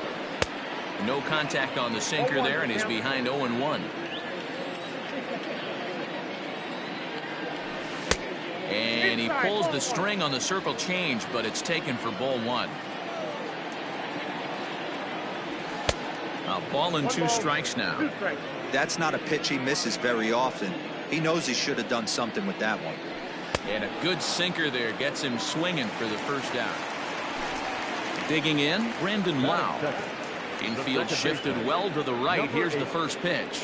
No contact on the sinker there, and he's behind 0-1. And he pulls the string on the circle change, but it's taken for ball 1. A ball and 2 strikes now. That's not a pitch he misses very often. He knows he should have done something with that one. And a good sinker there gets him swinging for the first out. Digging in, Brandon Lau. Infield shifted well to the right. Here's the first pitch.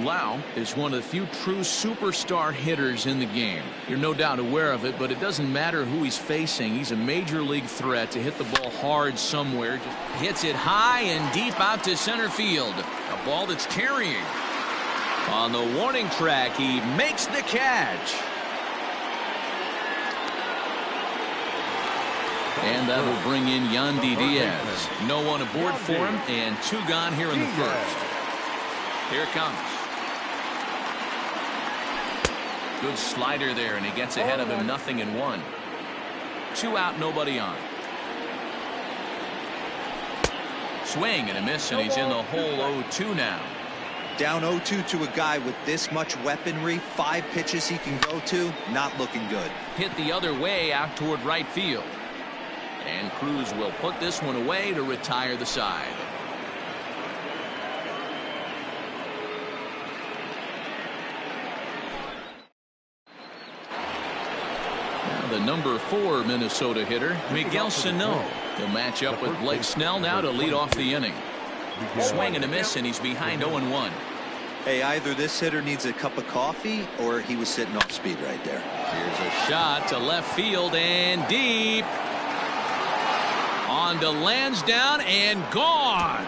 Lau is one of the few true superstar hitters in the game. You're no doubt aware of it, but it doesn't matter who he's facing. He's a major league threat to hit the ball hard somewhere. Just hits it high and deep out to center field. A ball that's carrying. On the warning track, he makes the catch. And that will bring in Yandy Diaz. No one aboard for him, and 2 gone here in the first. Here it comes. Good slider there, and he gets ahead of him, 0-1. 2 out, nobody on. Swing and a miss, and he's in the hole 0-2 now. Down 0-2 to a guy with this much weaponry, 5 pitches he can go to, not looking good. Hit the other way out toward right field. And Cruz will put this one away to retire the side. Now the number 4 Minnesota hitter, Miguel Sano. He'll match up with Blake Snell now to lead off the inning. Swing and a miss, and he's behind 0-1. Hey, either this hitter needs a cup of coffee or he was sitting off speed right there. Here's a shot to left field and deep. On to Lansdowne and gone.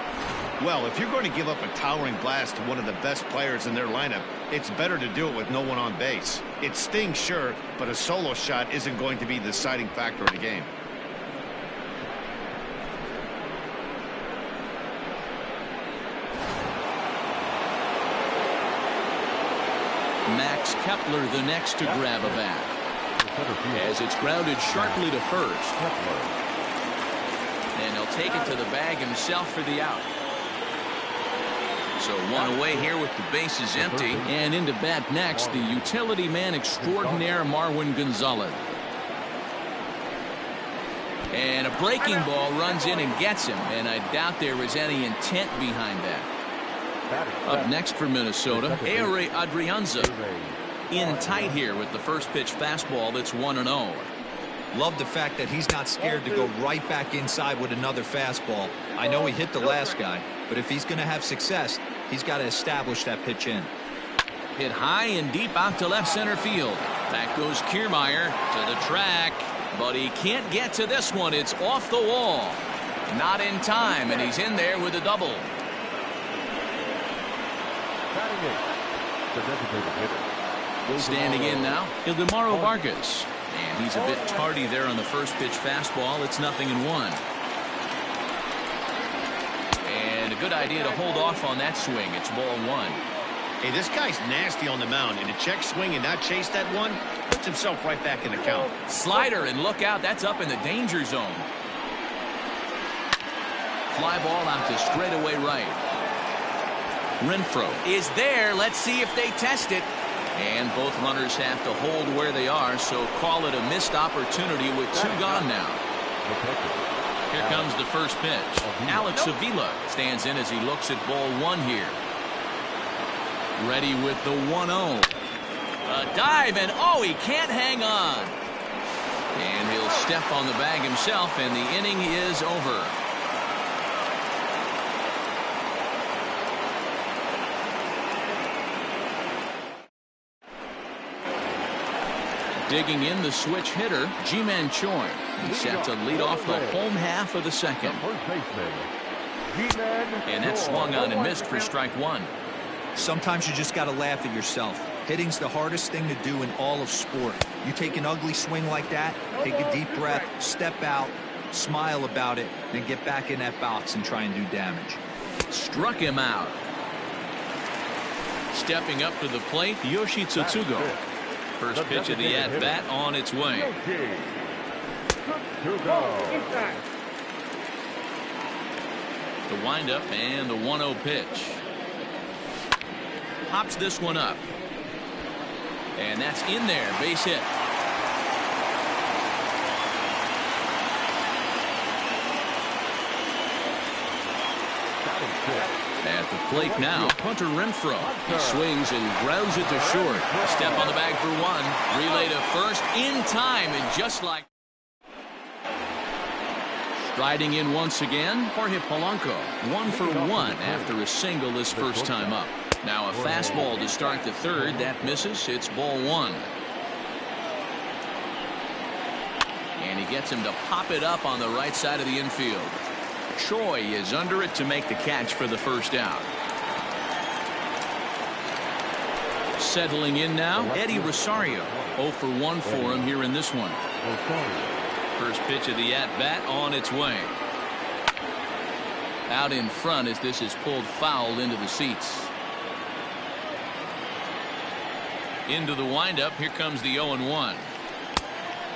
Well, if you're going to give up a towering blast to one of the best players in their lineup, it's better to do it with no one on base. It stings, sure, but a solo shot isn't going to be the deciding factor of the game. Max Kepler the next to grab a bat. As it's grounded sharply to first. And he'll take it to the bag himself for the out. So 1 away here with the bases empty. And into bat next, the utility man extraordinaire, Marwin Gonzalez. And a breaking ball runs in and gets him. And I doubt there was any intent behind that. Up next for Minnesota, Ehre Adrianza. In tight here with the first pitch fastball that's 1-0. Love the fact that he's not scared to go right back inside with another fastball. I know he hit the last guy, but if he's going to have success, he's got to establish that pitch in. Hit high and deep out to left center field. Back goes Kiermaier to the track, but he can't get to this one. It's off the wall. Not in time, and he's in there with a double. Standing in now, Ildemaro Vargas. And he's a bit tardy there on the first pitch fastball. It's 0-1. And a good idea to hold off on that swing. It's ball 1. Hey, this guy's nasty on the mound, and to check swing and not chase that one, puts himself right back in the count. Slider, and look out, that's up in the danger zone. Fly ball out to straightaway right. Renfroe is there. Let's see if they test it. And both runners have to hold where they are, so call it a missed opportunity with 2 gone now. Here comes the first pitch. Alex Avila stands in as he looks at ball 1 here. Ready with the 1-0. A dive, and oh, he can't hang on. And he'll step on the bag himself, and the inning is over. Digging in the switch hitter, Ji-Man Choi. He's set to lead off the home half of the second. And that's swung on and missed for strike 1. Sometimes you just got to laugh at yourself. Hitting's the hardest thing to do in all of sport. You take an ugly swing like that, take a deep breath, step out, smile about it, then get back in that box and try and do damage. Struck him out. Stepping up to the plate, Yoshi Tsutsugo. First pitch of the at-bat on its way. The windup and the 1-0 pitch. Pops this one up. And that's in there. Base hit. At the plate now, Hunter Renfroe. He swings and grounds it to short. A step on the bag for 1. Relay to first in time, and just like. Striding in once again, Jorge Polanco. 1 for 1 after a single this first time up. Now a fastball to start the third. That misses. It's ball 1. And he gets him to pop it up on the right side of the infield. Choi is under it to make the catch for the first out. Settling in now, Eddie Rosario. 0 for 1 for him here in this one. First pitch of the at-bat on its way. Out in front as this is pulled foul into the seats. Into the windup. Here comes the 0-1.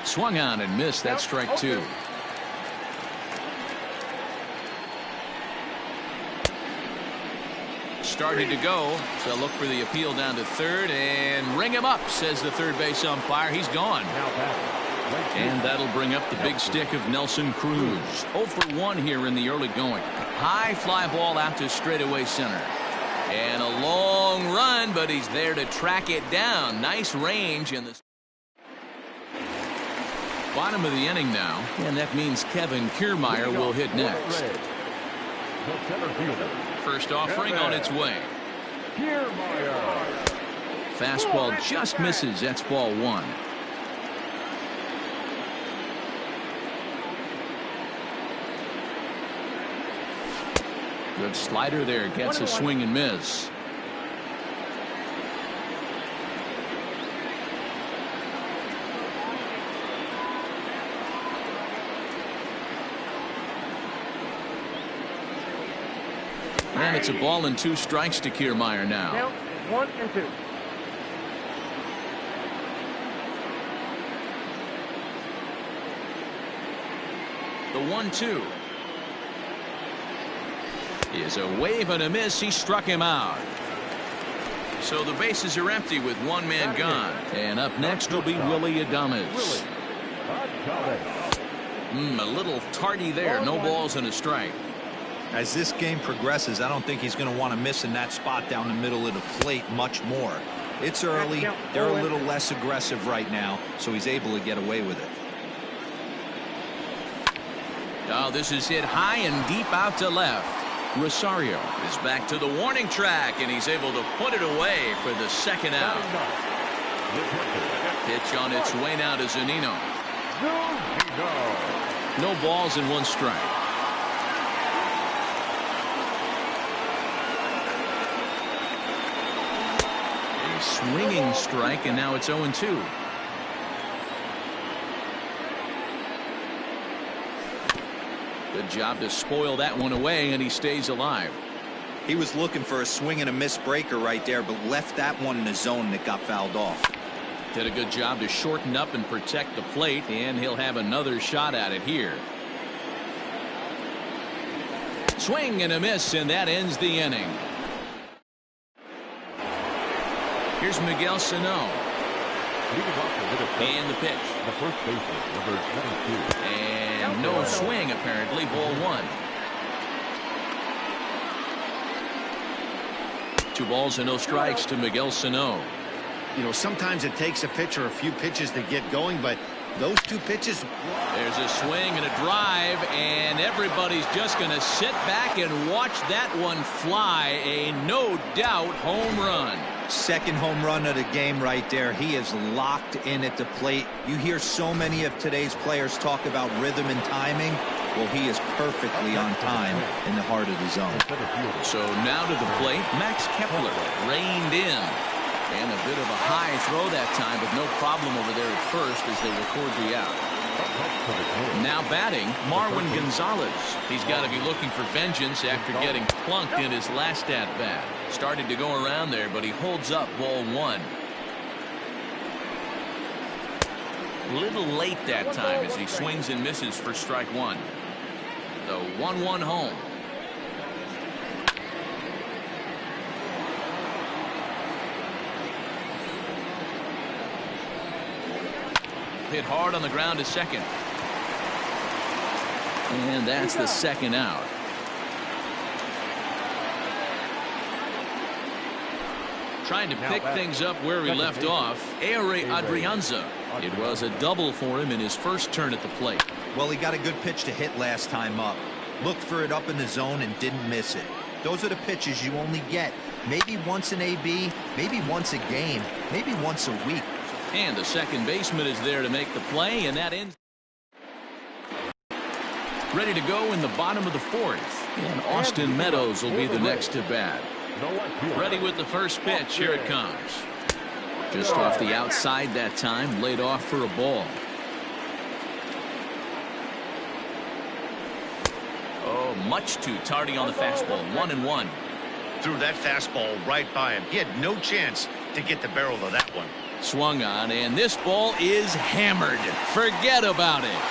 Swung on and missed. That's strike 2. Started to go, so look for the appeal down to third and ring him up, says the third base umpire. He's gone. And that'll bring up the big stick of Nelson Cruz. 0 for 1 here in the early going. High fly ball out to straightaway center. And a long run, but he's there to track it down. Nice range in the bottom of the inning now, and that means Kevin Kiermaier will hit next. First offering on its way. Fastball just misses. That's ball 1. Good slider there. Gets a swing and miss. And it's a ball and 2 strikes to Kiermaier now. 1 and 2. The 1-2 is a wave and a miss. He struck him out. So the bases are empty with 1 man gone. And up next will be Willy Adames. A little tardy there. No balls and a strike. As this game progresses, I don't think he's going to want to miss in that spot down the middle of the plate much more. It's early. They're a little less aggressive right now, so he's able to get away with it. Oh, this is hit high and deep out to left. Rosario is back to the warning track, and he's able to put it away for the second out. Pitch on its way now to Zunino. No balls and 1 strike. A swinging strike, and now it's 0-2. Good job to spoil that one away, and he stays alive. He was looking for a swing and a miss breaker right there, but left that one in the zone that got fouled off. Did a good job to shorten up and protect the plate, and he'll have another shot at it here. Swing and a miss, and that ends the inning. Here's Miguel Sano. And the pitch. The first baseman, number 22. And no swing, apparently. Ball 1. 2 balls and no strikes to Miguel Sano. You know, sometimes it takes a pitcher a few pitches to get going, but those 2 pitches. There's a swing and a drive, and everybody's just going to sit back and watch that one fly. A no-doubt home run. Second home run of the game right there. He is locked in at the plate. You hear so many of today's players talk about rhythm and timing. Well, he is perfectly on time in the heart of the zone. So now to the plate, Max Kepler reined in. And a bit of a high throw that time, but no problem over there at first as they record the out. Now batting, Marwin Gonzalez. He's got to be looking for vengeance after getting plunked in his last at-bat. Started to go around there, but he holds up ball 1. A little late that time as he swings and misses for strike 1. The 1-1 home. Hit hard on the ground to second. And that's the second out. Trying to pick things up where he left off, Ehire Adrianza. It was a double for him in his first turn at the plate. Well, he got a good pitch to hit last time up. Looked for it up in the zone and didn't miss it. Those are the pitches you only get maybe once in AB, maybe once a game, maybe once a week. And the second baseman is there to make the play, and that ends. Ready to go in the bottom of the 4th. And Austin Meadows will be the next to bat. Ready with the first pitch. Here it comes. Just off the outside that time. Laid off for a ball. Oh, much too tardy on the fastball. 1-1. Threw that fastball right by him. He had no chance to get the barrel of that one. Swung on, and this ball is hammered. Forget about it.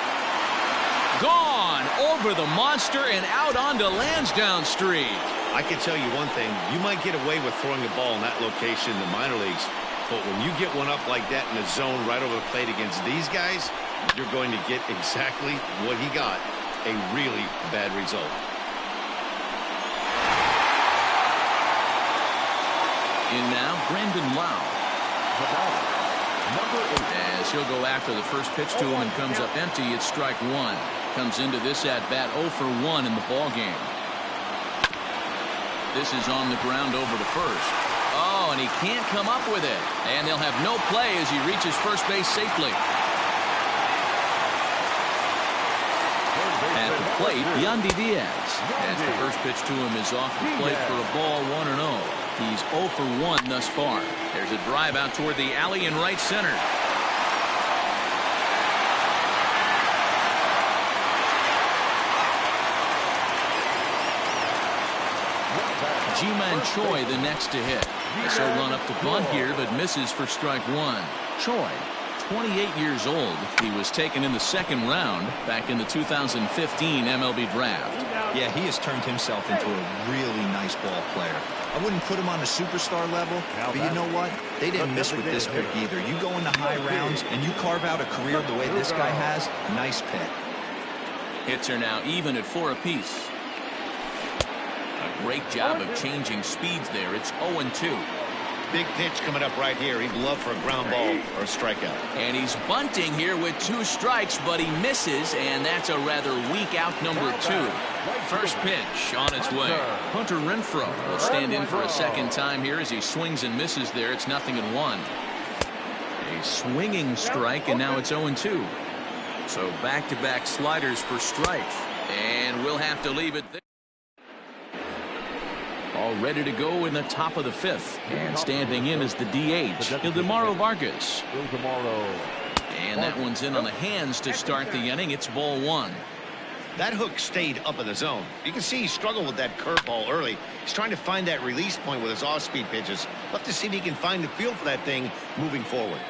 Gone over the monster and out onto Lansdowne Street. I can tell you one thing. You might get away with throwing a ball in that location in the minor leagues, but when you get one up like that in the zone right over the plate against these guys, you're going to get exactly what he got, a really bad result. In now, Brandon Lau. As he'll go after the first pitch to him and comes up empty, it's strike 1. Comes into this at-bat 0 for 1 in the ball game. This is on the ground over to first. Oh, and he can't come up with it. And they'll have no play as he reaches first base safely. At the plate, Yandy Diaz. As the first pitch to him is off the plate for a ball, 1-0. He's 0 for 1 thus far. There's a drive out toward the alley in right center. Ji-Man Choi the next to hit. This will run up to bunt here, but misses for strike 1. Choi, 28 years old. He was taken in the second round back in the 2015 MLB draft. Yeah, he has turned himself into a really nice ball player. I wouldn't put him on a superstar level, but you know what? They didn't miss with this pick either. You go into high rounds and you carve out a career the way this guy has, nice pick. Hits are now even at 4 apiece. A great job of changing speeds there. It's 0-2. Big pitch coming up right here. He'd love for a ground ball or a strikeout. And he's bunting here with 2 strikes, but he misses, and that's a rather weak out number 2. First pitch on its way. Hunter Renfroe will stand in for a second time here as he swings and misses there. It's 0-1. A swinging strike, and now it's 0-2. So back-to-back sliders for strikes. And we'll have to leave it there. All ready to go in the top of the 5th. And standing in is the DH, Ildemaro Vargas. And that one's in on the hands to start the inning. It's ball 1. That hook stayed up in the zone. You can see he struggled with that curveball early. He's trying to find that release point with his off-speed pitches. Love to see if he can find the feel for that thing moving forward.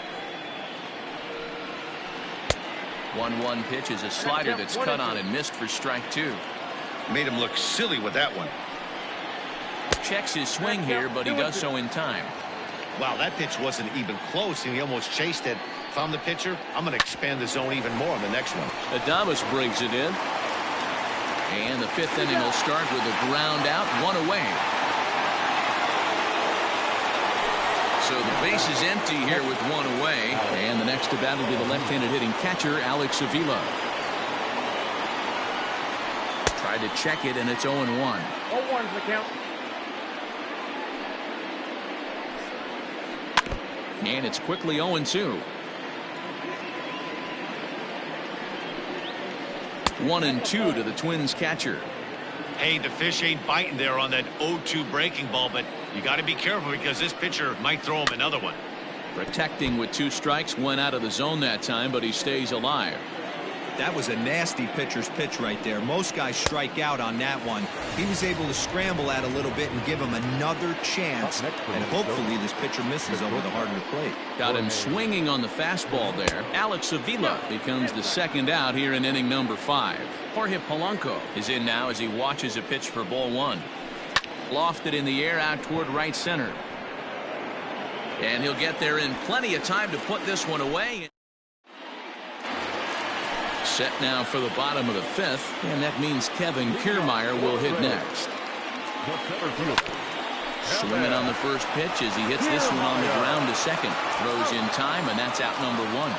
1-1 pitch is a slider that's cut on and missed for strike 2. Made him look silly with that one. Checks his swing here, but he does so in time. Wow, that pitch wasn't even close, and he almost chased it. If I'm the pitcher, I'm going to expand the zone even more on the next one. Adames brings it in. And the 5th inning will start with a ground out, 1 away. So the base is empty here with 1 away. And the next to bat will be the left-handed hitting catcher, Alex Avila. Tried to check it, and it's 0-1. 0-1's the count. And it's quickly 0-2. 1-2 to the Twins catcher. Hey, the fish ain't biting there on that 0-2 breaking ball, but you got to be careful because this pitcher might throw him another one. Protecting with 2 strikes, went out of the zone that time, but he stays alive. That was a nasty pitcher's pitch right there. Most guys strike out on that one. He was able to scramble at a little bit and give him another chance. And hopefully this pitcher misses over the heart of the plate. Got him swinging on the fastball there. Alex Avila becomes the second out here in inning number 5. Jorge Polanco is in now as he watches a pitch for ball 1. Lofted in the air out toward right center. And he'll get there in plenty of time to put this one away. Set now for the bottom of the 5th, and that means Kevin Kiermaier will hit next. Swinging on the first pitch as he hits this one on the ground to second. Throws in time, and that's out number 1.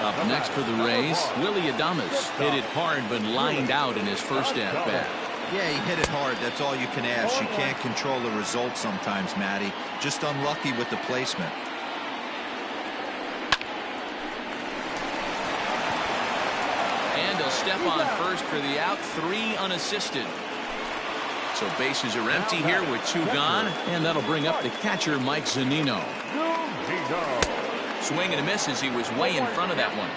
Up next for the Rays, Willy Adames hit it hard but lined out in his first at-bat. Yeah, he hit it hard. That's all you can ask. You can't control the result sometimes, Matty. Just unlucky with the placement. Step on first for the out, 3 unassisted. So bases are empty here with 2 gone, and that'll bring up the catcher, Mike Zunino. Swing and a miss as he was way in front of that one.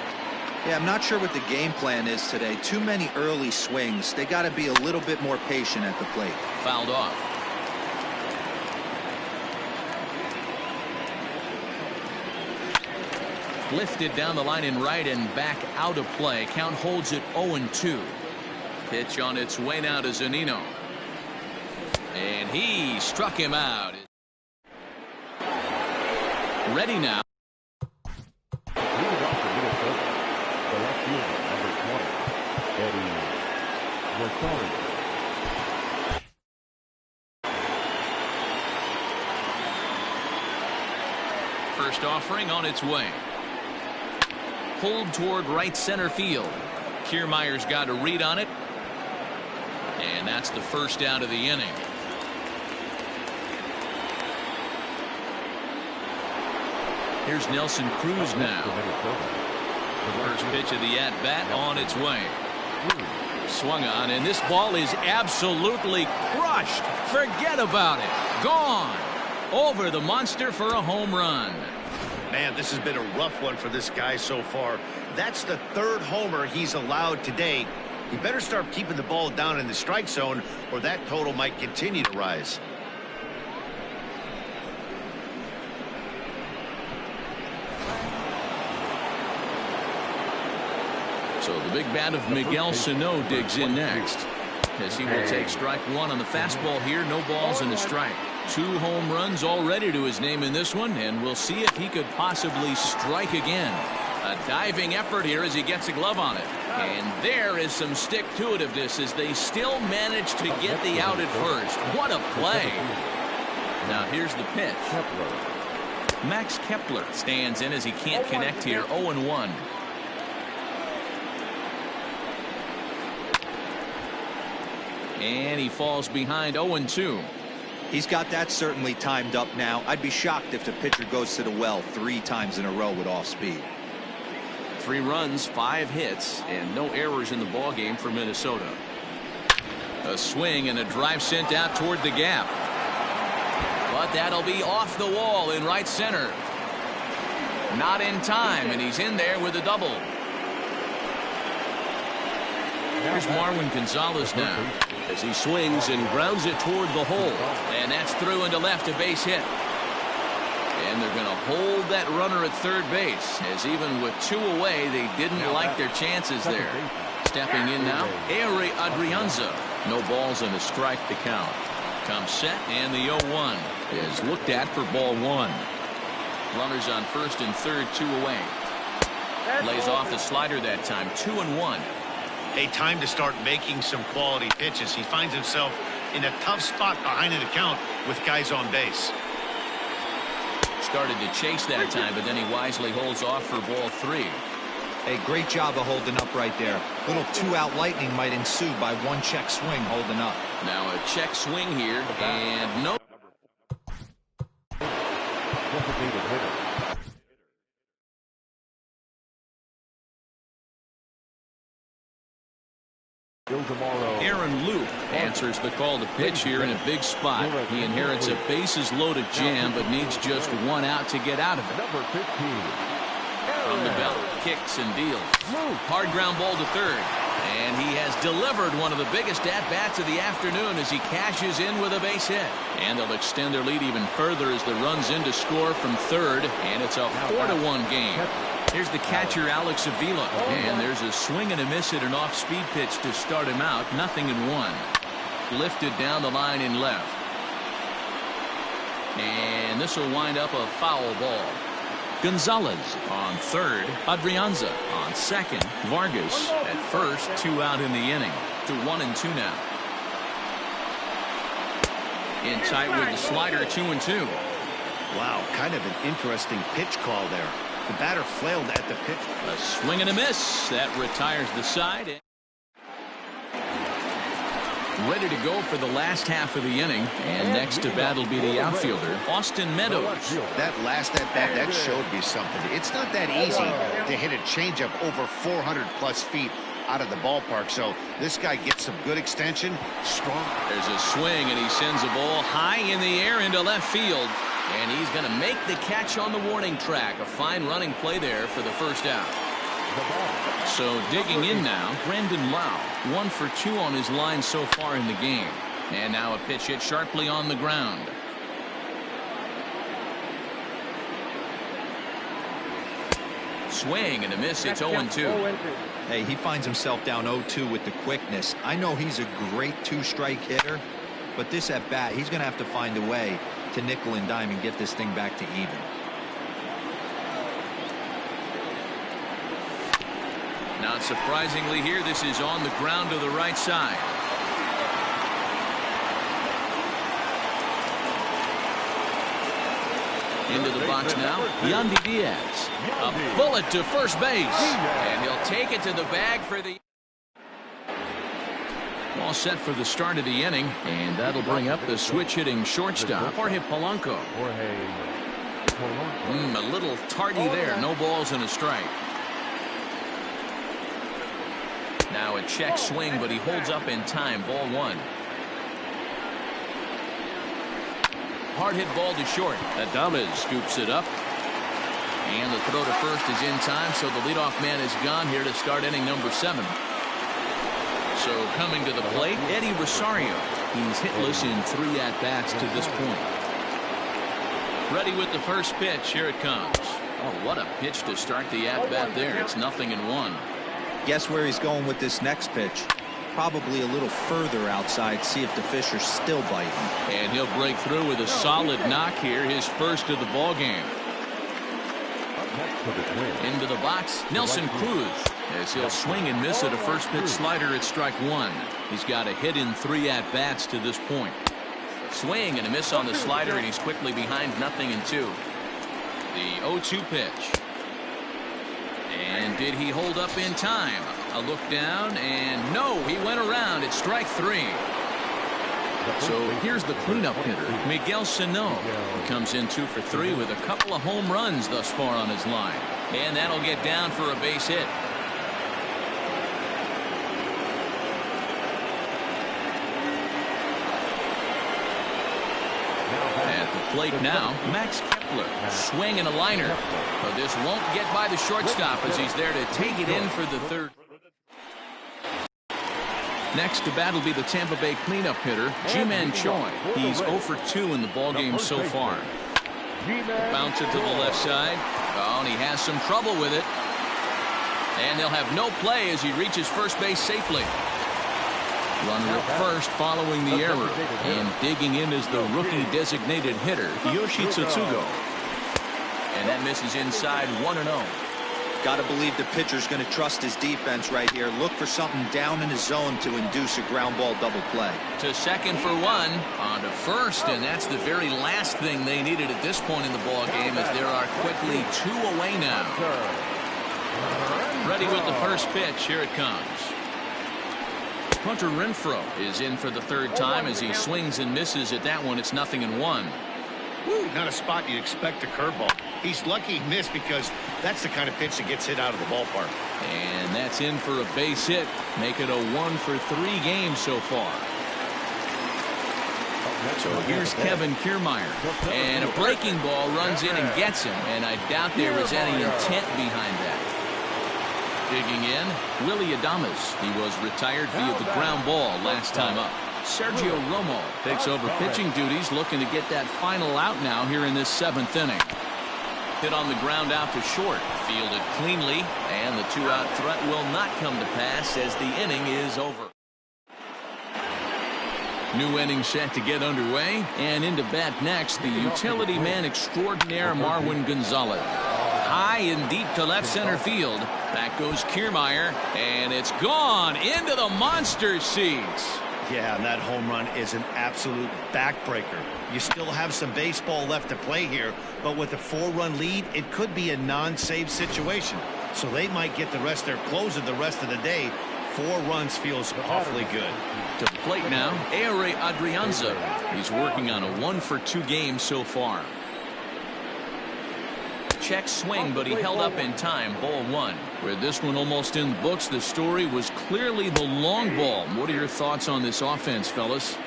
Yeah, I'm not sure what the game plan is today. Too many early swings. They got to be a little bit more patient at the plate. Fouled off. Lifted down the line in right and back out of play. Count holds it 0-2. Pitch on its way now to Zunino. And he struck him out. Ready now. First offering on its way. Pulled toward right center field. Kiermaier's got a read on it. And that's the first out of the inning. Here's Nelson Cruz now. First pitch of the at-bat on its way. Swung on, and this ball is absolutely crushed. Forget about it. Gone. Over the monster for a home run. Man, this has been a rough one for this guy so far. That's the 3rd homer he's allowed today. He better start keeping the ball down in the strike zone, or that total might continue to rise. So the big bat of Miguel Sano digs in next, as he will take strike 1 on the fastball here. No balls and a strike. 2 home runs already to his name in this one, and we'll see if he could possibly strike again. A diving effort here as he gets a glove on it. And there is some stick-to-itiveness as they still manage to get the out at first. What a play. Now here's the pitch. Max Kepler stands in as he can't connect here. 0-1. And he falls behind 0-2. He's got that certainly timed up now. I'd be shocked if the pitcher goes to the well 3 times in a row with off speed. 3 runs, 5 hits, and no errors in the ballgame for Minnesota. A swing and a drive sent out toward the gap. But that'll be off the wall in right center. Not in time, and he's in there with a double. Here's Marwin Gonzalez now as he swings and grounds it toward the hole. And that's through into left, a base hit. And they're going to hold that runner at third base, as even with 2 away, they didn't like their chances there. Stepping in now, Ehire Adrianza. No balls and a strike to count. Comes set, and the 0-1 is looked at for ball 1. Runners on first and third, 2 away. Lays off the slider that time, 2-1. A time to start making some quality pitches. He finds himself in a tough spot behind an account with guys on base. Started to chase that time, but then he wisely holds off for ball 3. Hey, great job of holding up right there. Little 2-out lightning might ensue by 1 check swing holding up. Now a check swing here, and no. Aaron Luke answers the call to pitch here in a big spot. He inherits a bases-loaded jam, but needs just 1 out to get out of it. Number 15. From the belt, kicks and deals. Hard ground ball to third. And he has delivered one of the biggest at-bats of the afternoon as he cashes in with a base hit. And they'll extend their lead even further as the runs in to score from third. And it's a 4-1 game. Here's the catcher, Alex Avila. And there's a swing and a miss at an off-speed pitch to start him out. 0-1. Lifted down the line in left. And this will wind up a foul ball. Gonzalez on third. Adrianza on second. Vargas at first. 2 out in the inning. To 1-2 now. In tight with the slider. 2-2. Wow, kind of an interesting pitch call there. The batter flailed at the pitch. A swing and a miss. That retires the side. Ready to go for the last half of the inning. And next to bat will be the outfielder, Austin Meadows. That last at-bat, that showed me something. It's not that easy to hit a changeup over 400-plus feet out of the ballpark. So this guy gets some good extension. Strong. There's a swing, and he sends a ball high in the air into left field. And he's going to make the catch on the warning track. A fine running play there for the first out. So digging in now, Brandon Lau. 1 for 2 on his line so far in the game. And now a pitch hit sharply on the ground. Swing and a miss. It's 0-2. Hey, he finds himself down 0-2 with the quickness. I know he's a great 2-strike hitter, but this at bat, he's going to have to find a way to nickel and dime and get this thing back to even. Not surprisingly here, this is on the ground to the right side. Into the box now, Yandy Diaz. A bullet to first base. And he'll take it to the bag for the... All set for the start of the inning, and that'll bring up the switch-hitting shortstop, Jorge Polanco. A little tardy there. No balls and a strike. Now a check swing, but he holds up in time. Ball 1. Hard hit ball to short. Adames scoops it up. And the throw to first is in time, so the leadoff man is gone here to start inning number 7. So coming to the plate, Eddie Rosario. He's hitless in 3 at-bats to this point. Ready with the first pitch. Here it comes. Oh, what a pitch to start the at-bat there. It's 0-1. Guess where he's going with this next pitch? Probably a little further outside. See if the fish are still biting. And he'll break through with a solid knock here. His first of the ball game. Into the box, Nelson Cruz. as he'll swing and miss at a first pitch slider at strike one. He's got a hit in 3 at-bats to this point. Swing and a miss on the slider, and he's quickly behind 0-2. The 0-2 pitch. And did he hold up in time? A look down, and no, he went around at strike 3. So here's the cleanup hitter, Miguel Sano. He comes in 2 for 3 with a couple of home runs thus far on his line. And that'll get down for a base hit. At the plate now, Max Kepler. Swing and a liner. But this won't get by the shortstop as he's there to take it in for the third. Next to bat will be the Tampa Bay cleanup hitter, Ji-Man Choi. He's 0 for 2 in the ballgame so far. Bounce it to the left side. Oh, and he has some trouble with it. And they'll have no play as he reaches first base safely. Runner at first following the error. And digging in is the rookie designated hitter, Yoshi Tsutsugo. And that misses inside 1-0. Got to believe the pitcher's going to trust his defense right here. Look for something down in his zone to induce a ground ball double play. To second for 1, on to first, and that's the very last thing they needed at this point in the ball game, as there are quickly 2 away now. Ready with the first pitch. Here it comes. Hunter Renfroe is in for the 3rd time as he swings and misses at that one. It's 0-1. Woo, not a spot you'd expect a curveball. He's lucky he missed because that's the kind of pitch that gets hit out of the ballpark. And that's in for a base hit. Make it a 1 for 3 games so far. So here's Kevin Kiermaier. And a breaking ball runs in and gets him. And I doubt there was any intent behind that. Digging in, Willie Adames. He was retired via the ground ball last time up. Sergio Romo takes over pitching duties, looking to get that final out now here in this 7th inning. Hit on the ground out to short. Fielded cleanly, and the 2-out threat will not come to pass as the inning is over. New inning set to get underway, and into bat next, the utility man extraordinaire Marwin Gonzalez. High and deep to left center field. Back goes Kiermaier, and it's gone into the monster seats. Yeah, and that home run is an absolute backbreaker. You still have some baseball left to play here, but with a 4-run lead, it could be a non-save situation. So they might get the rest of their closer the rest of the day. 4 runs feels awfully good. To the plate now, Ehire Adrianza. He's working on a 1 for 2 game so far. Check swing, but he held up in time. Ball 1. Where this one almost in the books, the story was clearly the long ball. What are your thoughts on this offense, fellas?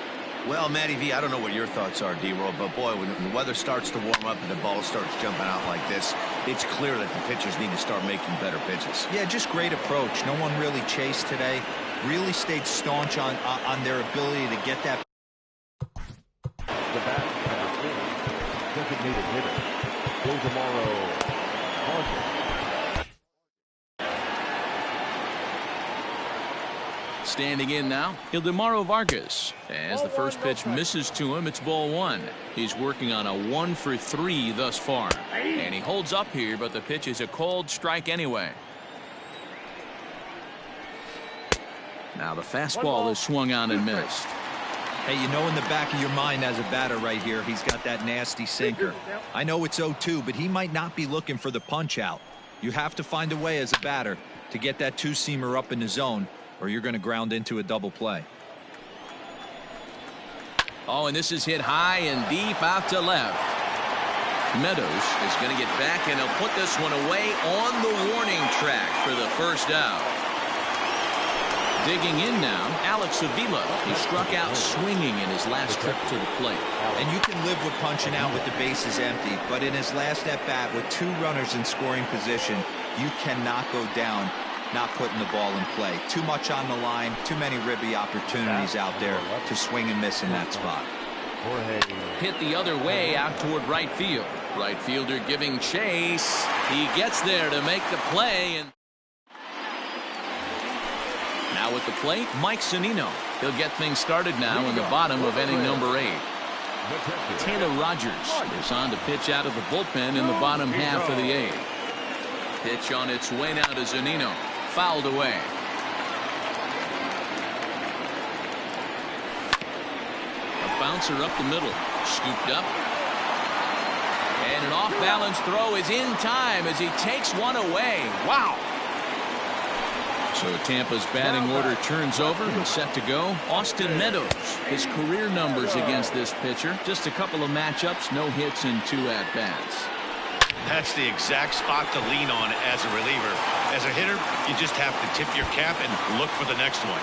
Well, Matty V, I don't know what your thoughts are, D-Roll, but boy, when the weather starts to warm up and the ball starts jumping out like this, it's clear that the pitchers need to start making better pitches. Yeah, just great approach. No one really chased today. Really stayed staunch on their ability to get that. The bat pass in. Designated hitter. Tomorrow. Standing in now, Ildemaro Vargas. As the first pitch misses to him, it's ball 1. He's working on a 1 for 3 thus far. And he holds up here, but the pitch is a called strike anyway. Now the fastball is swung on and missed. Hey, you know in the back of your mind as a batter right here, he's got that nasty sinker. I know it's 0-2, but he might not be looking for the punch out. You have to find a way as a batter to get that 2-seamer up in the zone, or you're going to ground into a double play. Oh, and this is hit high and deep out to left. Meadows is going to get back, and he'll put this one away on the warning track for the first out. Digging in now, Alex Avila. He struck out swinging in his last trip to the plate. And you can live with punching out with the bases empty, but in his last at-bat with 2 runners in scoring position, you cannot go down not putting the ball in play. Too much on the line, too many ribby opportunities out there to swing and miss in that spot. Hit the other way out toward right field. Right fielder giving chase. He gets there to make the play. And now at the plate, Mike Zunino. He'll get things started now in the bottom of inning number 8. Taylor Rogers is on to pitch out of the bullpen in the bottom half of the 8th. Pitch on its way now to Zunino. fouled away. A bouncer up the middle, scooped up. And an off-balance throw is in time as he takes one away. Wow. So Tampa's batting order turns over and set to go. Austin Meadows, his career numbers against this pitcher. Just a couple of matchups, no hits and 2 at-bats. That's the exact spot to lean on as a reliever. As a hitter, you just have to tip your cap and look for the next one.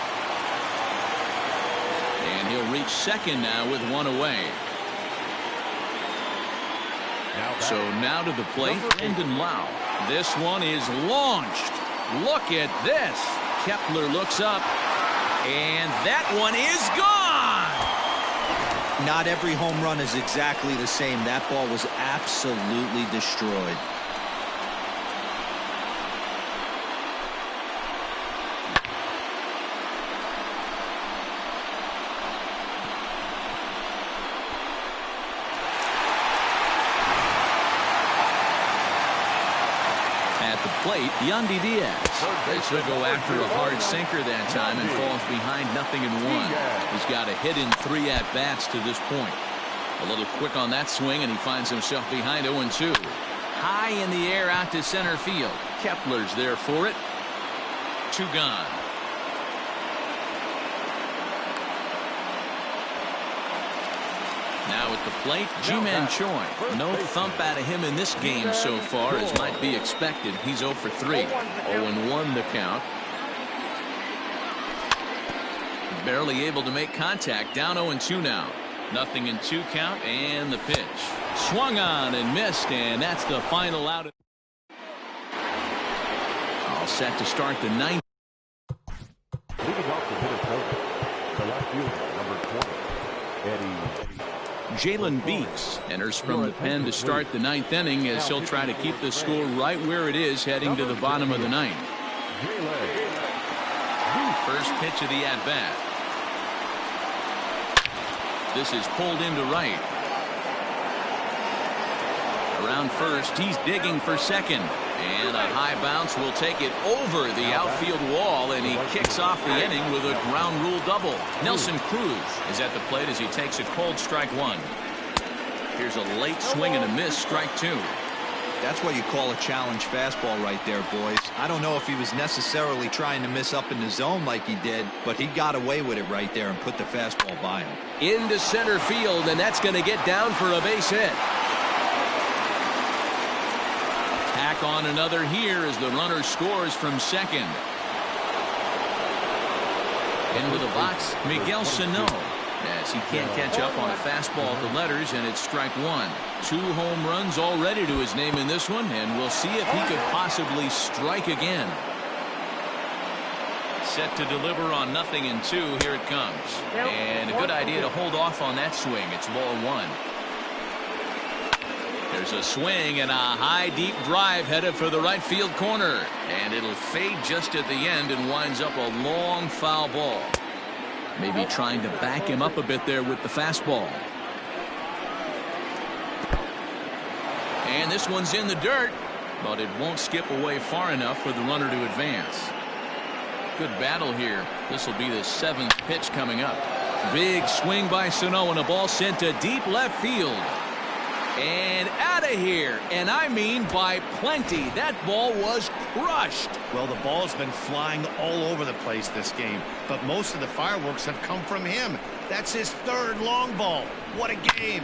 And he'll reach second now with 1 away. So now to the plate, Brendan Lau. This one is launched. Look at this. Kepler looks up, and that one is gone. Not every home run is exactly the same. That ball was absolutely destroyed. Plate, Yandy Diaz. He'll go after a hard sinker that time and falls behind 0-1. He's got a hit in 3 at-bats to this point. A little quick on that swing, and he finds himself behind 0-2. High in the air out to center field. Kepler's there for it. 2 gone. Now at the plate, Ji-Man Choi. No thump out of him in this game so far, as might be expected. He's 0 for 3. 0-1 the count. Barely able to make contact. Down 0-2 now. 0-2 count, and the pitch. Swung on and missed, and that's the final out. All set to start the 9th. Leading off the hitter point, the left fielder, number 20, Eddie. Jalen Beeks enters from the pen to start the 9th inning as he'll try to keep the score right where it is heading to the bottom of the 9th. First pitch of the at-bat. This is pulled into right. Around first, he's digging for second. And a high bounce will take it over the outfield wall, and he kicks off the inning with a ground rule double. Nelson Cruz is at the plate as he takes a cold strike 1. Here's a late swing and a miss, strike 2. That's what you call a challenge fastball right there, boys. I don't know if he was necessarily trying to miss up in the zone like he did, but he got away with it right there and put the fastball by him. Into center field, and that's going to get down for a base hit. Tack on another here as the runner scores from second. Into the box, Miguel Sano, as he can't catch up on a fastball at the letters, and it's strike 1. 2 home runs already to his name in this one, and we'll see if he could possibly strike again. Set to deliver on 0-2. Here it comes. And a good idea to hold off on that swing. It's ball 1. There's a swing and a high deep drive headed for the right field corner, and it'll fade just at the end and winds up a long foul ball. Maybe trying to back him up a bit there with the fastball. And this one's in the dirt, but it won't skip away far enough for the runner to advance. Good battle here. This will be the 7th pitch coming up. Big swing by Sano, and a ball sent to deep left field. And out of here, and I mean by plenty. That ball was crushed. Well, the ball's been flying all over the place this game, but most of the fireworks have come from him. That's his 3rd long ball. What a game.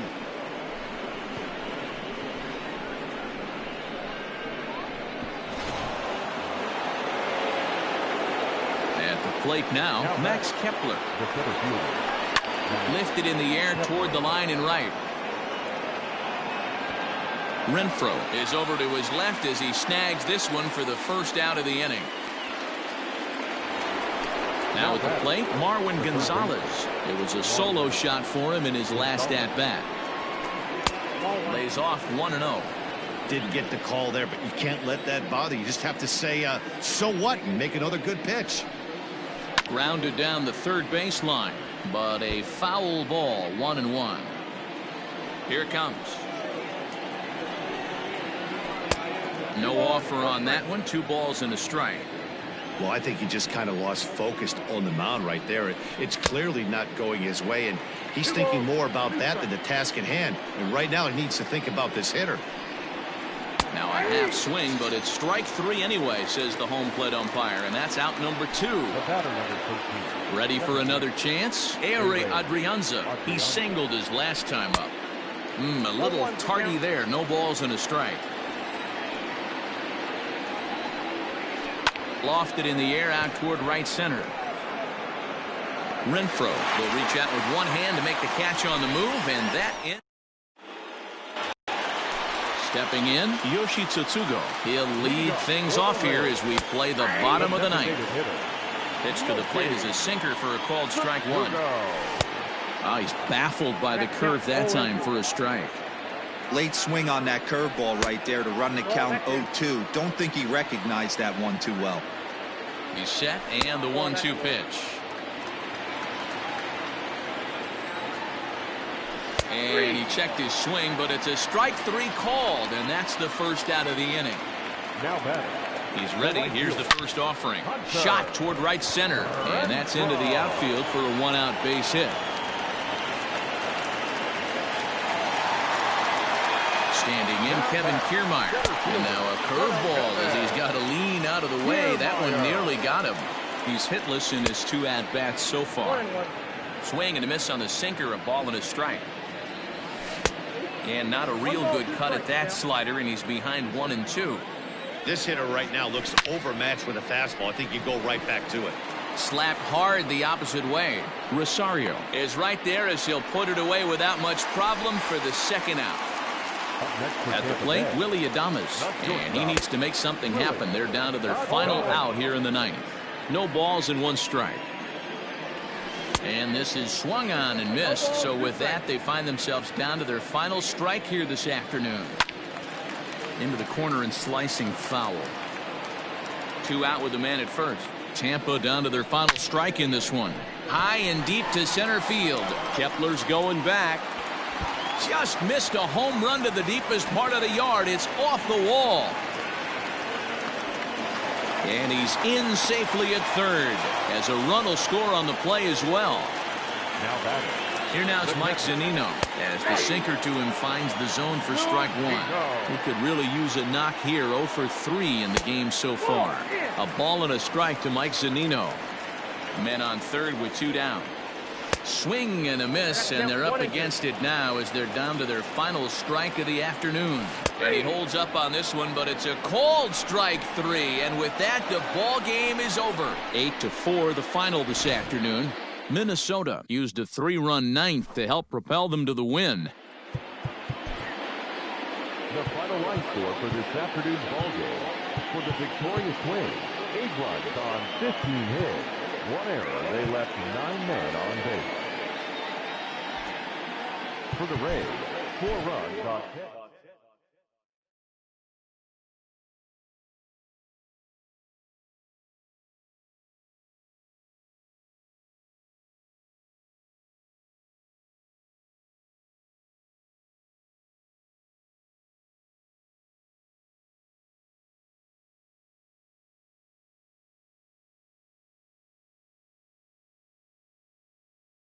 At the plate now, Max Kepler. Lifted in the air toward the line and right. Renfroe is over to his left as he snags this one for the first out of the inning. Now at the plate, Marwin Gonzalez. It was a solo shot for him in his last at-bat. Lays off 1-0. Didn't get the call there, but you can't let that bother you. Just have to say, so what, and make another good pitch. Grounded down the third baseline, but a foul ball, 1-1. Here it comes. No offer on that one. 2 balls and a strike. Well, I think he just kind of lost focus on the mound right there. It's clearly not going his way, and he's thinking more about that than the task at hand. And right now he needs to think about this hitter. Now a half swing, but it's strike 3 anyway, says the home plate umpire, and that's out number 2. Ready for another chance? Ehire Adrianza. He singled his last time up. A little tardy there. No balls and a strike. Lofted in the air out toward right center. Renfroe will reach out with one hand to make the catch on the move, and that is. Stepping in, Yoshi Tsutsugo. He'll lead things off here as we play the bottom of the ninth. Pitch to the plate is a sinker for a called strike 1. Oh, he's baffled by the curve that time for a strike. Late swing on that curveball right there to run the count 0-2. Don't think he recognized that one too well. He's set, and the 1-2 pitch. And he checked his swing, but it's a strike 3 called, and that's the first out of the inning. Now batter. He's ready. Here's the first offering. Shot toward right center, and that's into the outfield for a 1-out base hit. Standing in, Kevin Kiermaier. And now a curveball as he's got to lean out of the way. That one nearly got him. He's hitless in his 2 at-bats so far. Swing and a miss on the sinker, a ball and a strike. And not a real good cut at that slider, and he's behind 1-2. This hitter right now looks overmatched with a fastball. I think you go right back to it. Slapped hard the opposite way. Rosario is right there as he'll put it away without much problem for the second out. At the plate, Willie Adames, and he needs to make something happen. They're down to their final out here in the ninth. No balls and 1 strike. And this is swung on and missed, so with that they find themselves down to their final strike here this afternoon. Into the corner and slicing foul. 2 out with the man at first. Tampa down to their final strike in this one. High and deep to center field. Kepler's going back. Just missed a home run to the deepest part of the yard. It's off the wall. And he's in safely at third, as a run will score on the play as well. Here now is Mike Zunino, as the sinker to him finds the zone for strike 1. He could really use a knock here. 0 for 3 in the game so far. A ball and a strike to Mike Zunino. Men on third with 2 down. Swing and a miss, and they're up against it now as they're down to their final strike of the afternoon. And he holds up on this one, but it's a called strike 3, and with that the ball game is over. 8-4 the final this afternoon. Minnesota used a 3-run ninth to help propel them to the win. The final line score for this afternoon's ball game. For the victorious Twins, 8 runs on 15 hits. 1 error, they left 9 men on base. For the Rays, 4 runs on 10.